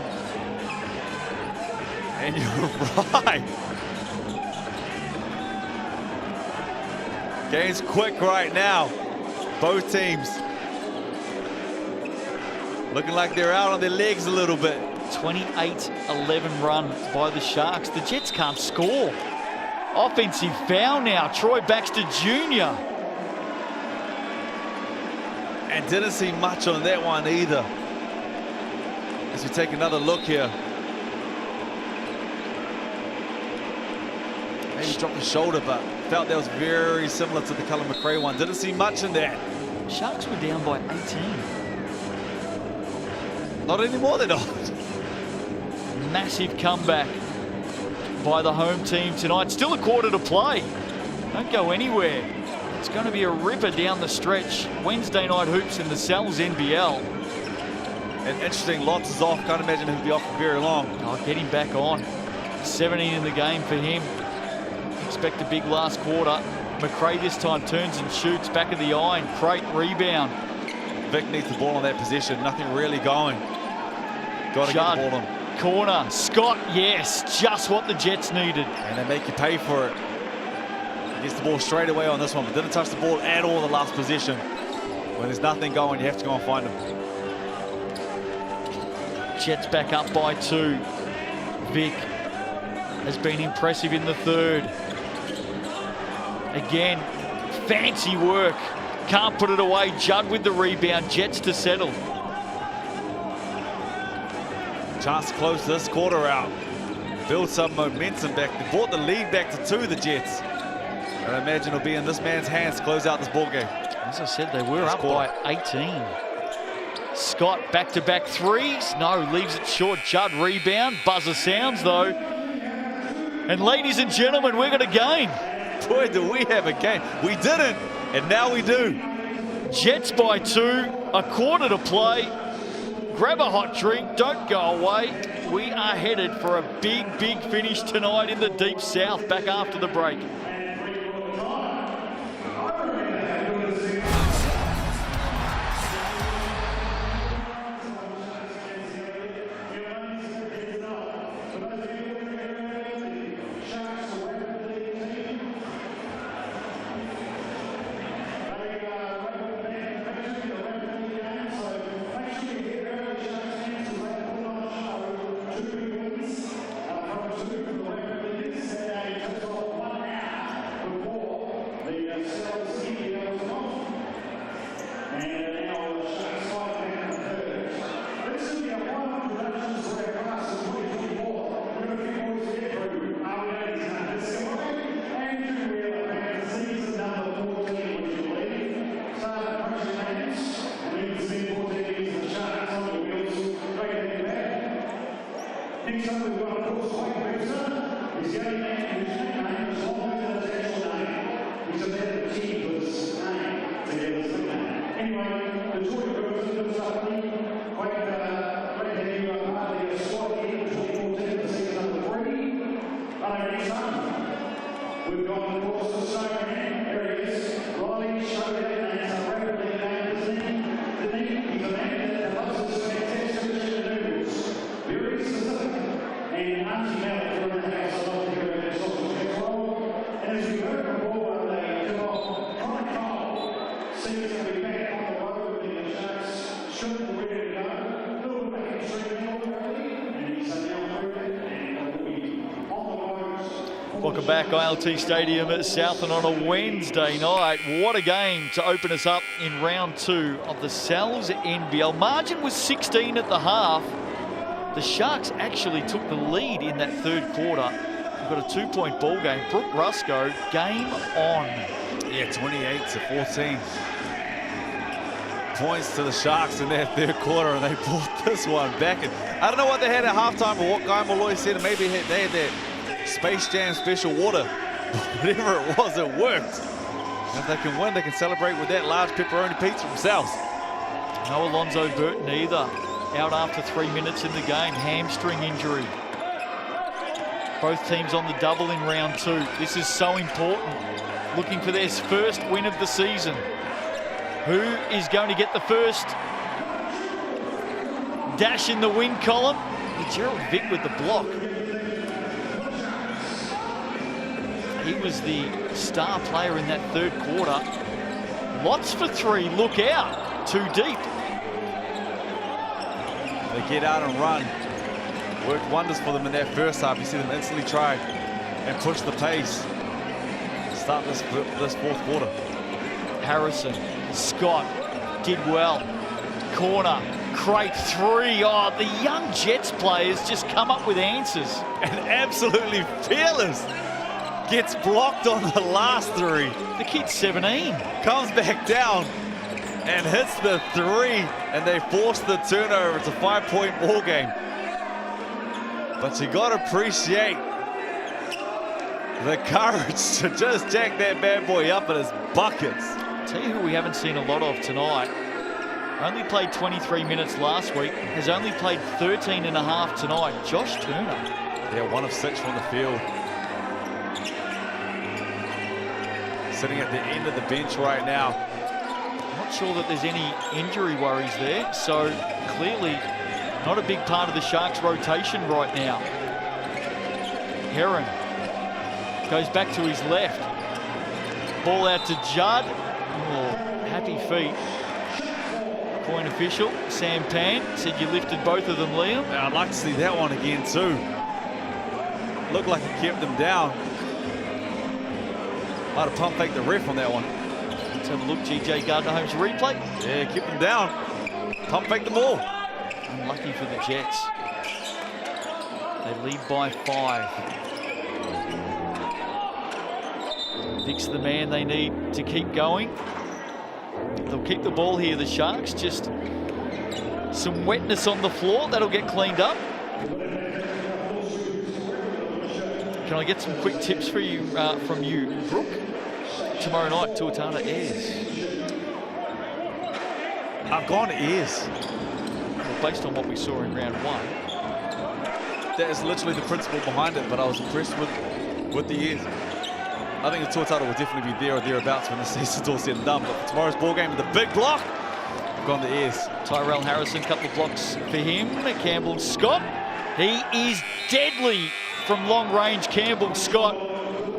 And you're right. Game's quick right now. Both teams looking like they're out on their legs a little bit. 28-11 run by the Sharks. The Jets can't score. Offensive foul now. Troy Baxter Jr. And didn't see much on that one either. As we take another look here. Maybe dropped the shoulder, but felt that was very similar to the Cullen McRae one. Didn't see much in that. Sharks were down by 18. Not anymore, they're not. Massive comeback by the home team tonight. Still a quarter to play. Don't go anywhere. It's going to be a ripper down the stretch. Wednesday night hoops in the Cells NBL. And interesting, Lotz is off. Can't imagine he'll be off for very long. Oh, get him back on. 17 in the game for him. Expect a big last quarter. McRae this time turns and shoots. Back of the iron. Crate rebound. Vic needs the ball on that position. Nothing really going. Got to get the ball on. Corner. Scott, yes. Just what the Jets needed. And they make you pay for it. Gets the ball straight away on this one, but didn't touch the ball at all the last possession. When there's nothing going, you have to go and find them. Jets back up by 2. Vic has been impressive in the third. Again, fancy work. Can't put it away. Judd with the rebound. Jets to settle. Chance to close this quarter out. Build some momentum back. They brought the lead back to 2, the Jets. And I imagine it'll be in this man's hands to close out this ball game. As I said, they were up by 18. Scott back-to-back threes. No, leaves it short. Judd rebound. Buzzer sounds though. And ladies and gentlemen, we're going to gain. Boy, do we have a game. We didn't, and now we do. Jets by 2. A quarter to play. Grab a hot drink. Don't go away. We are headed for a big, big finish tonight in the Deep South. Back after the break. Welcome back, ILT Stadium at Southland on a Wednesday night. What a game to open us up in round 2 of the Cells NBL. Margin was 16 at the half. The Sharks actually took the lead in that third quarter. We've got a 2-point ball game. Brooke Rusco, game on. Yeah, 28-14. points to the Sharks in that third quarter, and they pulled this one back. And I don't know what they had at halftime or what Guy Malloy said. Maybe they had that Space Jam special water. Whatever it was, it worked. And if they can win, they can celebrate with that large pepperoni pizza themselves. No Alonzo Burton either. Out after 3 minutes in the game. Hamstring injury. Both teams on the double in round 2. This is so important. Looking for their first win of the season. Who is going to get the first dash in the win column? Gerald Vick with the block. He was the star player in that third quarter. Lots for 3, look out. Too deep. They get out and run. Worked wonders for them in that first half. You see them instantly try and push the pace. Start this fourth quarter. Harrison, Scott did well. Corner, Crate 3. Oh, the young Jets players just come up with answers. And absolutely fearless. Gets blocked on the last 3. The kid's 17. Comes back down and hits the 3, and they force the turnover. It's a 5-point ball game. But you got to appreciate the courage to just jack that bad boy up in his buckets. Tell you who we haven't seen a lot of tonight. Only played 23 minutes last week. Has only played 13 and a half tonight. Josh Turner. Yeah, 1 of 6 from the field. Sitting at the end of the bench right now. Not sure that there's any injury worries there. So clearly not a big part of the Sharks rotation right now. Heron goes back to his left. Ball out to Judd. Oh, happy feet. Coin official, Sam Pan, said you lifted both of them, Liam. Now, I'd like to see that one again too. Looked like he kept them down. Might have pump faked the ref on that one. Let's have a look, GJ Gardner-Holmes replay. Yeah, kept them down. Pump faked them all. Unlucky for the Jets. They lead by 5. Vick's the man they need to keep going. They'll keep the ball here, the Sharks. Just some wetness on the floor. That'll get cleaned up. Can I get some quick tips for you from you, Brooke? Tomorrow night, Tuatara airs. I've gone to airs. Well, based on what we saw in round 1. That is literally the principle behind it, but I was impressed with the airs. I think the Tuatara will definitely be there or thereabouts when the season's all said and done. But for tomorrow's ball game, with the big block, I've gone to airs. Tyrell Harrison, couple of blocks for him. Campbell Scott, he is deadly from long range. Campbell Scott,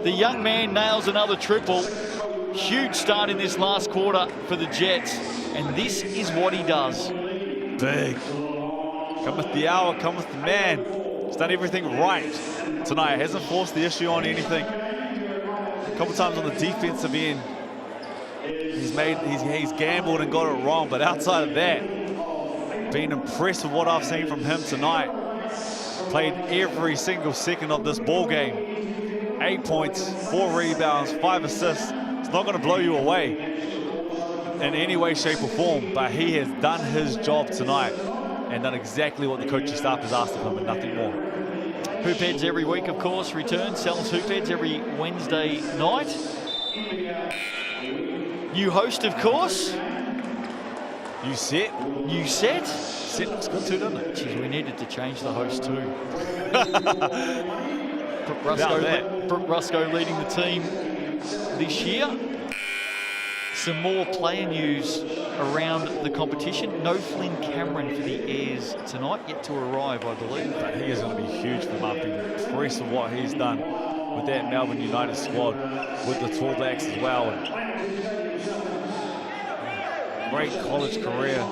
the young man nails another triple. Huge start in this last quarter for the Jets, and this is what he does. Big. Come with the hour, come with the man. He's done everything right tonight. Hasn't forced the issue on anything. A couple times on the defensive end, he's gambled and got it wrong, but outside of that, been impressed with what I've seen from him tonight. Played every single second of this ball game. 8 points, 4 rebounds, 5 assists. It's not going to blow you away in any way, shape or form, but he has done his job tonight and done exactly what the coaching staff has asked of him and nothing more. Hoopheads every week, of course, returns. Sells Hoopheads every Wednesday night. New host, of course. You set? New set. Set looks good too, doesn't it? Geez, we needed to change the host too. Brooke Rusco leading the team this year. Some more player news around the competition. No Flynn Cameron for the Airs tonight, yet to arrive, I believe. But he is going to be huge for him. I've been impressed with what he's done with that Melbourne United squad, with the Tall Blacks as well. And great college career,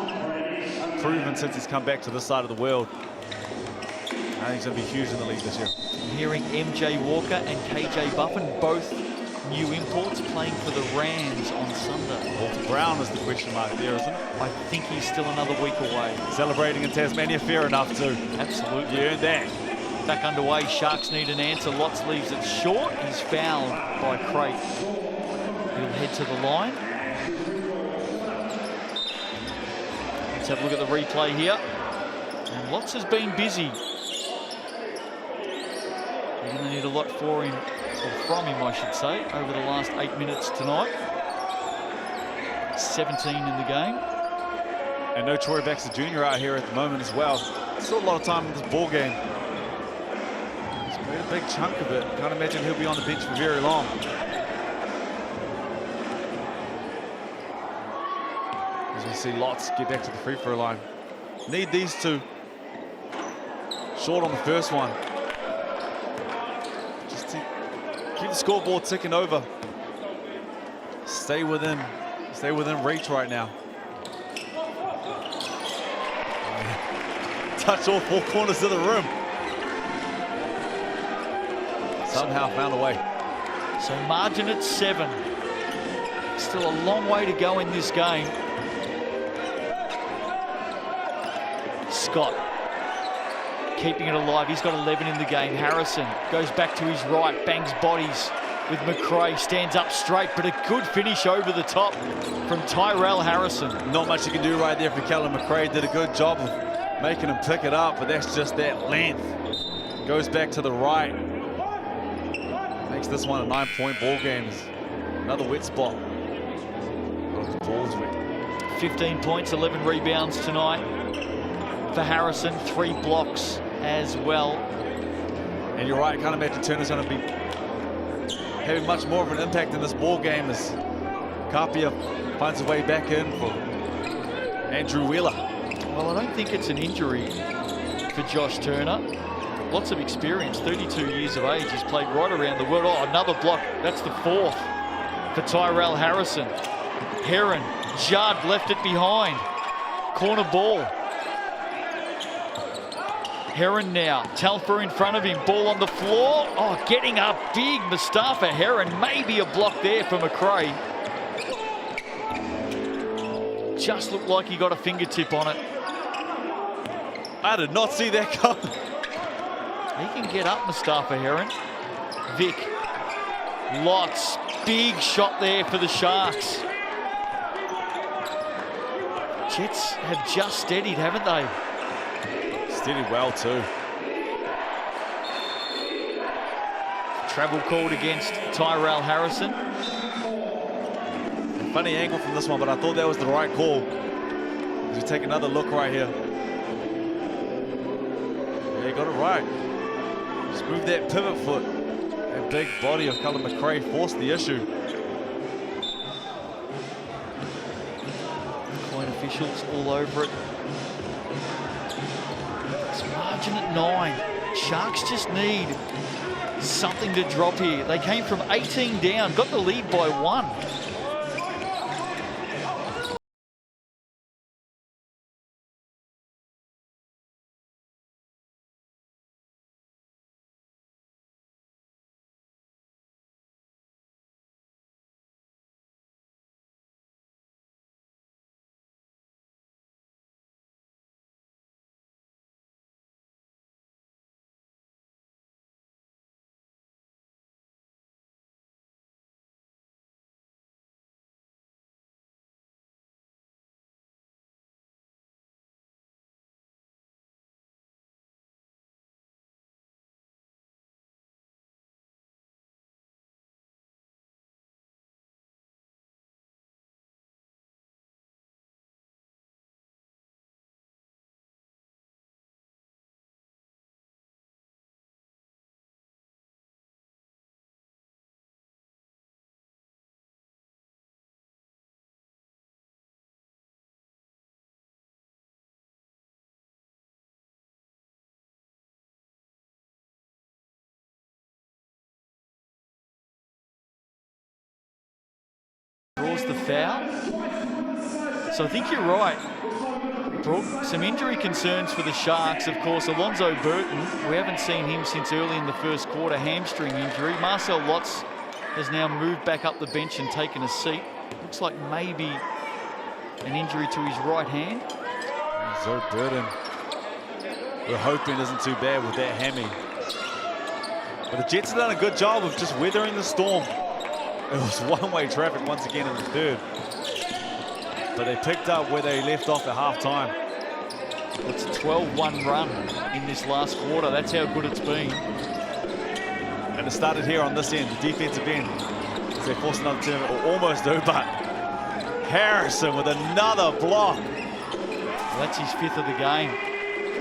proven since he's come back to this side of the world. I think he's going to be huge in the league this year. I'm hearing MJ Walker and KJ Buffin, both new imports, playing for the Rams on Sunday. Walter Brown is the question mark there, isn't it? I think he's still another week away. Celebrating in Tasmania, fair enough too. Absolutely. You earned that. Back underway, Sharks need an answer. Lotz leaves it short. He's fouled by Crate. He'll head to the line. Let's have a look at the replay here. And Lots has been busy. They're going to need a lot for him, or from him, I should say, over the last 8 minutes tonight. 17 in the game. And no Troy Baxter Jr. out here at the moment as well. Still a lot of time in this ball game. He's played a big chunk of it. Can't imagine he'll be on the bench for very long. As we see Lots get back to the free throw line. Need these two. Short on the first one. Just to keep the scoreboard ticking over. Stay within reach right now. Touch all four corners of the room. Somehow found a way. So margin at 7. Still a long way to go in this game. Scott keeping it alive. He's got 11 in the game. Harrison goes back to his right, bangs bodies with McRae, stands up straight, but a good finish over the top from Tyrell Harrison. Not much you can do right there for Callum McRae. Did a good job of making him pick it up, but that's just that length. Goes back to the right. Makes this one a 9-point ball game. Another wet spot. Oh, the ball's wet. 15 points, 11 rebounds tonight for Harrison. 3 blocks as well. And you're right, I can't imagine Turner's going to be having much more of an impact in this ball game as Carpia finds a way back in for Andrew Wheeler. Well, I don't think it's an injury for Josh Turner. Lots of experience, 32 years of age. He's played right around the world. Oh, another block. That's the 4th for Tyrell Harrison. Heron, Judd left it behind. Corner ball. Heron now, Telfer in front of him, ball on the floor. Oh, getting up big, Mustafa Heron. Maybe a block there for McRae. Just looked like he got a fingertip on it. I did not see that coming. He can get up, Mustafa Heron. Vic, Lots, big shot there for the Sharks. Jets have just steadied, haven't they? Steadied well too. Travel called against Tyrell Harrison. A funny angle from this one, but I thought that was the right call. As we take another look right here. Yeah, he got it right. Just move that pivot foot. That big body of Callum McRae forced the issue. Coin officials all over it. It's margin at 9. Sharks just need something to drop here. They came from 18 down, got the lead by 1. Draws the foul. So I think you're right, Brooke. Some injury concerns for the Sharks. Of course, Alonzo Burton, we haven't seen him since early in the first quarter, hamstring injury. Marcel Lots has now moved back up the bench and taken a seat. Looks like maybe an injury to his right hand. So Burton, we're hoping isn't too bad with that hammy. But the Jets have done a good job of just weathering the storm. It was one-way traffic once again in the third. but they picked up where they left off at halftime. It's a 12-1 run in this last quarter. That's how good it's been. And it started here on this end, the defensive end. As they forced another turnover, or almost do, but Harrison with another block. Well, that's his 5th of the game.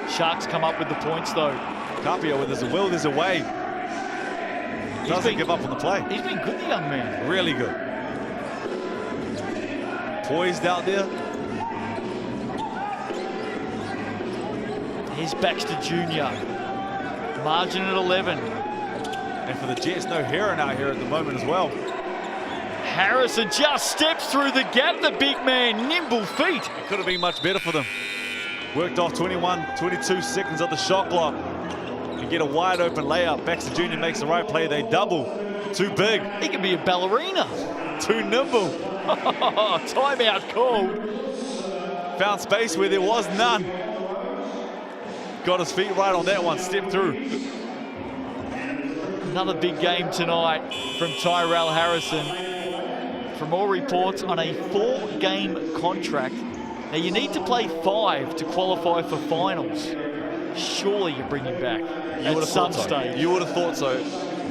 Sharks come up with the points, though. Capio, where there's a will, there's a way. Doesn't give up on the play. He's been good, the young man. Really good. Poised out there. Here's Baxter Jr. Margin at 11. And for the Jets, no Heron out here at the moment as well. Harrison just steps through the gap, the big man, nimble feet. It could have been much better for them. Worked off 22 seconds of the shot clock. And get a wide open layup. Baxter Jr. makes the right play. They double. Too big. He can be a ballerina. Too nimble. Timeout called. Found space where there was none. Got his feet right on that one. Stepped through. Another big game tonight from Tyrell Harrison. From all reports, on a 4-game contract. Now, you need to play 5 to qualify for finals. Surely you bring him back at some stage. You would have thought so.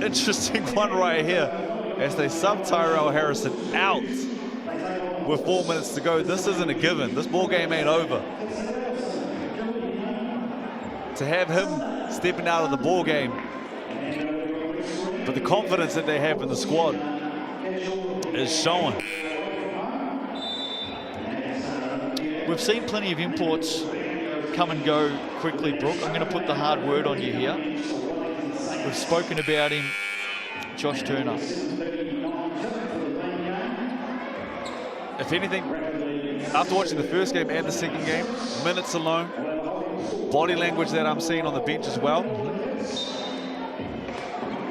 Interesting one right here. As they sub Tyrell Harrison out with 4 minutes to go. This isn't a given. This ball game ain't over. To have him stepping out of the ball game, but the confidence that they have in the squad is showing. We've seen plenty of imports come and go quickly, Brooke. I'm going to put the hard word on you here. We've spoken about him, Josh Turner. If anything, after watching the first game and the second game, minutes alone, body language that I'm seeing on the bench as well,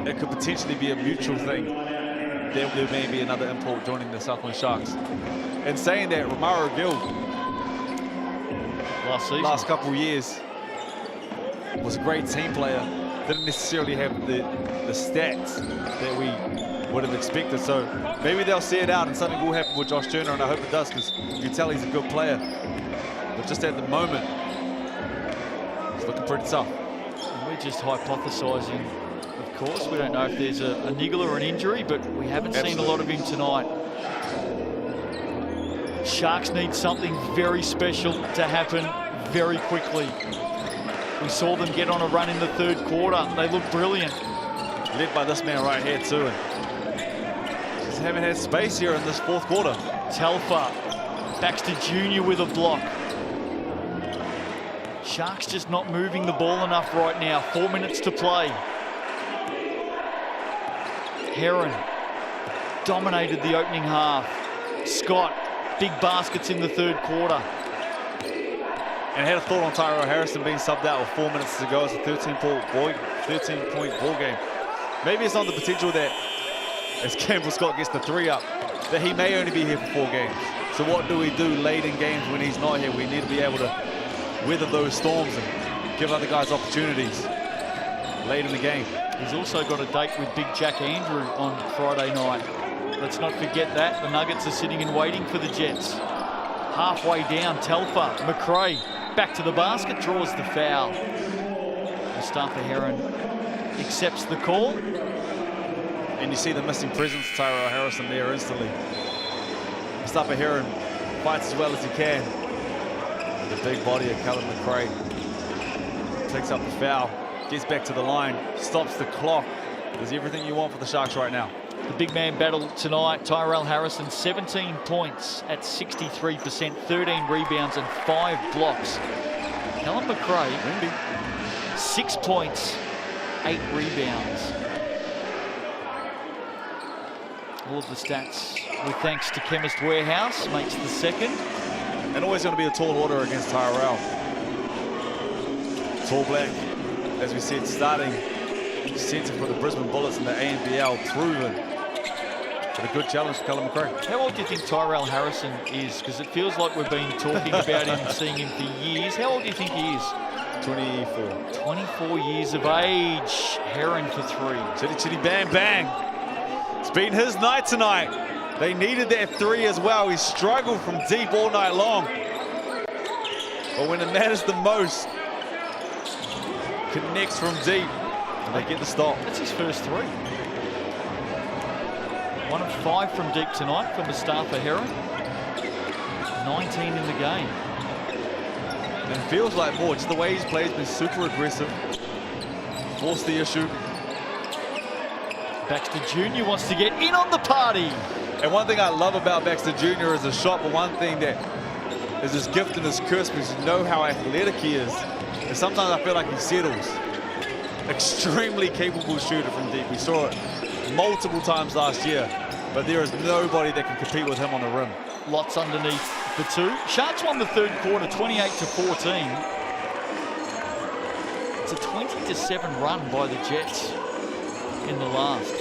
it could potentially be a mutual thing. There may be another import joining the Southland Sharks. And saying that, Manawatū, last couple of years, was a great team player. Didn't necessarily have the stats that we would have expected. So maybe they'll see it out and something will happen with Josh Turner, and I hope it does, because you can tell he's a good player. But just at the moment, it's looking pretty tough. And we're just hypothesising, of course. We don't know if there's a niggle or an injury, but we haven't seen a lot of him tonight. Sharks need something very special to happen very quickly. We saw them get on a run in the 3rd quarter. They look brilliant. Led by this man right here too. And just haven't had space here in this 4th quarter. Telfer, Baxter Jr. with a block. Sharks just not moving the ball enough right now. 4 minutes to play. Heron dominated the opening half. Scott, big baskets in the 3rd quarter. And had a thought on Tyrell Harrison being subbed out with 4 minutes to go. It's a 13-point ball game. Maybe it's on the potential that as Campbell Scott gets the 3 up, that he may only be here for 4 games. So what do we do late in games when he's not here? We need to be able to weather those storms and give other guys opportunities late in the game. He's also got a date with Big Jack Andrew on Friday night. Let's not forget that. The Nuggets are sitting and waiting for the Jets. Halfway down, Telfer, McRae, back to the basket, draws the foul. Mustafa Heron accepts the call. And you see the missing presence of Tyrell Harrison there instantly. Mustafa Heron fights as well as he can. The big body of Callum McRae takes up the foul, gets back to the line, stops the clock. There's everything you want for the Sharks right now. The big man battle tonight. Tyrell Harrison, 17 points at 63%, 13 rebounds and 5 blocks. Callum McRae, 6 points, 8 rebounds. All of the stats with thanks to Chemist Warehouse, makes the 2nd. And always going to be a tall order against Tyrell. Tall black, as we said, starting centre for the Brisbane Bullets in the NZNBL, proven. But a good challenge for Callum McRae. How old do you think Tyrell Harrison is? Because it feels like we've been talking about him, seeing him for years. How old do you think he is? 24. 24 years of age. Heron for 3. Chitty chitty bang bang. It's been his night tonight. They needed that three as well. He struggled from deep all night long. But when it matters the most, connects from deep, and they get the stop. That's his first three. 1 of 5 from deep tonight from Mustafa Heron. 19 in the game. And it feels like more, just the way he's played, he's been super aggressive. Forced the issue. Baxter Jr. wants to get in on the party. And one thing I love about Baxter Jr. is a shot, but one thing that is his gift and his curse, because you know how athletic he is. And sometimes I feel like he settles. Extremely capable shooter from deep. We saw it multiple times last year, but there is nobody that can compete with him on the rim. Lots underneath the two. Sharks won the third quarter, 28-14. It's a 20-7 run by the Jets in the last.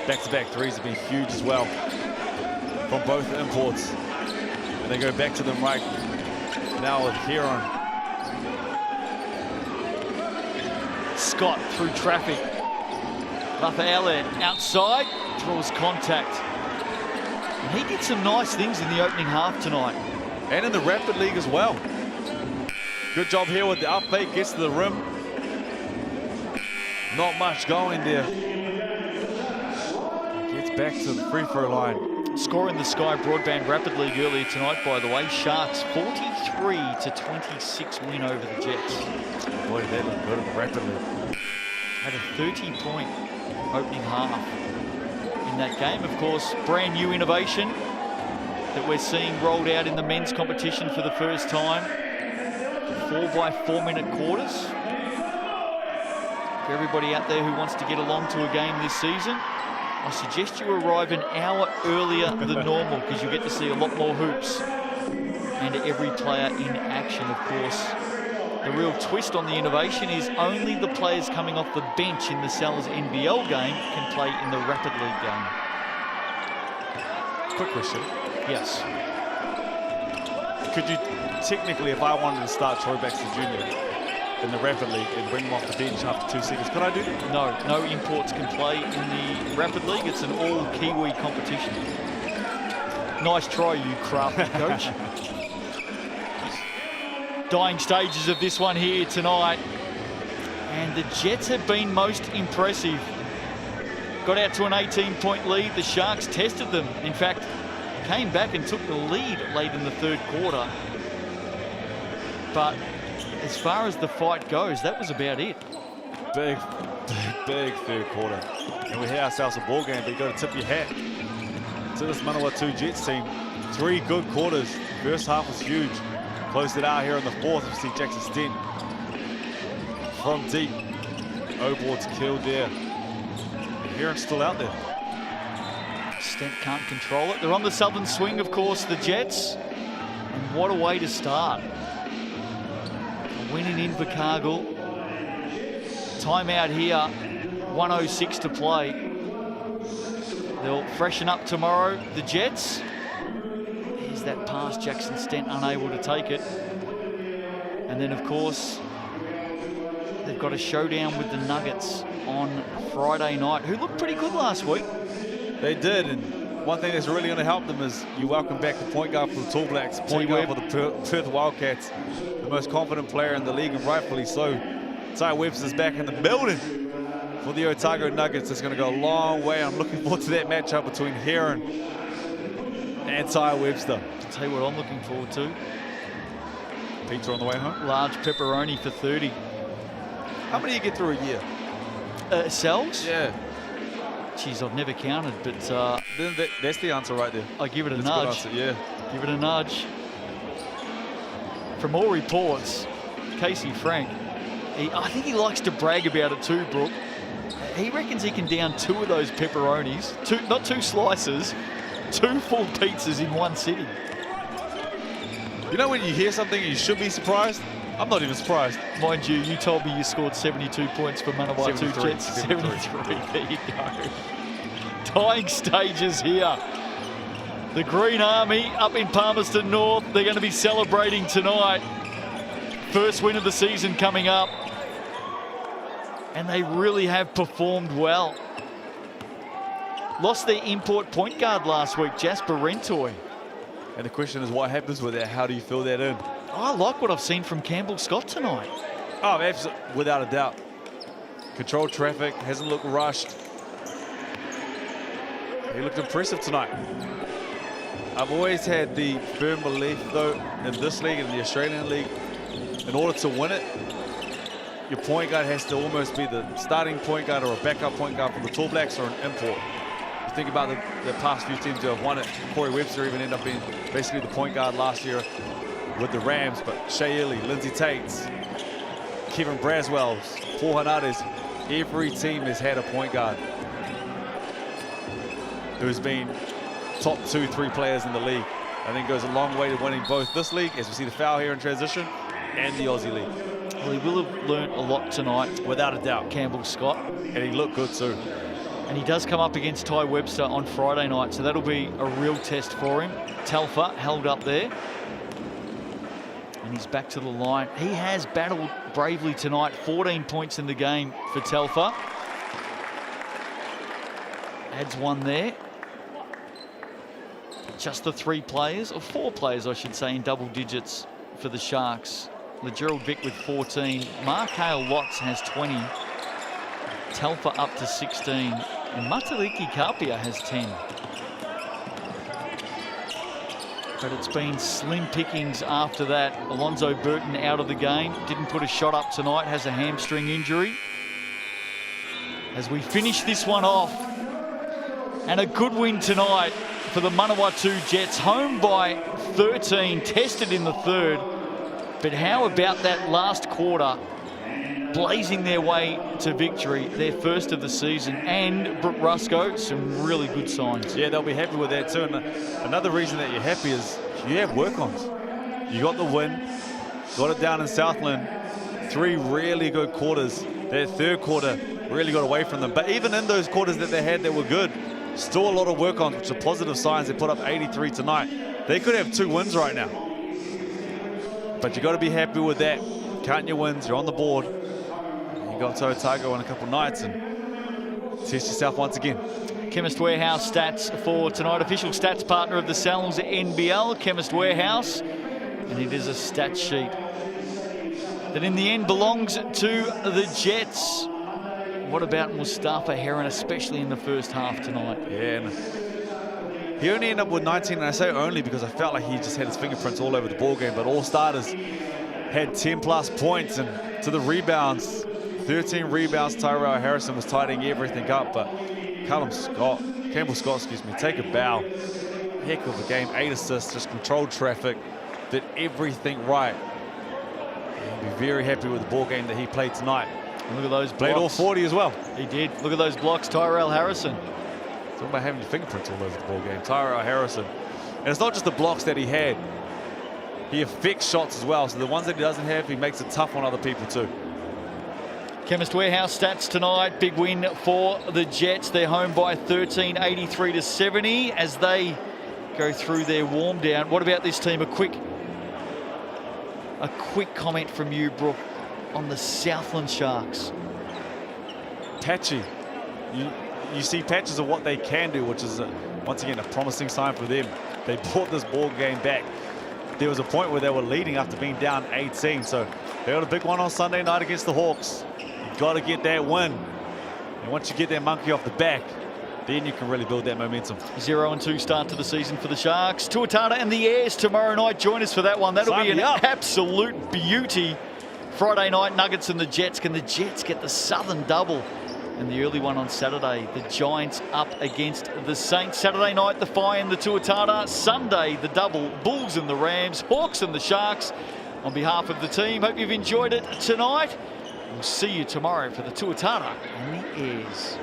Back-to-back threes have been huge as well from both imports. And they go back to them right now with Heron. Scott through traffic. Rafael outside, draws contact. And he did some nice things in the opening half tonight. And in the Rapid League as well. Good job here with the up fake, gets to the rim. Not much going there. Gets back to the free throw line. Scoring the Sky Broadband Rapid League earlier tonight, by the way. Sharks 43-26 win over the Jets. Boy, they look good in the Rapid League. Had a 30-point opening half in that game. Of course, brand new innovation that we're seeing rolled out in the men's competition for the first time. 4x4 minute quarters. For everybody out there who wants to get along to a game this season, I suggest you arrive an hour earlier than normal, because you get to see a lot more hoops and every player in action, of course. The real twist on the innovation is only the players coming off the bench in the Sal's NBL game can play in the Rapid League game. Quick question. Yes. Could you, technically, if I wanted to start Troy Baxter Jr. in the Rapid League and bring him off the bench after 2 seconds, could I do that? No, no imports can play in the Rapid League. It's an all Kiwi competition. Nice try, you crafty coach. Dying stages of this one here tonight. And the Jets have been most impressive. Got out to an 18-point lead. The Sharks tested them. In fact, came back and took the lead late in the third quarter. But as far as the fight goes, that was about it. Big third quarter. And we had ourselves a ball game, but you got to tip your hat to this Manawatū Jets team. 3 good quarters. First half was huge. Closed it out here in the fourth. We see Jackson Stent from deep. O-board's killed there. Heron's still out there. Stent can't control it. They're on the southern swing, of course, the Jets. And what a way to start. A win in Invercargill. Timeout here. 1:06 to play. They'll freshen up tomorrow. The Jets. There's that pass. Jackson Stent unable to take it. And then, of course, they've got a showdown with the Nuggets on Friday night, who looked pretty good last week. They did, and one thing that's really going to help them is you welcome back the point guard for the Tall Blacks, point guard for the Perth Wildcats, the most confident player in the league, and rightfully so. Ty Webster's back in the building for the Otago Nuggets. It's going to go a long way. I'm looking forward to that matchup between Heron and Ty Webster. I'll tell you what I'm looking forward to. Pizza on the way home? Large pepperoni for 30. How many do you get through a year? Cells? Yeah. Geez, I've never counted, but that's the answer right there. I give it a that's nudge. A good answer, yeah. Give it a nudge. From all reports, Casey Frank, I think he likes to brag about it too, Brooke. He reckons he can down 2 of those pepperonis, not 2 slices, 2 full pizzas in one sitting. You know when you hear something and you should be surprised? I'm not even surprised. Mind you, you told me you scored 72 points for Manawatū Jets. 73. There you go. Dying stages here. The Green Army up in Palmerston North. They're going to be celebrating tonight. First win of the season coming up. And they really have performed well. lost their import point guard last week, Jasper Rentoy. And the question is, what happens with that? How do you fill that in? I like what I've seen from Campbell Scott tonight. Oh, absolutely, without a doubt. Controlled traffic, hasn't looked rushed. He looked impressive tonight. I've always had the firm belief, though, in this league, in the Australian league, in order to win it, your point guard has to almost be the starting point guard or a backup point guard from the Tall Blacks or an import. You think about the past few teams who have won it. Corey Webster even ended up being basically the point guard last year with the Rams, but Shea Ely, Lindsay Tates, Kevin Braswell's, Paul Hernandez, every team has had a point guard who's been top 2-3 players in the league. I think it goes a long way to winning both this league, as we see the foul here in transition, and the Aussie League. Well, he will have learnt a lot tonight, without a doubt. Campbell Scott. And he looked good too. And he does come up against Ty Webster on Friday night, so that'll be a real test for him. Telfer held up there. And he's back to the line. He has battled bravely tonight. 14 points in the game for Telfer. Adds one there. Just the 3 players, or 4 players, I should say, in double digits for the Sharks. LeGerald Vick with 14. Mark Hale Lotz has 20. Telfer up to 16. And Matariki Kapia has 10. But it's been slim pickings after that. Alonzo Burton out of the game. Didn't put a shot up tonight. Has a hamstring injury. As we finish this one off. And a good win tonight for the Manawatū Jets. Home by 13. Tested in the third. But how about that last quarter? Blazing their way to victory, their first of the season. And Brooke Rusco, some really good signs. Yeah, they'll be happy with that too. And another reason that you're happy is you have work-ons. You got the win, got it down in Southland. 3 really good quarters. That third quarter really got away from them. But even in those quarters that they had that were good, still a lot of work-ons, which are positive signs. They put up 83 tonight. They could have 2 wins right now. But you got to be happy with that. Count your wins, you're on the board. You got to Otago in a couple of nights and test yourself once again. Chemist Warehouse stats for tonight. Official stats partner of the Salons NBL, Chemist Warehouse. And it is a stat sheet that in the end belongs to the Jets. What about Mustafa Heron, especially in the first half tonight? Yeah, and he only ended up with 19, and I say only because I felt like he just had his fingerprints all over the ball game, but all starters had 10+ points, and to the rebounds, 13 rebounds. Tyrell Harrison was tidying everything up, but Campbell Scott, take a bow. Heck of a game, 8 assists, just controlled traffic, did everything right. And be very happy with the ball game that he played tonight. And look at those blocks. Played all 40 as well. He did. Look at those blocks, Tyrell Harrison. Talking about having your fingerprints all over the ball game. Tyrell Harrison. And it's not just the blocks that he had. He affects shots as well. So the ones that he doesn't have, he makes it tough on other people too. Chemist Warehouse stats tonight. Big win for the Jets. They're home by 13, 83-70 as they go through their warm down. What about this team? A quick comment from you, Brooke, on the Southland Sharks. Patchy. You see patches of what they can do, which is, once again, a promising sign for them. They brought this ball game back. There was a point where they were leading after being down 18. So they got a big one on Sunday night against the Hawks. You got to get that win. And once you get that monkey off the back, then you can really build that momentum. 0-2 start to the season for the Sharks. Tuatara and the Airs tomorrow night. Join us for that one. That'll be an absolute beauty. Friday night, Nuggets and the Jets. Can the Jets get the Southern double? And the early one on Saturday, the Giants up against the Saints. Saturday night, the Phi and the Tuatara. Sunday, the double, Bulls and the Rams, Hawks and the Sharks. On behalf of the team, hope you've enjoyed it tonight. We'll see you tomorrow for the Tuatara and the Airs.